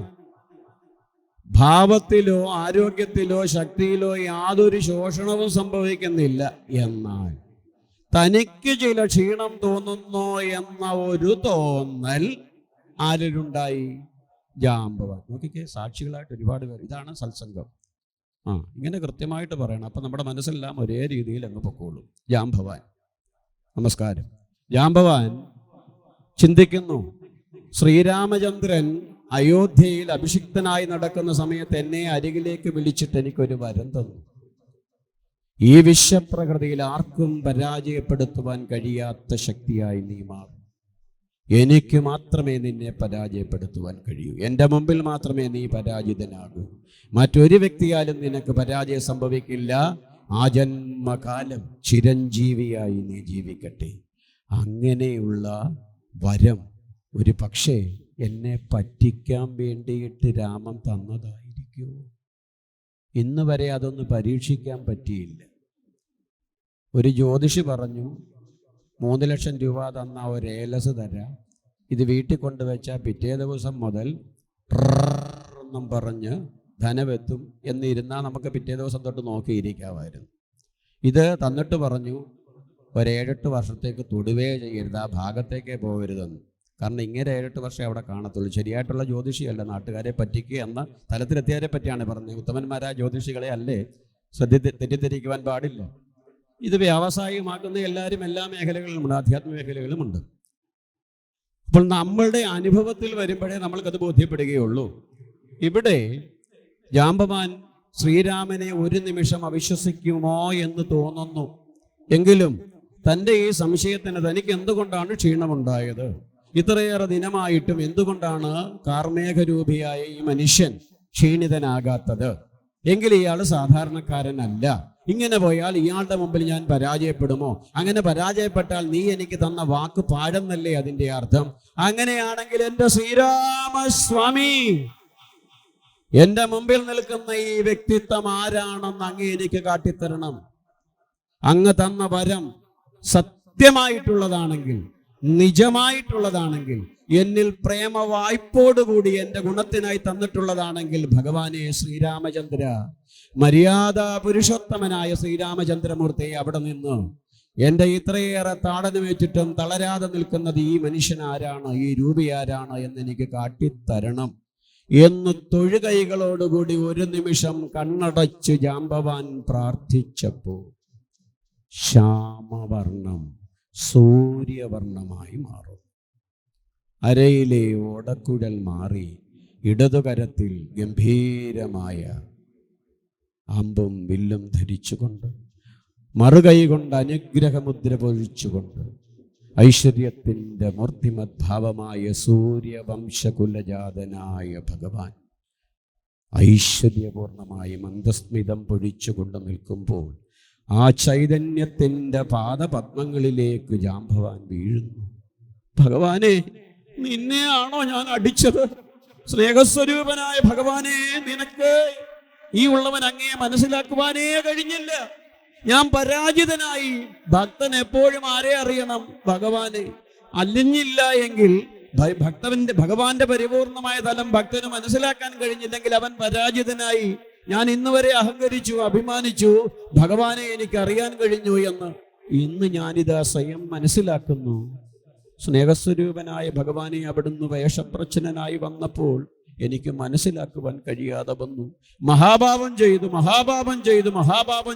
ഭാവത്തിലോ ആരോഗ്യത്തിലോ ശക്തിയിലോ യാതൊരു ശോഷണവും സംഭവിക്കുന്നില്ല. എന്നാൽ തനിക്ക് ചില ക്ഷീണം തോന്നുന്നു എന്ന ഒരു തോന്നൽ ആരിലുണ്ടായി? ജാമ്പവാൻ. നോക്കിക്കേ, സാക്ഷികളായിട്ട് ഒരുപാട് പേർ. ഇതാണ് സത്സംഗം. ഇങ്ങനെ കൃത്യമായിട്ട് പറയണം. അപ്പം നമ്മുടെ മനസ്സെല്ലാം ഒരേ രീതിയിൽ അങ്ങ് പൊക്കോളൂ. ജാമ്പവാൻ, നമസ്കാരം. ജാമ്പവാൻ ചിന്തിക്കുന്നു, ശ്രീരാമചന്ദ്രൻ അയോധ്യയിൽ അഭിഷിക്തനായി നടക്കുന്ന സമയത്ത് എന്നെ അരികിലേക്ക് വിളിച്ചിട്ട് എനിക്കൊരു വരം തന്നു. ഈ വിശ്വപ്രകൃതിയിൽ ആർക്കും പരാജയപ്പെടുത്തുവാൻ കഴിയാത്ത ശക്തിയായി നീ മാറും. എനിക്ക് മാത്രമേ നിന്നെ പരാജയപ്പെടുത്തുവാൻ കഴിയൂ. എൻ്റെ മുമ്പിൽ മാത്രമേ നീ പരാജിതനാകൂ. മറ്റൊരു വ്യക്തിയാലും നിനക്ക് പരാജയം സംഭവിക്കില്ല. ആജന്മകാലം ചിരഞ്ജീവിയായി നീ ജീവിക്കട്ടെ. അങ്ങനെയുള്ള വരം ഒരു പക്ഷേ എന്നെ പറ്റിക്കാൻ വേണ്ടിയിട്ട് രാമൻ തന്നതായിരിക്കുമോ? ഇന്ന് വരെ അതൊന്ന് പരീക്ഷിക്കാൻ പറ്റിയില്ല. ഒരു ജ്യോതിഷി പറഞ്ഞു, 3 ലക്ഷം രൂപ തന്ന ഒരു ഏലസ് തരാം, ഇത് വീട്ടിൽ കൊണ്ടുവച്ചാൽ പിറ്റേ ദിവസം മുതൽ എന്നും പറഞ്ഞ് ധനവെത്തും എന്നിരുന്നാൽ നമുക്ക് പിറ്റേ ദിവസം തൊട്ട് നോക്കിയിരിക്കാമായിരുന്നു. ഇത് തന്നിട്ട് പറഞ്ഞു, ഒരു 7-8 വർഷത്തേക്ക് തൊടുവേ ചെയ്യരുത്, ആ ഭാഗത്തേക്കേ പോകരുതെന്ന്. കാരണം ഇങ്ങനെ 7-8 വർഷം അവിടെ കാണത്തുള്ളൂ. ശരിയായിട്ടുള്ള ജ്യോതിഷിയല്ല, നാട്ടുകാരെ പറ്റിക്കുക എന്ന തലത്തിലെത്തിയവരെ പറ്റിയാണ് പറഞ്ഞത്. ഉത്തമന്മാരായ ജ്യോതിഷികളെ അല്ലേ തെറ്റിദ്ധരിക്കുവാൻ പാടില്ല. ഇത് വ്യാവസായികമാക്കുന്ന എല്ലാവരും എല്ലാ മേഖലകളിലുമുണ്ട്, ആധ്യാത്മ മേഖലകളിലുമുണ്ട്. അപ്പോൾ നമ്മളുടെ അനുഭവത്തിൽ വരുമ്പോഴേ നമ്മൾക്കത് ബോധ്യപ്പെടുകയുള്ളൂ. ഇവിടെ ജാമ്പവാൻ ശ്രീരാമനെ ഒരു നിമിഷം അവിശ്വസിക്കുമോ എന്ന് തോന്നുന്നു. എങ്കിലും തൻ്റെ ഈ സംശയത്തിന് തനിക്ക് എന്തുകൊണ്ടാണ് ക്ഷീണമുണ്ടായത്, ഇത്രയേറെ ദിനമായിട്ടും എന്തുകൊണ്ടാണ് കാർമേഘരൂപിയായ ഈ മനുഷ്യൻ ക്ഷീണിതനാകാത്തത്? എങ്കിൽ ഇയാൾ സാധാരണക്കാരനല്ല. ഇങ്ങനെ പോയാൽ ഇയാളുടെ മുമ്പിൽ ഞാൻ പരാജയപ്പെടുമോ? അങ്ങനെ പരാജയപ്പെട്ടാൽ നീ എനിക്ക് തന്ന വാക്ക് പാഴെന്നല്ലേ അതിൻ്റെ അർത്ഥം? അങ്ങനെയാണെങ്കിൽ എൻ്റെ ശ്രീരാമസ്വാമി, എൻ്റെ മുമ്പിൽ നിൽക്കുന്ന ഈ വ്യക്തിത്വം ആരാണെന്ന് അങ്ങ് എനിക്ക് കാട്ടിത്തരണം. അങ്ങ് തന്ന വരം സത്യമായിട്ടുള്ളതാണെങ്കിൽ, നിജമായിട്ടുള്ളതാണെങ്കിൽ, എന്നിൽ പ്രേമ വായ്പോടുകൂടി എൻ്റെ ഗുണത്തിനായി തന്നിട്ടുള്ളതാണെങ്കിൽ, ഭഗവാനെ ശ്രീരാമചന്ദ്ര, മര്യാദ പുരുഷോത്തമനായ ശ്രീരാമചന്ദ്രമൂർത്തി, അവിടെ നിന്ന് എൻ്റെ ഇത്രയേറെ താടനമേറ്റിട്ടും തളരാതെ നിൽക്കുന്നത് ഈ മനുഷ്യൻ ആരാണ്, ഈ രൂപി ആരാണ് എന്നെനിക്ക് കാട്ടിത്തരണം എന്ന് തൊഴുകൈകളോടുകൂടി ഒരു നിമിഷം കണ്ണടച്ച് ജാമ്പവാൻ പ്രാർത്ഥിച്ചപ്പോൾ ശ്യാമവർണം സൂര്യവർണമായി മാറും. അരയിലെ ഓടക്കുഴൽ മാറി ഇടതുകരത്തിൽ ഗംഭീരമായ അമ്പും വില്ലും ധരിച്ചുകൊണ്ട്, മറുകൈ കൊണ്ട് അനുഗ്രഹമുദ്ര പൊഴിച്ചുകൊണ്ട്, ഐശ്വര്യത്തിൻ്റെ മൂർത്തിമദ്ഭാവമായ സൂര്യവംശകുലജാതനായ ഭഗവാൻ ഐശ്വര്യപൂർണമായി മന്ദസ്മിതം പൊഴിച്ചുകൊണ്ട് നിൽക്കുമ്പോൾ ആ ചൈതന്യത്തിൻ്റെ പാദപത്മങ്ങളിലേക്ക് ജാമ്പവാൻ വീഴുന്നു. ഭഗവാനെ, നിന്നെയാണോ ഞാൻ അടിച്ചത്? സ്നേഹസ്വരൂപനായ ഭഗവാനെ, നിനക്ക് ഈ ഉള്ളവൻ അങ്ങയെ മനസ്സിലാക്കുവാനേ കഴിഞ്ഞില്ല. ഞാൻ പരാജിതനായി. ഭക്തൻ എപ്പോഴും ആരെ അറിയണം? ഭഗവാനെ. അലിഞ്ഞില്ല എങ്കിൽ ഭഗവാന്റെ പരിപൂർണമായ തലം ഭക്തന് മനസ്സിലാക്കാൻ കഴിഞ്ഞില്ലെങ്കിൽ അവൻ പരാജിതനായി. ഞാൻ ഇന്ന് വരെ അഹങ്കരിച്ചു, അഭിമാനിച്ചു, ഭഗവാനെ എനിക്കറിയാൻ കഴിഞ്ഞു എന്ന്. ഇന്ന് ഞാനിതാ സ്വയം മനസ്സിലാക്കുന്നു. സ്നേഹസ്വരൂപനായ ഭഗവാനെ അവിടുന്ന് വേഷപ്രച്ഛന്നനായി വന്നപ്പോൾ എനിക്ക് മനസ്സിലാക്കുവാൻ കഴിയാതെ വന്നു. മഹാപാപം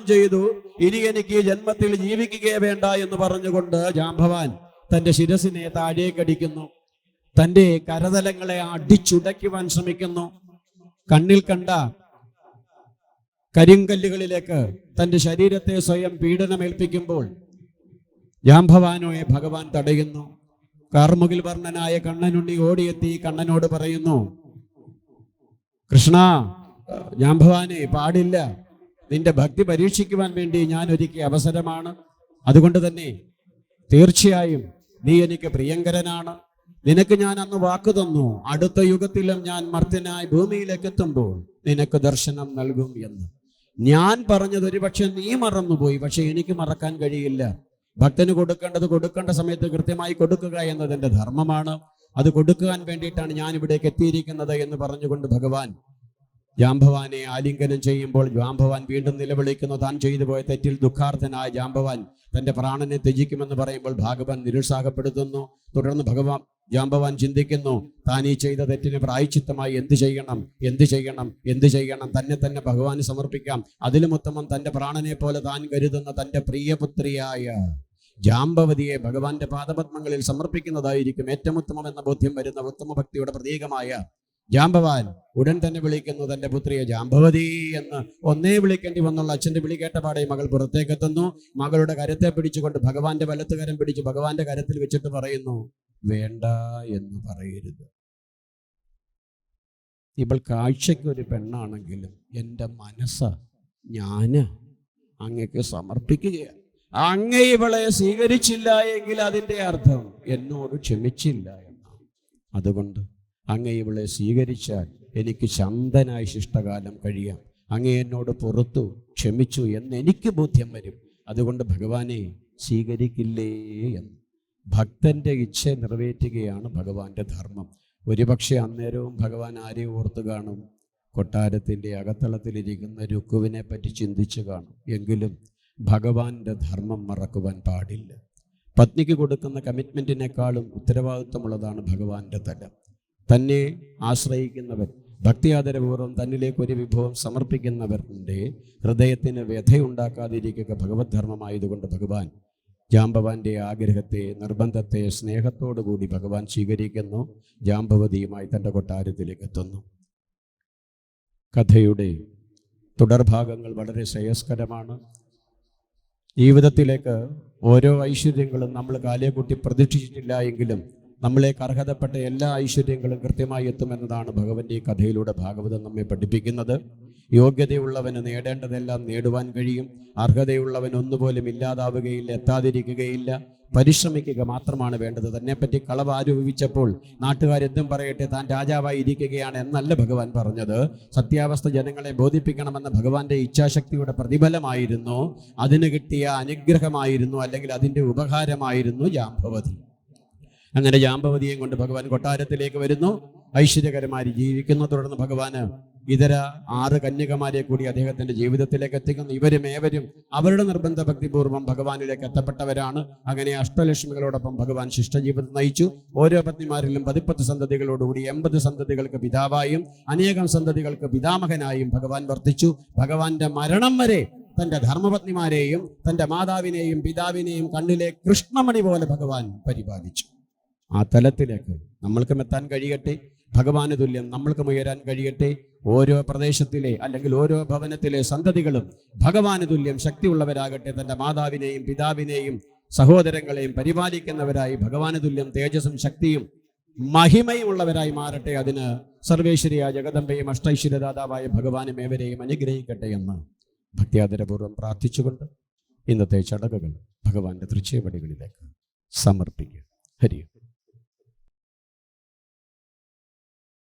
ചെയ്തു. ഇനി എനിക്ക് ഈ ജന്മത്തിൽ ജീവിക്കുകയേ വേണ്ട എന്ന് പറഞ്ഞുകൊണ്ട് ജാമ്പവാൻ തൻ്റെ ശിരസിനെ താഴേക്കടിക്കുന്നു. തൻ്റെ കരതലങ്ങളെ അടിച്ചുടയ്ക്കുവാൻ ശ്രമിക്കുന്നു. കണ്ണിൽ കണ്ട കരിങ്കല്ലുകളിലേക്ക് തൻ്റെ ശരീരത്തെ സ്വയം പീഡനമേൽപ്പിക്കുമ്പോൾ ജാമ്പവാനെ ഭഗവാൻ തടയുന്നു. കാർമുകിൽ വർണ്ണനായ കണ്ണനുണ്ണി ഓടിയെത്തി കണ്ണനോട് പറയുന്നു, കൃഷ്ണ, ജാംബവാനെ, പാടില്ല. നിന്റെ ഭക്തി പരീക്ഷിക്കുവാൻ വേണ്ടി ഞാൻ ഒരുക്കിയ അവസരമാണ്. അതുകൊണ്ട് തന്നെ തീർച്ചയായും നീ എനിക്ക് പ്രിയങ്കരനാണ്. നിനക്ക് ഞാൻ അന്ന് വാക്കു തന്നു, അടുത്ത യുഗത്തിലും ഞാൻ മർത്യനായി ഭൂമിയിലേക്ക് എത്തുമ്പോൾ നിനക്ക് ദർശനം നൽകും എന്ന്. ഞാൻ പറഞ്ഞത് ഒരുപക്ഷെ നീ മറന്നുപോയി, പക്ഷെ എനിക്ക് മറക്കാൻ കഴിയില്ല. ഭക്തന് കൊടുക്കേണ്ടത് കൊടുക്കേണ്ട സമയത്ത് കൃത്യമായി കൊടുക്കുക എന്നത് എൻ്റെ ധർമ്മമാണ്. അത് കൊടുക്കുവാൻ വേണ്ടിയിട്ടാണ് ഞാൻ ഇവിടേക്ക് എത്തിയിരിക്കുന്നത് എന്ന് പറഞ്ഞുകൊണ്ട് ഭഗവാൻ ജാംബവാനെ ആലിംഗനം ചെയ്യുമ്പോൾ ജാംബവാൻ വീണ്ടും നിലവിളിക്കുന്നു. താൻ ചെയ്തു പോയ തെറ്റിൽ ദുഃഖാർത്ഥനായ ജാംബവാൻ തന്റെ പ്രാണനെ ത്യജിക്കുമെന്ന് പറയുമ്പോൾ ഭഗവാൻ നിരുത്സാഹപ്പെടുത്തുന്നു. തുടർന്ന് ജാംബവാൻ ചിന്തിക്കുന്നു, താൻ ഈ ചെയ്ത തെറ്റിന് പ്രായശ്ചിത്തമായി എന്ത് ചെയ്യണം, തന്നെ ഭഗവാന് സമർപ്പിക്കാം. അതിലും ഉത്തമം തന്റെ പ്രാണനെ പോലെ താൻ കരുതുന്ന തന്റെ പ്രിയപുത്രിയായ ജാംബവതിയെ ഭഗവാന്റെ പാദപത്മങ്ങളിൽ സമർപ്പിക്കുന്നതായിരിക്കും ഏറ്റവും ഉത്തമം എന്ന ബോധ്യം വരുന്ന ഉത്തമ ഭക്തിയുടെ പ്രതീകമായ ജാംബവാൻ ഉടൻ തന്നെ വിളിക്കുന്നു തന്റെ പുത്രിയെ ജാംബവതി എന്ന്. ഒന്നേ വിളിക്കേണ്ടി വന്നുള്ള അച്ഛന്റെ വിളി കേട്ടപാടെ മകൾ പുറത്തേക്ക് എത്തുന്നു. മകളുടെ കരത്തെ പിടിച്ചുകൊണ്ട് ഭഗവാന്റെ വലത്തുകരം പിടിച്ച് ഭഗവാന്റെ കരത്തിൽ വെച്ചിട്ട് പറയുന്നു, വേണ്ട എന്ന് പറയരുത്. ഇവൾ കാഴ്ചയ്ക്കൊരു പെണ്ണാണെങ്കിലും എൻ്റെ മനസ്സ് ഞാന് അങ്ങക്ക് സമർപ്പിക്കുകയാണ്. അങ്ങ് ഇവളെ സ്വീകരിച്ചില്ല എങ്കിൽ അതിൻ്റെ അർത്ഥം എന്നോട് ക്ഷമിച്ചില്ല എന്നാണ്. അതുകൊണ്ട് അങ്ങ് ഇവളെ സ്വീകരിച്ചാൽ എനിക്ക് ശാന്തനായി ശിഷ്ടകാലം കഴിയാം. അങ്ങ് എന്നോട് പുറത്തു ക്ഷമിച്ചു എന്ന് എനിക്ക് ബോധ്യം വരും. അതുകൊണ്ട് ഭഗവാനെ സ്വീകരിക്കില്ലേ എന്ന്. ഭക്തന്റെ ഇച്ഛ നിറവേറ്റുകയാണ് ഭഗവാന്റെ ധർമ്മം. ഒരുപക്ഷെ അന്നേരവും ഭഗവാൻ ആരെയും ഓർത്ത് കാണും, കൊട്ടാരത്തിൻ്റെ അകത്തളത്തിലിരിക്കുന്ന രുക്കുവിനെ പറ്റി ചിന്തിച്ചു കാണും. എങ്കിലും ഭഗവാന്റെ ധർമ്മം മറക്കുവാൻ പാടില്ല. പത്നിക്ക് കൊടുക്കുന്ന കമ്മിറ്റ്മെൻറ്റിനേക്കാളും ഉത്തരവാദിത്വമുള്ളതാണ് ഭഗവാന്റെ തലം. തന്നെ ആശ്രയിക്കുന്നവർ, ഭക്തിയാദരപൂർവ്വം തന്നിലേക്ക് ഒരു വിഭവം സമർപ്പിക്കുന്നവരുടെ ഹൃദയത്തിന് വ്യഥയുണ്ടാക്കാതിരിക്കുക ഭഗവത് ധർമ്മമായതുകൊണ്ട് ഭഗവാൻ ജാംബവാന്റെ ആഗ്രഹത്തെ, നിർബന്ധത്തെ സ്നേഹത്തോടുകൂടി ഭഗവാൻ സ്വീകരിക്കുന്നു. ജാംബവതിയുമായി തൻ്റെ കൊട്ടാരത്തിലേക്ക് എത്തുന്നു. കഥയുടെ തുടർഭാഗങ്ങൾ വളരെ ശ്രേയസ്കരമാണ്. ജീവിതത്തിലേക്ക് ഓരോ ഐശ്വര്യങ്ങളും നമ്മൾ കാലേക്കൂട്ടി പ്രതീക്ഷിച്ചിട്ടില്ല എങ്കിലും നമ്മളേക്ക് അർഹതപ്പെട്ട എല്ലാ ഐശ്വര്യങ്ങളും കൃത്യമായി എത്തുമെന്നതാണ് ഭഗവന്റെ ഈ കഥയിലൂടെ ഭാഗവതം നമ്മെ പഠിപ്പിക്കുന്നത്. യോഗ്യതയുള്ളവന് നേടേണ്ടതെല്ലാം നേടുവാൻ കഴിയും. അർഹതയുള്ളവൻ ഒന്നുപോലും ഇല്ലാതാവുകയില്ല, എത്താതിരിക്കുകയില്ല. പരിശ്രമിക്കുക മാത്രമാണ് വേണ്ടത്. തന്നെപ്പറ്റി കളവ് ആരോപിച്ചപ്പോൾ നാട്ടുകാരെന്തും പറയട്ടെ, താൻ രാജാവായി ഇരിക്കുകയാണ് എന്നല്ല ഭഗവാൻ പറഞ്ഞത്. സത്യാവസ്ഥ ജനങ്ങളെ ബോധിപ്പിക്കണമെന്ന ഭഗവാന്റെ ഇച്ഛാശക്തിയുടെ പ്രതിഫലമായിരുന്നു, അതിന് കിട്ടിയ അനുഗ്രഹമായിരുന്നു, അല്ലെങ്കിൽ അതിൻ്റെ ഉപകാരമായിരുന്നു ജാംബവതി. അങ്ങനെ ജാംബവതിയെയും കൊണ്ട് ഭഗവാൻ കൊട്ടാരത്തിലേക്ക് വരുന്നു. ഐശ്വര്യകരമായി ജീവിക്കുന്നു. തുടർന്ന് ഭഗവാന് ഇതര 6 കന്യകമാരെ കൂടി അദ്ദേഹത്തിന്റെ ജീവിതത്തിലേക്ക് എത്തിക്കുന്നു. ഇവരും അവരുടെ നിർബന്ധ ഭക്തിപൂർവ്വം ഭഗവാനിലേക്ക് എത്തപ്പെട്ടവരാണ്. അങ്ങനെ അഷ്ടലക്ഷ്മികളോടൊപ്പം ഭഗവാൻ ശിഷ്ടജീവിതം നയിച്ചു. ഓരോ പത്നിമാരിലും 10 സന്തതികളോടുകൂടി 80 സന്തതികൾക്ക് പിതാവായും അനേകം സന്തതികൾക്ക് പിതാമഹനായും ഭഗവാൻ വർത്തിച്ചു. ഭഗവാന്റെ മരണം വരെ തൻ്റെ ധർമ്മപത്നിമാരെയും തൻ്റെ മാതാവിനെയും പിതാവിനെയും കണ്ണിലെ കൃഷ്ണമണി പോലെ ഭഗവാൻ പരിപാലിച്ചു. ആ തലത്തിലേക്ക് നമ്മൾക്കും എത്താൻ കഴിയട്ടെ. ഭഗവാന് തുല്യം നമ്മൾക്കും ഉയരാൻ കഴിയട്ടെ. ഓരോ പ്രദേശത്തിലെ അല്ലെങ്കിൽ ഓരോ ഭവനത്തിലെ സന്തതികളും ഭഗവാന് തുല്യം ശക്തിയുള്ളവരാകട്ടെ. തൻ്റെ മാതാവിനെയും പിതാവിനെയും സഹോദരങ്ങളെയും പരിപാലിക്കുന്നവരായി ഭഗവാന് തുല്യം തേജസ്സും ശക്തിയും മഹിമയും ഉള്ളവരായി മാറട്ടെ. അതിന് സർവേശ്വരിയായ ജഗദംബയും അഷ്ടൈശ്വര്യദാതാവായ ഭഗവാനും ഏവരെയും അനുഗ്രഹിക്കട്ടെ എന്ന് ഭക്തിയാദരപൂർവ്വം പ്രാർത്ഥിച്ചുകൊണ്ട് ഇന്നത്തെ ചടങ്ങുകൾ ഭഗവാന്റെ തൃച്ചേവടികളിലേക്ക് സമർപ്പിക്കുക. ഹരി.